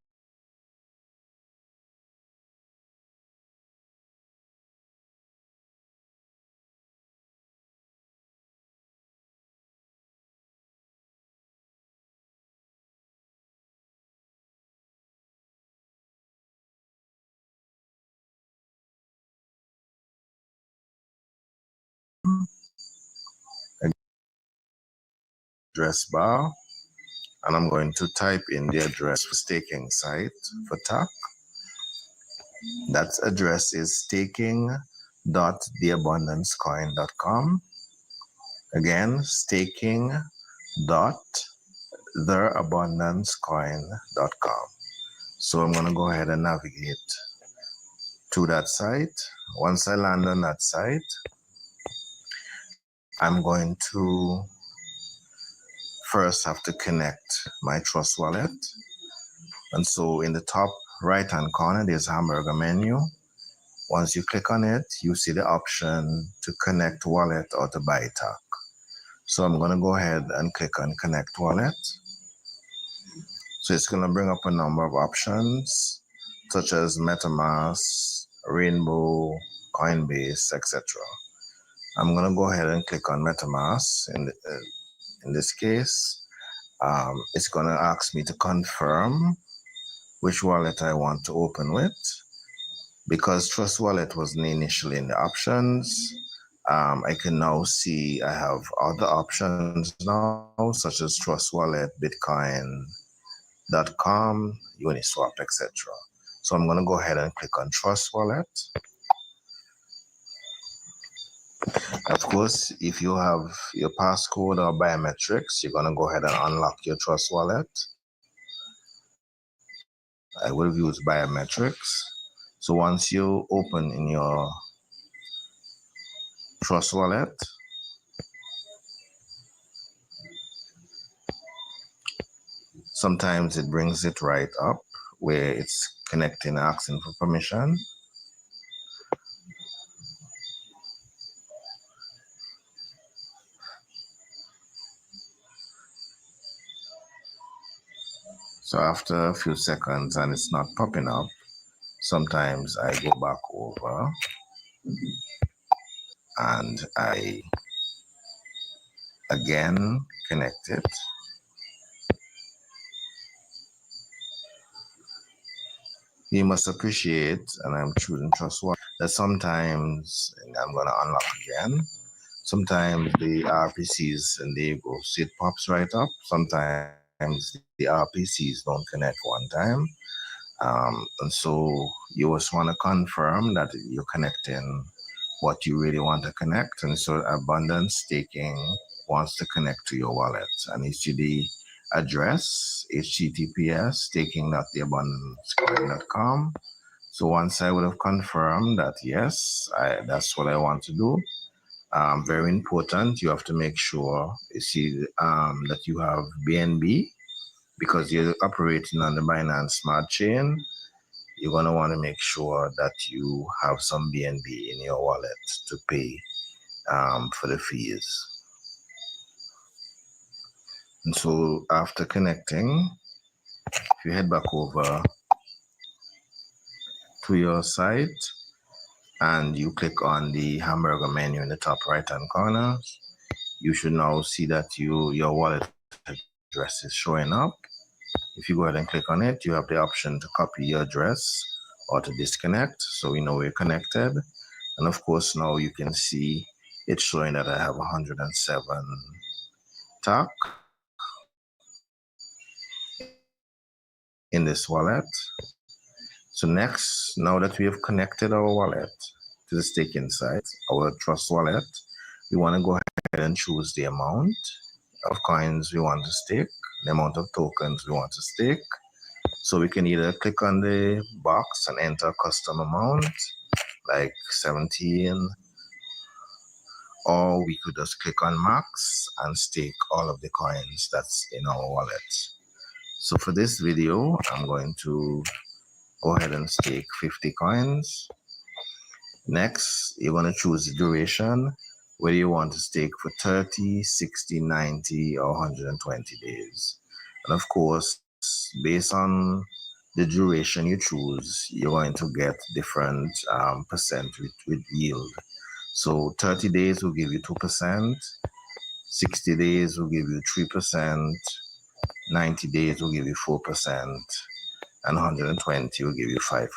Address bar, and I'm going to type in the address for staking site for TACC. That address is staking.theabundancecoin.com. Again, staking.theabundancecoin.com. So I'm going to go ahead and navigate to that site. Once I land on that site, I'm going to first have to connect my Trust wallet. And so in the top right hand corner, there's a hamburger menu. Once you click on it, you see the option to connect wallet or to buy TACC. So I'm going to go ahead and click on connect wallet. So it's going to bring up a number of options such as MetaMask, Rainbow, Coinbase, etc. I'm going to go ahead and click on MetaMask. In this case, it's going to ask me to confirm which wallet I want to open with. Because Trust Wallet wasn't initially in the options, I can now see I have other options now, such as Trust Wallet, Bitcoin.com, Uniswap, etc. So I'm going to go ahead and click on Trust Wallet. Of course, if you have your passcode or biometrics, you're going to go ahead and unlock your Trust Wallet. I will use biometrics. So once you open in your Trust Wallet, sometimes it brings it right up where it's connecting, asking for permission. So after a few seconds and it's not popping up, sometimes I go back over and I again connect it. you must appreciate, and I'm choosing trust one, that sometimes, and I'm going to unlock again, sometimes the RPCs, and there you go, see it pops right up. Sometimes the RPCs don't connect one time. And so you just want to confirm that you're connecting what you really want to connect. And so Abundance Staking wants to connect to your wallet, and it's to the address https staking.theabundancecoin.com. So once I would have confirmed that yes, that's what I want to do. Very important, you have to make sure you see that you have BNB, because you're operating on the Binance Smart Chain. You're going to want to make sure that you have some BNB in your wallet to pay for the fees. And so after connecting, if you head back over to your site and you click on the hamburger menu in the top right hand corner, you should now see that your wallet address is showing up. If you go ahead and click on it, you have the option to copy your address or to disconnect, so we know we're connected. And of course, now you can see it's showing that I have 107 TACC in this wallet. So next, now that we have connected our wallet to the staking site, our trust wallet, we want to go ahead and choose the amount of coins we want to stake, the amount of tokens we want to stake. So we can either click on the box and enter custom amount, like 17, or we could just click on max and stake all of the coins that's in our wallet. So for this video, I'm going to go ahead and stake 50 coins. Next, you're going to choose the duration, whether you want to stake for 30, 60, 90, or 120 days. And of course, based on the duration you choose, you're going to get different percent with yield. So 30 days will give you 2%, 60 days will give you 3%, 90 days will give you 4%, and 120 will give you 5%.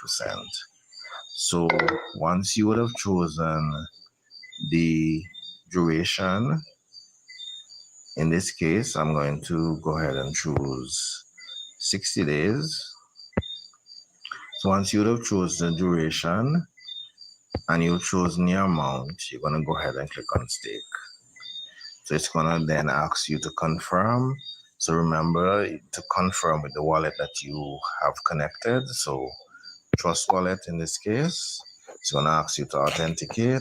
So once you would have chosen the duration, in this case, I'm going to go ahead and choose 60 days. So once you would have chosen the duration and you've chosen the amount, you're going to go ahead and click on stake. So it's going to then ask you to confirm. So remember to confirm with the wallet that you have connected. So Trust Wallet in this case, it's going to ask you to authenticate.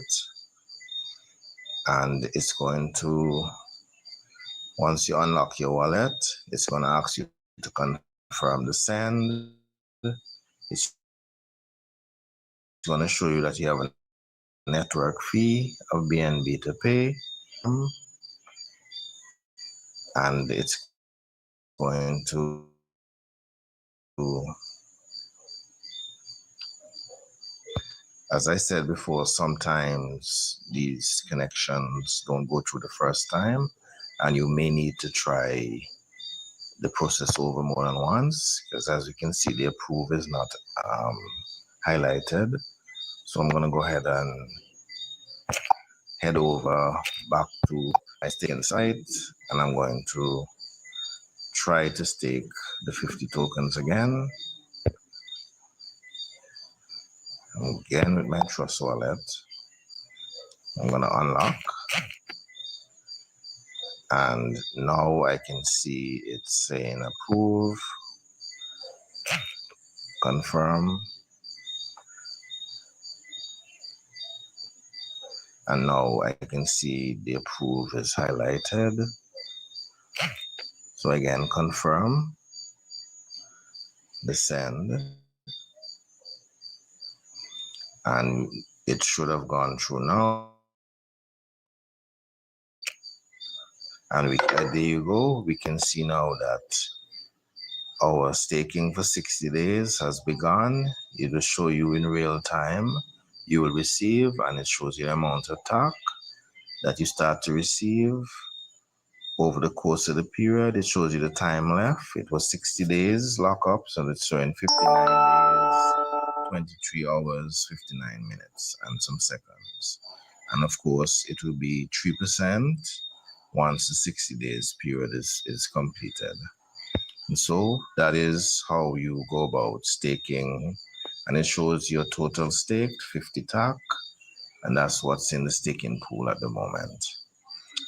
And it's going to, once you unlock your wallet, it's going to ask you to confirm the send. It's going to show you that you have a network fee of BNB to pay. And it's going to as I said before, sometimes these connections don't go through the first time, and you may need to try the process over more than once, because as you can see, the approve is not highlighted. So I'm going to go ahead and head over back to my staking site, and I'm going to try to stake the 50 tokens again. Again with my Trust Wallet. I'm going to unlock. And now I can see it's saying approve, confirm. And now I can see the approve is highlighted. So again, confirm, the send. And it should have gone through now. And there you go. We can see now that our staking for 60 days has begun. It will show you in real time. You will receive, and it shows you the amount of TACC that you start to receive over the course of the period. It shows you the time left. It was 60 days lockup, so it's showing 59 days. 23 hours, 59 minutes, and some seconds. And of course, it will be 3% once the 60 days period is completed. And so that is how you go about staking. And it shows your total staked 50 TAC, and that's what's in the staking pool at the moment.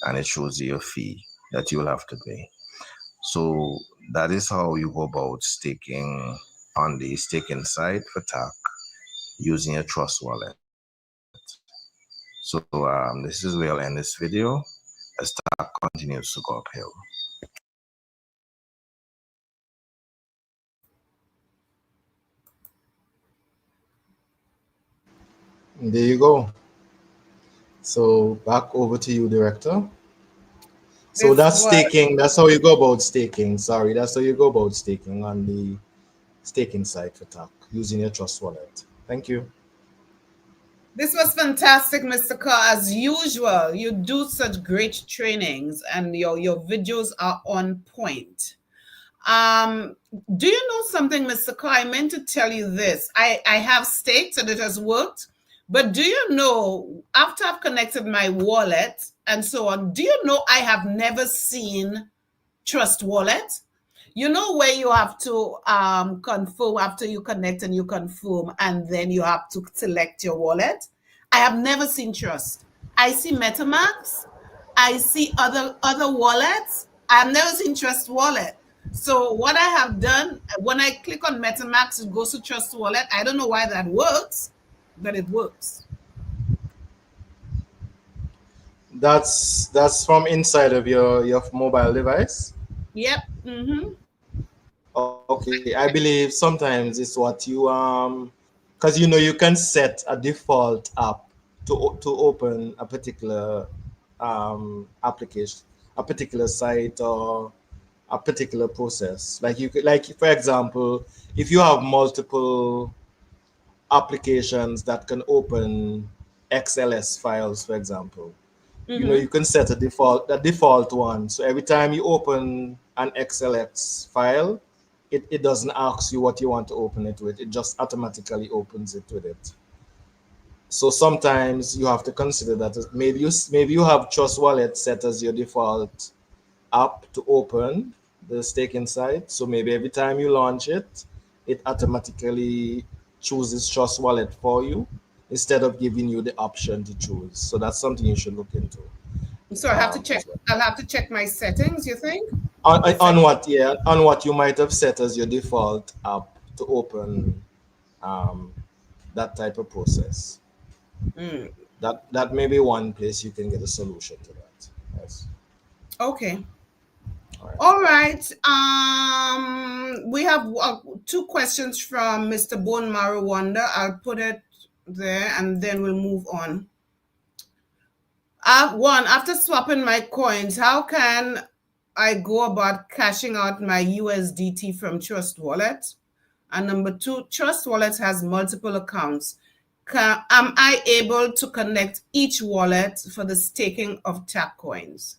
And it shows you your fee that you will have to pay. So that is how you go about staking on the staking site for TAC using a trust wallet. So this is where I'll end this video as TAC continues to go uphill. There you go. So back over to you, director. So This that's was staking. That's how you go about staking. Sorry, that's how you go about staking on the staking site for TAC using your trust wallet. Thank you. this was fantastic, Mr. Carr. As usual, you do such great trainings and your videos are on point. Do you know something, Mr. Carr? I meant to tell you this. I have staked and it has worked. But do you know, after I've connected my wallet and so on, do you know I have never seen Trust Wallet? You know where you have to confirm after you connect and you confirm, and then you have to select your wallet. I have never seen Trust. I see MetaMask. I see other wallets. I've never seen Trust Wallet. So what I have done when I click on MetaMask, it goes to Trust Wallet. I don't know why that works, but it works. That's from inside of your mobile device. Yep. Mm-hmm. Okay, I believe sometimes it's what you because you know you can set a default app to open a particular application, a particular site or a particular process. Like you could, like for example, if you have multiple applications that can open XLS files, for example, you know, Mm-hmm. you can set a default one. So every time you open an XLX file, it doesn't ask you what you want to open it with. It just automatically opens it with it. So sometimes you have to consider that maybe you have Trust Wallet set as your default app to open the staking site. So maybe every time you launch it, it automatically chooses Trust Wallet for you instead of giving you the option to choose. So that's something you should look into So I have to check. as well. I'll have to check my settings. You think? On what, yeah, on what you might have set as your default app to open um, that type of process. Mm, That may be one place you can get a solution to that. Yes. okay. All right. All right. We have two questions from Mr. Bone Marrow Wonder. I'll put it there and then we'll move on. One, after swapping my coins, how can I go about cashing out my USDT from Trust Wallet? And number two, Trust Wallet has multiple accounts. Am I able to connect each wallet for the staking of TAC coins?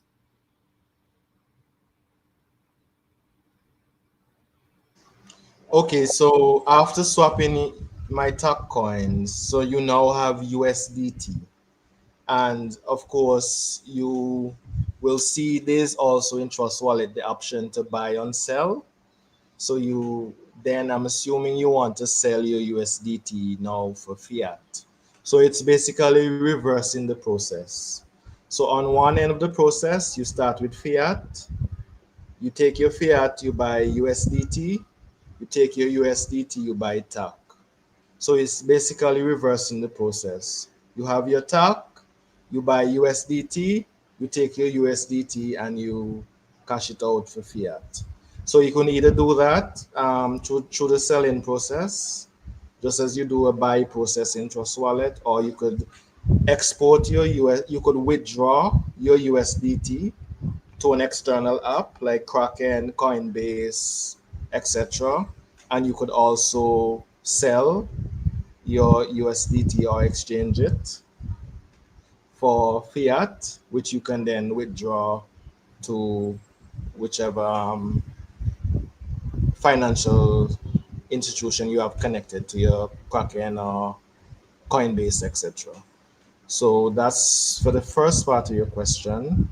Okay, so after swapping my TAC coins, so you now have USDT. And of course, you will see there's also in Trust Wallet the option to buy and sell. So I'm assuming you want to sell your USDT now for fiat. So it's basically reversing the process. So on one end of the process, you start with fiat, you take your fiat, you buy USDT, you take your USDT, you buy TAC. So it's basically reversing the process. You have your TAC, you buy USDT, you take your USDT and you cash it out for fiat. So you can either do that through the selling process, just as you do a buy process in Trust Wallet, or you could export you could withdraw your USDT to an external app like Kraken, Coinbase, etc. And you could also sell your USDT or exchange it for fiat, which you can then withdraw to whichever financial institution you have connected to your Kraken or Coinbase, etc. So that's for the first part of your question.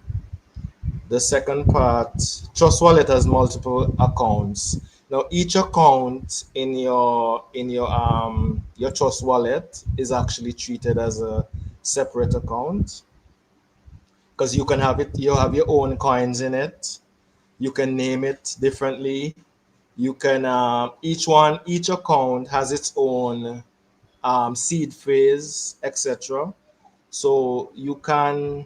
The second part, Trust Wallet has multiple accounts. Now each account in your Trust Wallet is actually treated as a separate account because you have your own coins in it. You can name it differently. You can each account has its own seed phrase, etc. So you can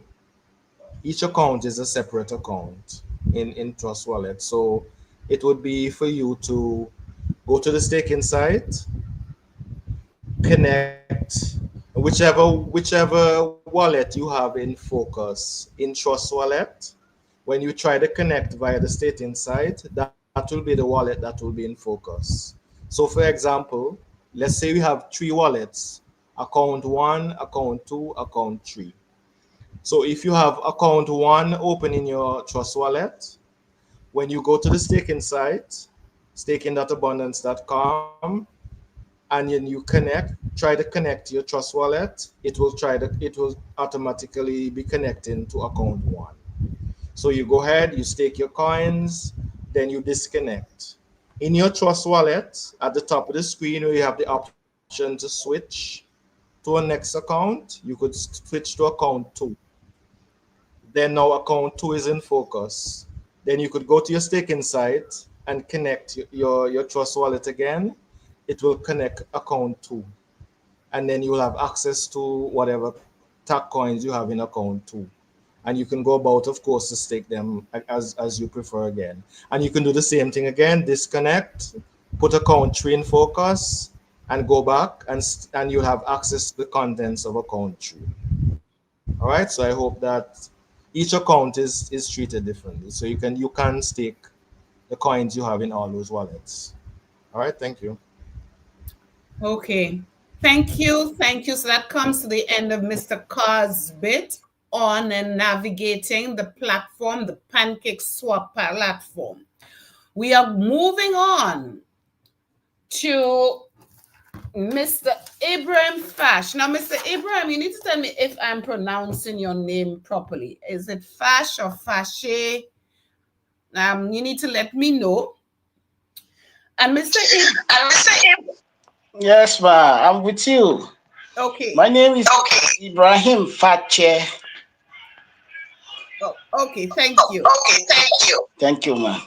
each account is a separate account in Trust Wallet. So it would be for you to go to the staking site, connect whichever wallet you have in focus in Trust Wallet. When you try to connect via the staking site, that will be the wallet that will be in focus. So for example, let's say we have three wallets: account one, account two, account three. So if you have account one open in your Trust Wallet, when you go to the staking site, staking.abundance.com, and then you try to connect your Trust Wallet, it will automatically be connecting to account one. So you go ahead, you stake your coins, then you disconnect. In your Trust Wallet, at the top of the screen, where you have the option to switch to a next account, you could switch to account two. Then now account two is in focus. Then you could go to your staking site and connect your Trust Wallet again. It will connect account two. And then you will have access to whatever TACC coins you have in account two. And you can go about, of course, to stake them as you prefer again. And you can do the same thing again, disconnect, put account three in focus, and go back, and you'll have access to the contents of account three. All right, so I hope that each account is treated differently. So you can stake the coins you have in all those wallets. All right, thank you. Okay. Thank you. Thank you. So that comes to the end of Mr. Carr's bit on navigating the platform, the Pancake Swap platform. We are moving on to Mr. Ibrahim Fash. Now, Mr. Ibrahim, you need to tell me if I'm pronouncing your name properly. Is it Fash or Fashe? You need to let me know. And Mr. Ibrahim. Yes, ma, I'm with you. Okay. My name is Ibrahim Fache. Oh, okay, thank you. Thank you, ma.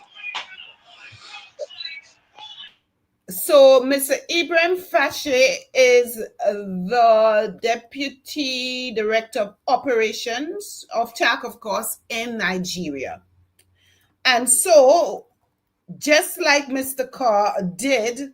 So, Mr. Ibrahim Fashe is the Deputy Director of Operations of TACC, of course, in Nigeria. And so, just like Mr. Carr did,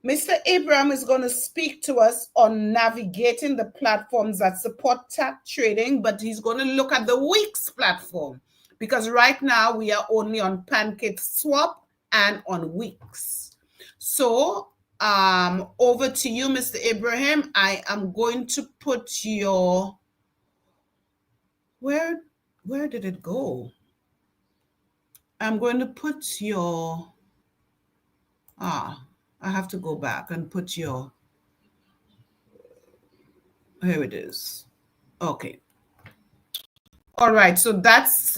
Mr. Abraham is going to speak to us on navigating the platforms that support TACC trading, but he's going to look at the Wix platform because right now we are only on Pancake Swap and on Wix. So over to you, Mr. Abraham. I am going to put your, where did it go? I'm going to put your, I have to go back and put your, here it is. Okay. All right. So that's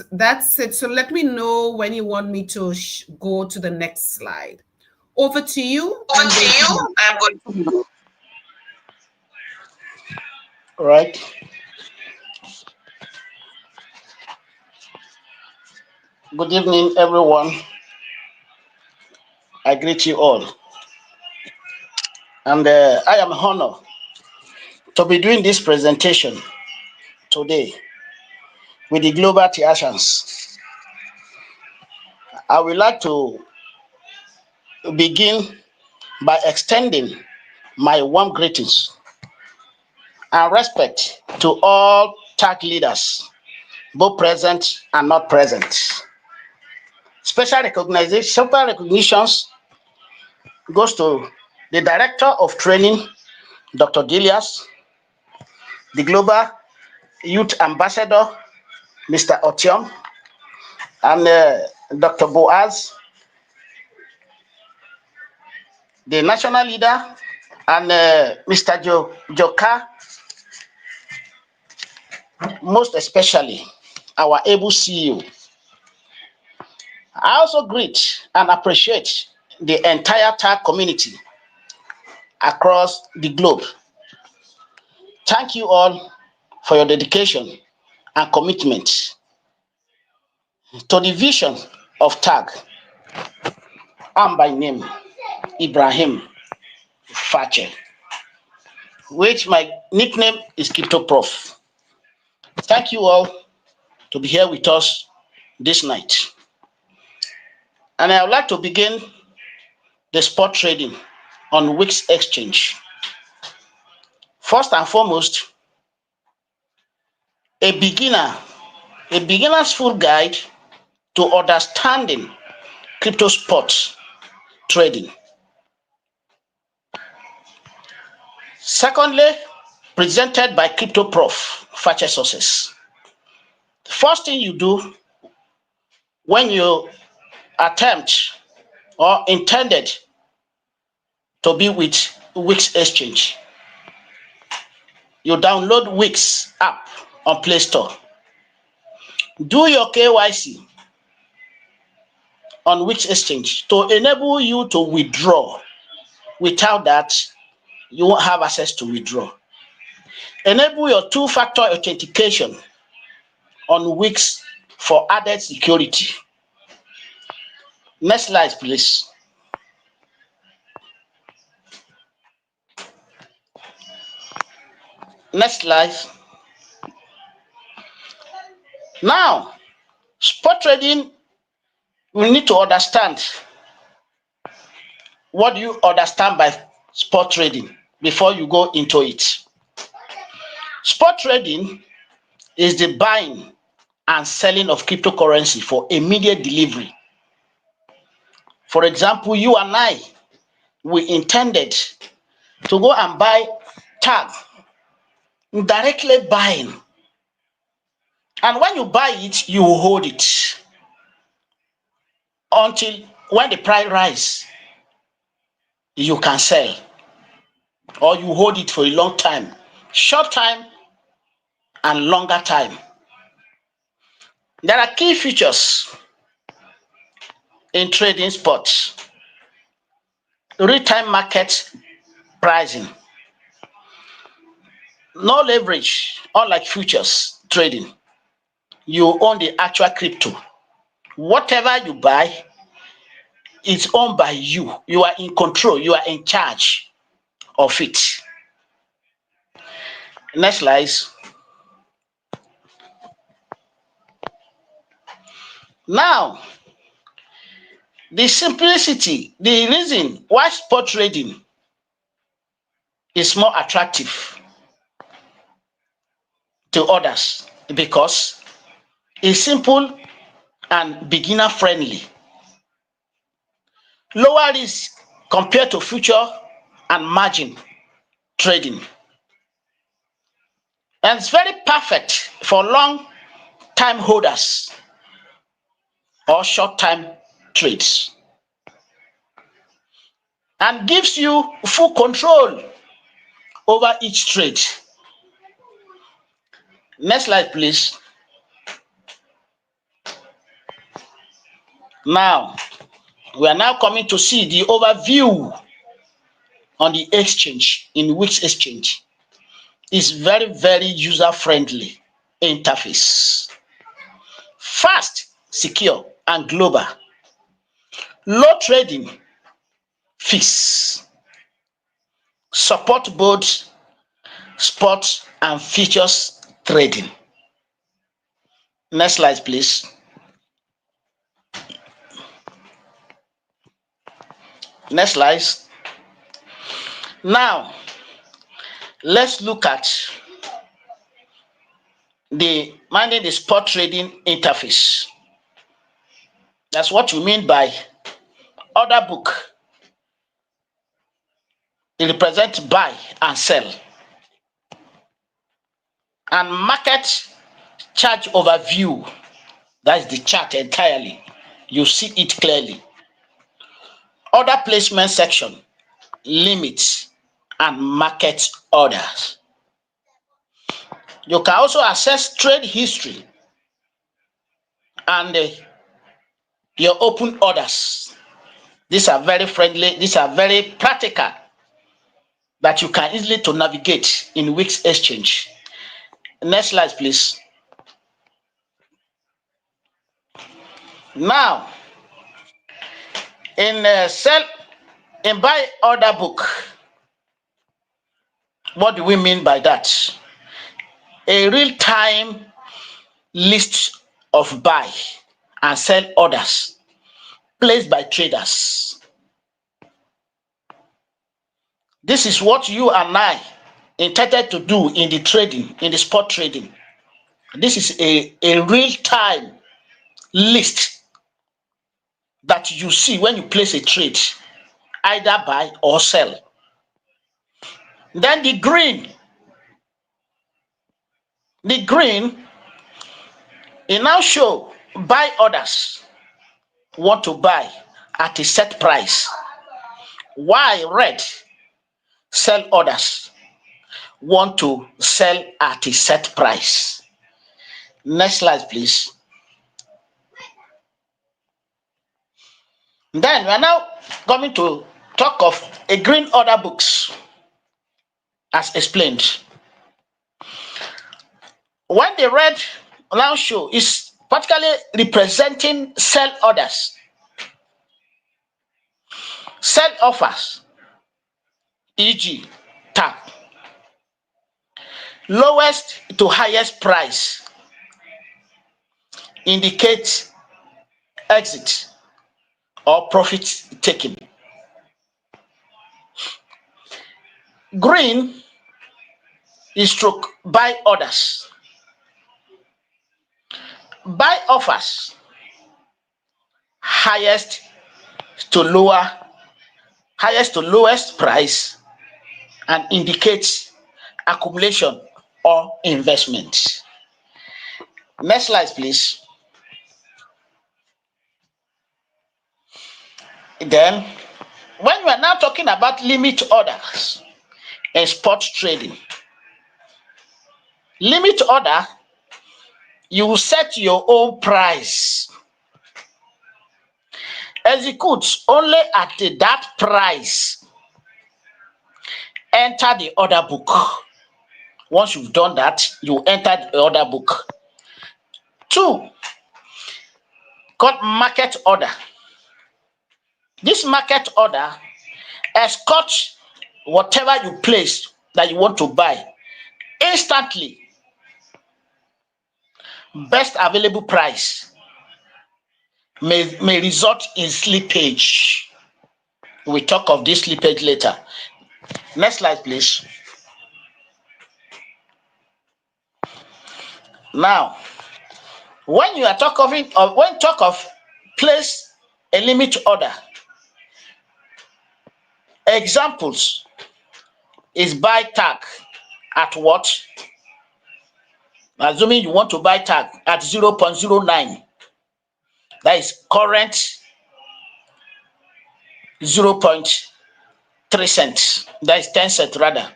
it. So let me know when you want me to go to the next slide. Over to you. I'm going to. All right. Good evening, everyone. I greet you all. And I am honored to be doing this presentation today with the Global TACC. I would like to begin by extending my warm greetings and respect to all TACC leaders, both present and not present. Special recognitions goes to the Director of Training, Dr. Dilias, the Global Youth Ambassador, Mr. Otiom, and Dr. Boaz, the national leader, and Mr. Joka, most especially our able CEO. I also greet and appreciate the entire TACC community across the globe. Thank you all for your dedication and commitment to the vision of TACC. I'm by name Ibrahim Fache, which my nickname is Crypto Prof. Thank you all to be here with us this night. And I would like to begin the spot trading on Wix Exchange. First and foremost, a beginner's full guide to understanding crypto spot trading. Secondly, presented by Crypto Prof, Fache Sources. The first thing you do when you attempt or intended to be with Wix Exchange, you download Wix app on Play Store. Do your KYC on Wix Exchange to enable you to withdraw. Without that, you won't have access to withdraw. Enable your two-factor authentication on Wix for added security. Next slide, please. Next slide. Now, spot trading, we need to understand what do you understand by spot trading before you go into it. Spot trading is the buying and selling of cryptocurrency for immediate delivery. For example, you and I, we intended to go and buy TACC, directly buying. And when you buy it, you hold it until when the price rises, you can sell. Or you hold it for a long time, short time and longer time. There are key features in trading spots. Real-time market pricing. No leverage, unlike futures trading. You own the actual crypto. Whatever you buy, it's owned by you. You are in control. You are in charge of it. Next slide. Now, the simplicity, the reason why spot trading is more attractive to others because it's simple and beginner friendly. Lower risk compared to future and margin trading. And it's very perfect for long time holders or short time trades. And gives you full control over each trade. Next slide, please. Now, we are now coming to see the overview on the exchange, in Wix Exchange. It's very, very user-friendly interface. Fast, secure, and global. Low trading fees. Support both spot and futures trading. Next slide, please. Next slide. Now, let's look at the managing the spot trading interface. That's what you mean by order book. It represents buy and sell. And market chart overview. That's the chart entirely. You see it clearly. Order placement section. limit, and market orders. You can also access trade history and your open orders. These are very friendly, these are very practical, that you can easily to navigate in weeks exchange. Next slide, please. Now, in buy order book, what do we mean by that? A real-time list of buy and sell orders placed by traders. This is what you and I intended to do in the trading, in the spot trading. This is a real-time list that you see when you place a trade, either buy or sell. Then the green, it now show buy orders want to buy at a set price, while red, sell orders want to sell at a set price. Next slide, please. Then we are now coming to talk of a green order books, as explained. When the red now show is particularly representing sell orders, sell offers, e.g. TACC, lowest to highest price indicates exit or profit taking. Green is stroke buy orders, buy offers, highest to lowest price, and indicates accumulation or investment. Next slide, please. Then, when we are now talking about limit orders in spot trading, limit order, you set your own price, execute only at that price, enter the order book. Once you've done that, you enter the order book. 2, called market order. This market order escorts whatever you place that you want to buy instantly, best available price, may result in slippage. We'll talk of this slippage later. Next slide, please. Now, when you are talk of place a limit order, examples is buy TACC at what? Assuming you want to buy TACC at 0.09, that is current 0.3 cents, that is 10 cents rather.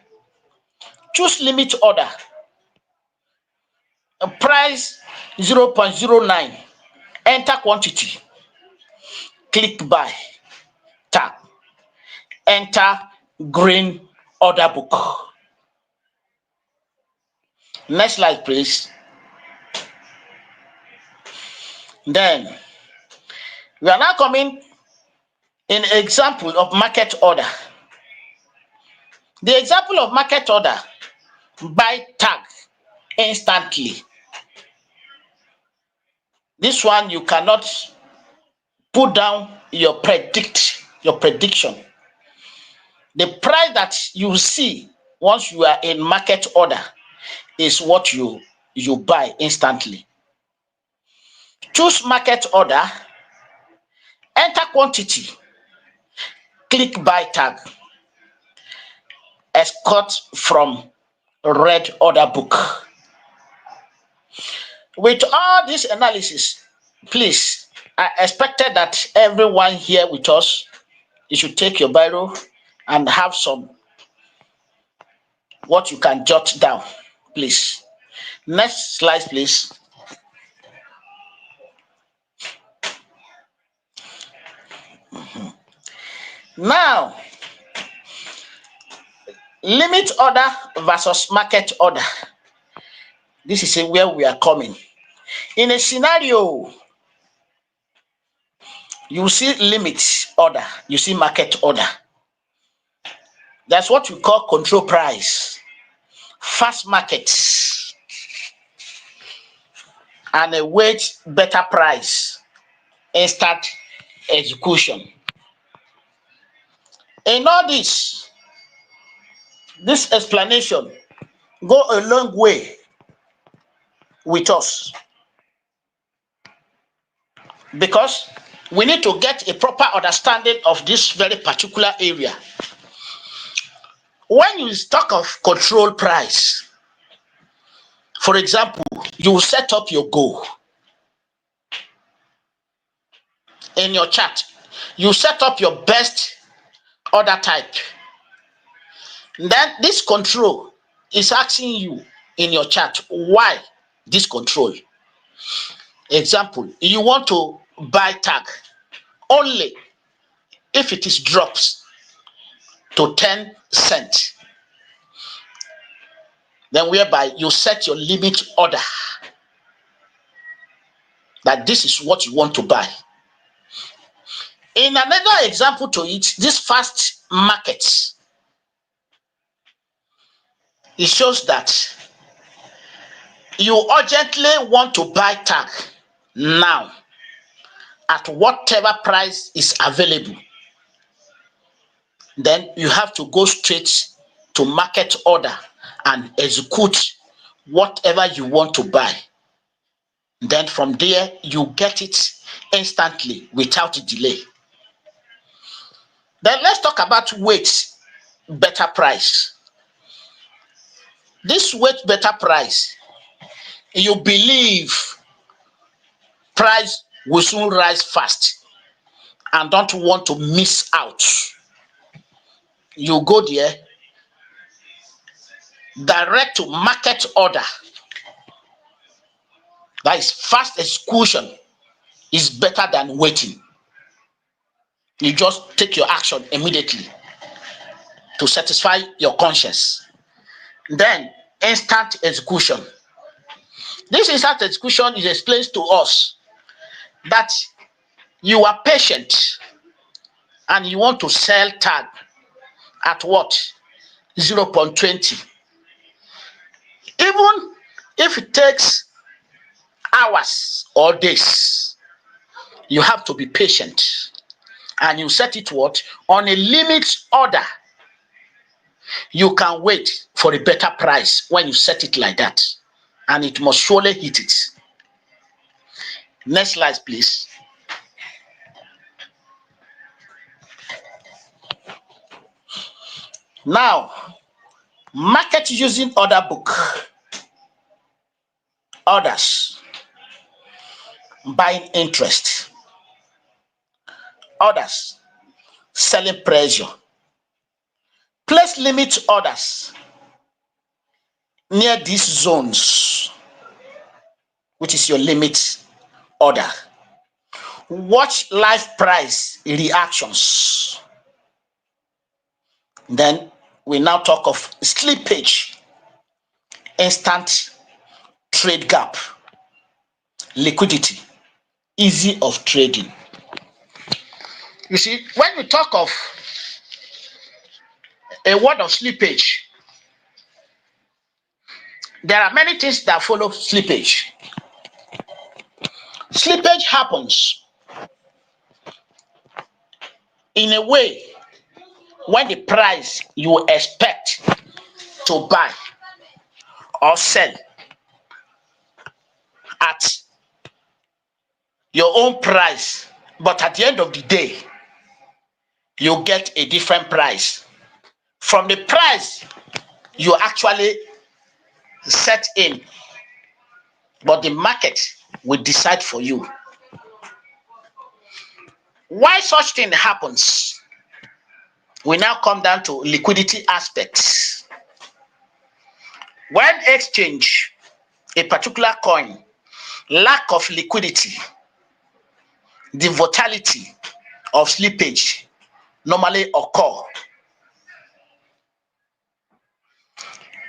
Choose limit order, price 0.09, enter quantity, click buy TACC, enter green order book. Next slide, please. Then we are now coming in example of market order. The example of market order, buy TACC instantly. This one you cannot put down your prediction. The price that you see once you are in market order is what you buy instantly. Choose market order, enter quantity, click buy TACC, escort from red order book. With all this analysis, please, I expected that everyone here with us, you should take your biro, and have some what you can jot down, please. Next slide, please. Now, limit order versus market order. This is where we are coming. In a scenario, you see limit order, you see market order. That's what we call control price, fast markets, and a wait better price, instant execution. In all this explanation go a long way with us, because we need to get a proper understanding of this very particular area. When you talk of control price, for example, you set up your goal in your chart. You set up your best order type. Then this control is asking you in your chart, why this control? Example, you want to buy TACC only if it is drops to 10 cents. Then whereby you set your limit order that this is what you want to buy. In another example to it, this fast markets, it shows that you urgently want to buy TACC now at whatever price is available. Then you have to go straight to market order and execute whatever you want to buy. Then from there, you get it instantly without delay. Then let's talk about wait better price. This wait better price, you believe price will soon rise fast and don't want to miss out. You go there, direct to market order. That is fast execution is better than waiting. You just take your action immediately to satisfy your conscience. Then instant execution. This instant execution is explains to us that you are patient and you want to sell TACC at what? 0.20. Even if it takes hours or days, you have to be patient and you set it what? On a limit order. You can wait for a better price when you set it like that, and it must surely hit it. Next slide, please. Now, market using order book. Orders, buying interest. Orders, selling pressure. Place limit orders near these zones, which is your limit order. Watch live price reactions. Then we now talk of slippage, instant trade gap, liquidity, easy of trading. You see, when we talk of a word of slippage, there are many things that follow slippage. Slippage happens in a way when the price you expect to buy or sell at your own price, but at the end of the day, you get a different price from the price you actually set in, but the market will decide for you. Why such thing happens? We now come down to liquidity aspects. When exchange a particular coin, lack of liquidity, the volatility of slippage normally occur.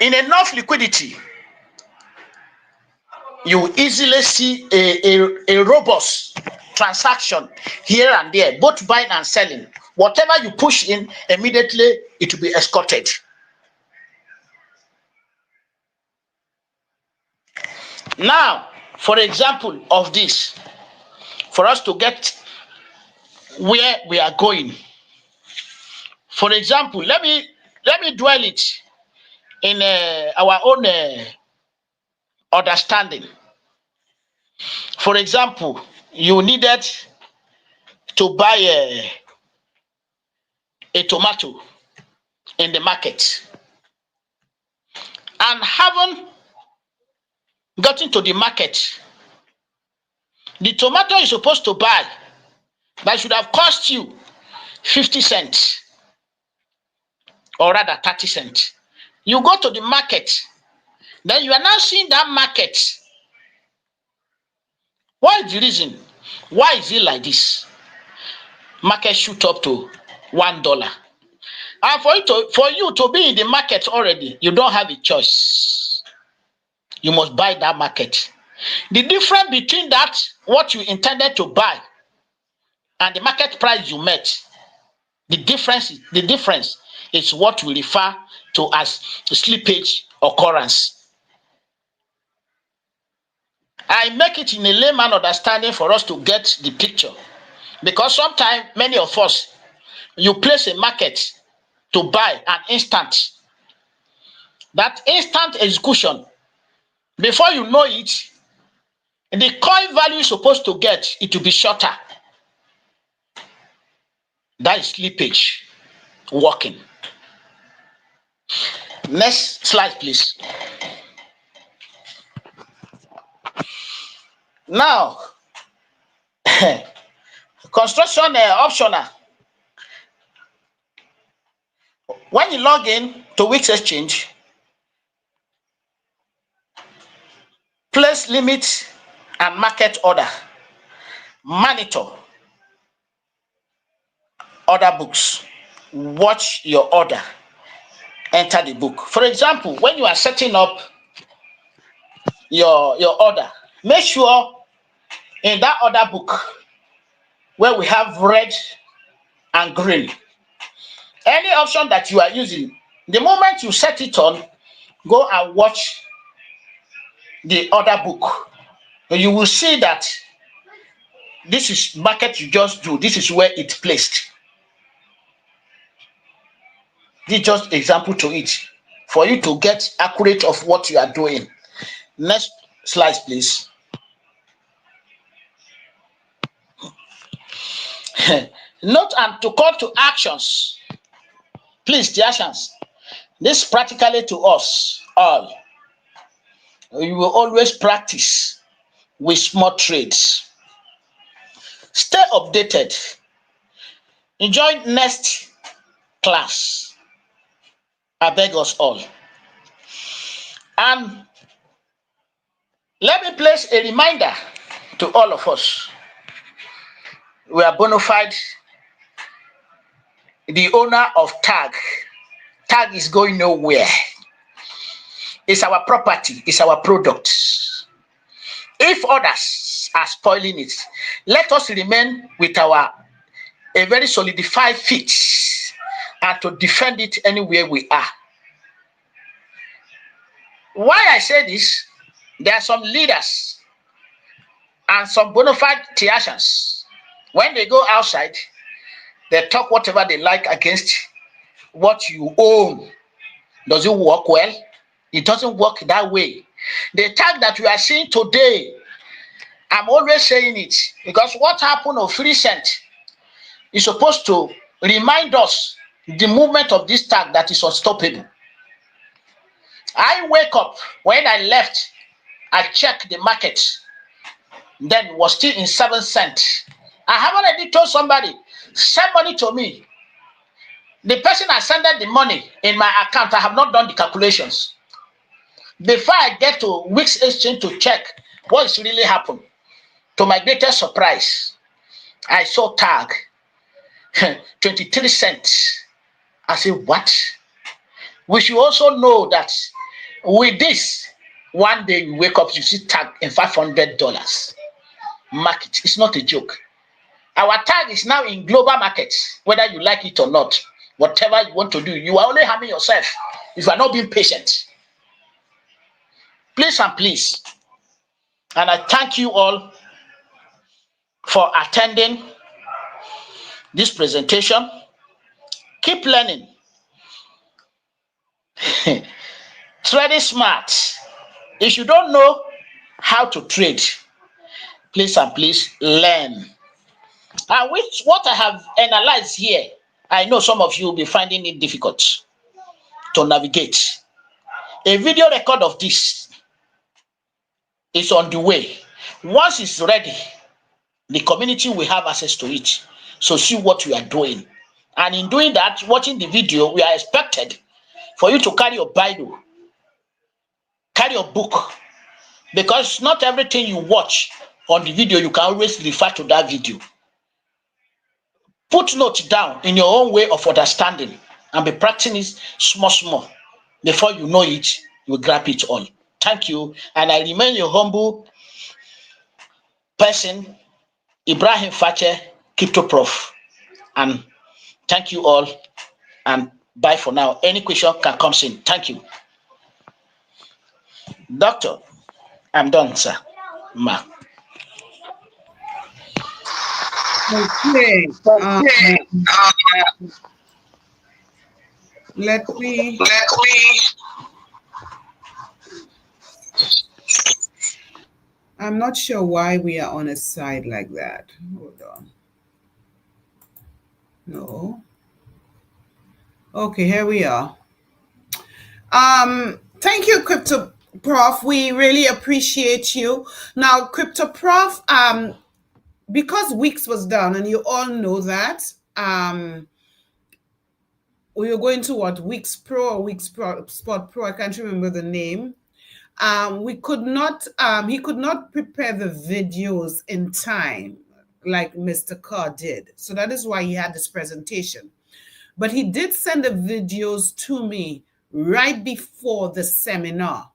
In enough liquidity, you easily see a robust transaction here and there, both buying and selling. Whatever you push in, immediately it will be escorted. Now, for example of this, for us to get where we are going, for example, let me dwell it in our own understanding. For example, you needed to buy a tomato in the market, and haven't gotten to the market. The tomato you're supposed to buy that should have cost you 50 cents, or rather 30 cents. You go to the market, then you are now seeing that market. What is the reason? Why is it like this? Market shoot up to $1. And for you to be in the market already, you don't have a choice. You must buy that market. The difference between that, what you intended to buy, and the market price you met, the difference is what we refer to as slippage occurrence. I make it in a layman understanding for us to get the picture, because sometimes many of us, you place a market to buy an instant. That instant execution, before you know it, the coin value you're supposed to get, it will be shorter. That is slippage working. Next slide, please. Now, construction optional. When you log in to Wix Exchange, place limit and market order. Monitor order books. Watch your order. Enter the book. For example, when you are setting up your order, make sure in that order book where we have red and green, any option that you are using, the moment you set it on, go and watch the order book. You will see that this is market you just do. This is where it's placed. This is just example to it for you to get accurate of what you are doing. Next slide, please. Note and to call to actions. Please, the actions. This practically to us all. You will always practice with small trades. Stay updated. Enjoy next class. I beg us all. And let me place a reminder to all of us. We are bona fide the owner of TACC. TACC is going nowhere. It's our property, it's our product. If others are spoiling it, let us remain with a very solidified feet and to defend it anywhere we are. Why I say this, there are some leaders and some bona fide theatricians. When they go outside, they talk whatever they like against what you own. Does it work well? It doesn't work that way. The TACC that we are seeing today, I'm always saying it, because what happened of recent is supposed to remind us the movement of this TACC that is unstoppable. I wake up, when I left, I checked the market, then it was still in 7 cents. I have already told somebody, send money to me. The person has sent the money in my account. I have not done the calculations. Before I get to Wix Exchange to check what is really happened, to my greatest surprise, I saw tag 23 cents. I said, what? We should also know that with this, one day you wake up, you see tag in $500. Market. It's not a joke. Our tag is now in global markets, whether you like it or not. Whatever you want to do, you are only harming yourself if you are not being patient. Please and please. And I thank you all for attending this presentation. Keep learning. Trading smart. If you don't know how to trade, please and please learn. And which what I have analyzed here, I know some of you will be finding it difficult to navigate. A video record of this is on the way. Once it's ready, the community will have access to it. So see what we are doing. And in doing that, watching the video, we are expected for you to carry your Bible, carry your book, because not everything you watch on the video, you can always refer to that video. Put notes down in your own way of understanding and be practicing it small. Before you know it, you will grab it all. Thank you. And I remain your humble person, Ibrahim Fache, Crypto Prof. And thank you all. And bye for now. Any question can come in. Thank you. Doctor, I'm done, sir. Ma. Okay. Let me. I'm not sure why we are on a side like that. Hold on. No. Okay, here we are. Thank you, Crypto Prof. We really appreciate you. Now, Crypto Prof, because Wix was down, and you all know that, we were going to what, Wix Pro or Wix Pro, Spot Pro, I can't remember the name. We could not, he could not prepare the videos in time like Mr. Carr did. So that is why he had this presentation. But he did send the videos to me right before the seminar.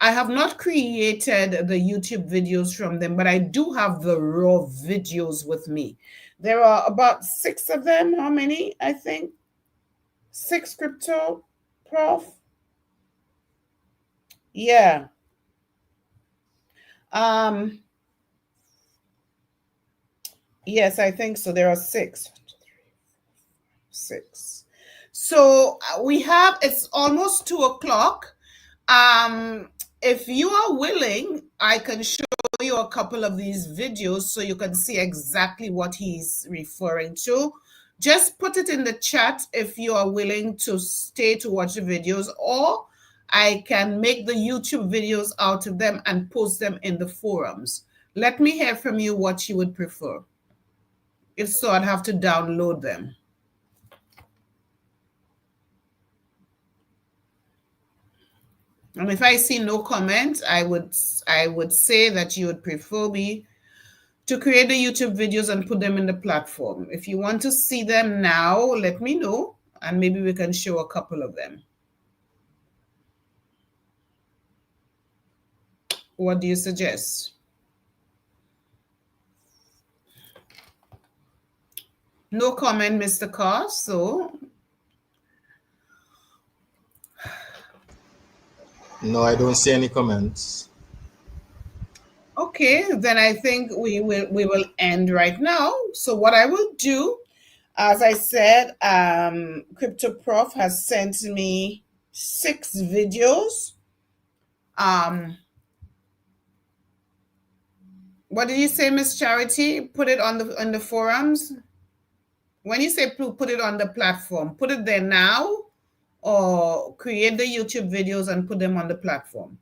I have not created the YouTube videos from them, but I do have the raw videos with me. There are about 6 of them. How many? I think 6, Crypto Prof. Yeah. Yes, I think so. There are 6. 6. So we have, it's almost 2 o'clock. If you are willing, I can show you a couple of these videos so you can see exactly what he's referring to. Just put it in the chat if you are willing to stay to watch the videos, or I can make the YouTube videos out of them and post them in the forums. Let me hear from you what you would prefer. If so, I'd have to download them. And if I see no comment, I would say that you would prefer me to create the YouTube videos and put them in the platform. If you want to see them now, let me know, and maybe we can show a couple of them. What do you suggest? No comment, Mr. Carr, so. No, I don't see any comments. Okay, then I think we will end right now. So what I will do, as I said, Crypto Prof has sent me 6 videos. What did you say, Miss Charity? Put it on the forums. When you say put it on the platform, put it there now, or create the YouTube videos and put them on the platform.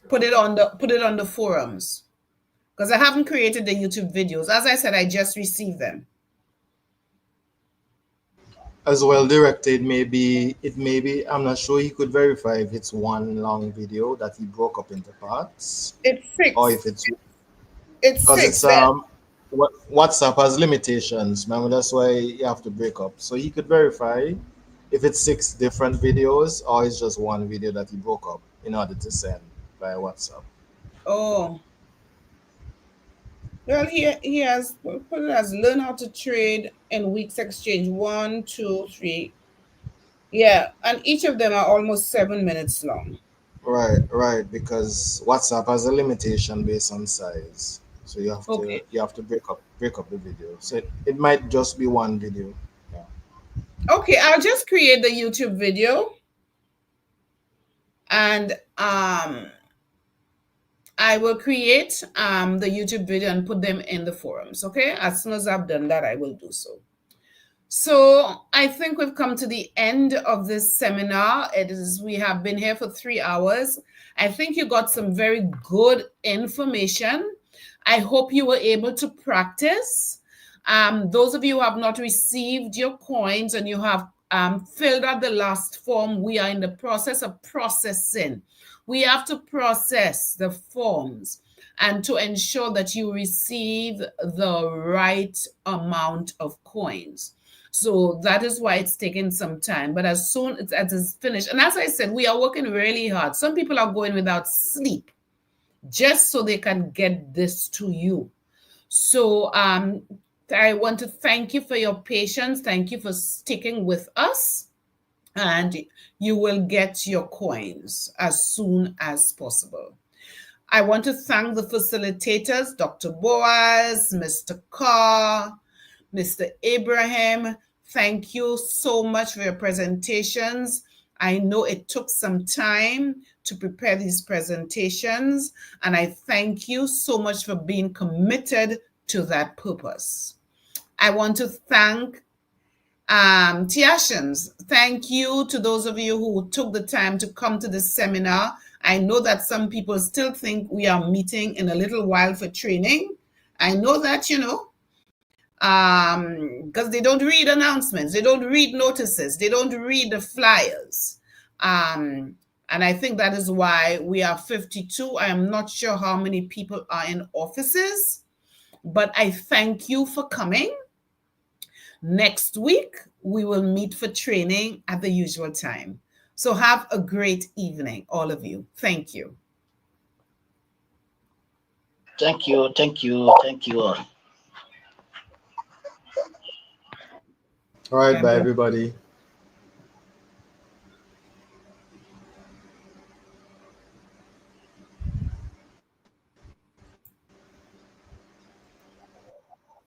Put it on the forums, because I haven't created the YouTube videos. As I said, I just received them. as well directed. Maybe it may be, I'm not sure, he could verify if it's one long video that he broke up into parts, It's or six. if it's, It's because six. it's WhatsApp has limitations. Remember, that's why you have to break up. So he could verify if it's 6 different videos or it's just one video that he broke up in order to send via WhatsApp. Oh, well, he has put it as learn how to trade in weeks exchange. 1, 2, 3. Yeah, and each of them are almost 7 minutes long. Right, because WhatsApp has a limitation based on size. So Okay. you have to break up the video. So it might just be one video. Yeah. Okay, I'll just create the YouTube video and I will create the YouTube video and put them in the forums. Okay, as soon as I've done that, I will do so. So I think we've come to the end of this seminar. We have been here for 3 hours. I think you got some very good information. I hope you were able to practice. Those of you who have not received your coins and you have filled out the last form, we are in the process of processing. We have to process the forms and to ensure that you receive the right amount of coins. So that is why it's taking some time. But as soon as it's finished, and as I said, we are working really hard. Some people are going without sleep just so they can get this to you. So I want to thank you for your patience. Thank you for sticking with us. And you will get your coins as soon as possible. I want to thank the facilitators, Dr. Boaz, Mr. Carr, Mr. Abraham. Thank you so much for your presentations. I know it took some time to prepare these presentations, and I thank you so much for being committed to that purpose. I want to thank Tiashans. Thank you to those of you who took the time to come to this seminar. I know that some people still think we are meeting in a little while for training. I know that, because they don't read announcements, they don't read notices, they don't read the flyers. And I think that is why we are 52. I am not sure how many people are in offices, but I thank you for coming. Next week, we will meet for training at the usual time. So have a great evening, all of you. Thank you. Thank you all. All right, bye Bye-bye. everybody.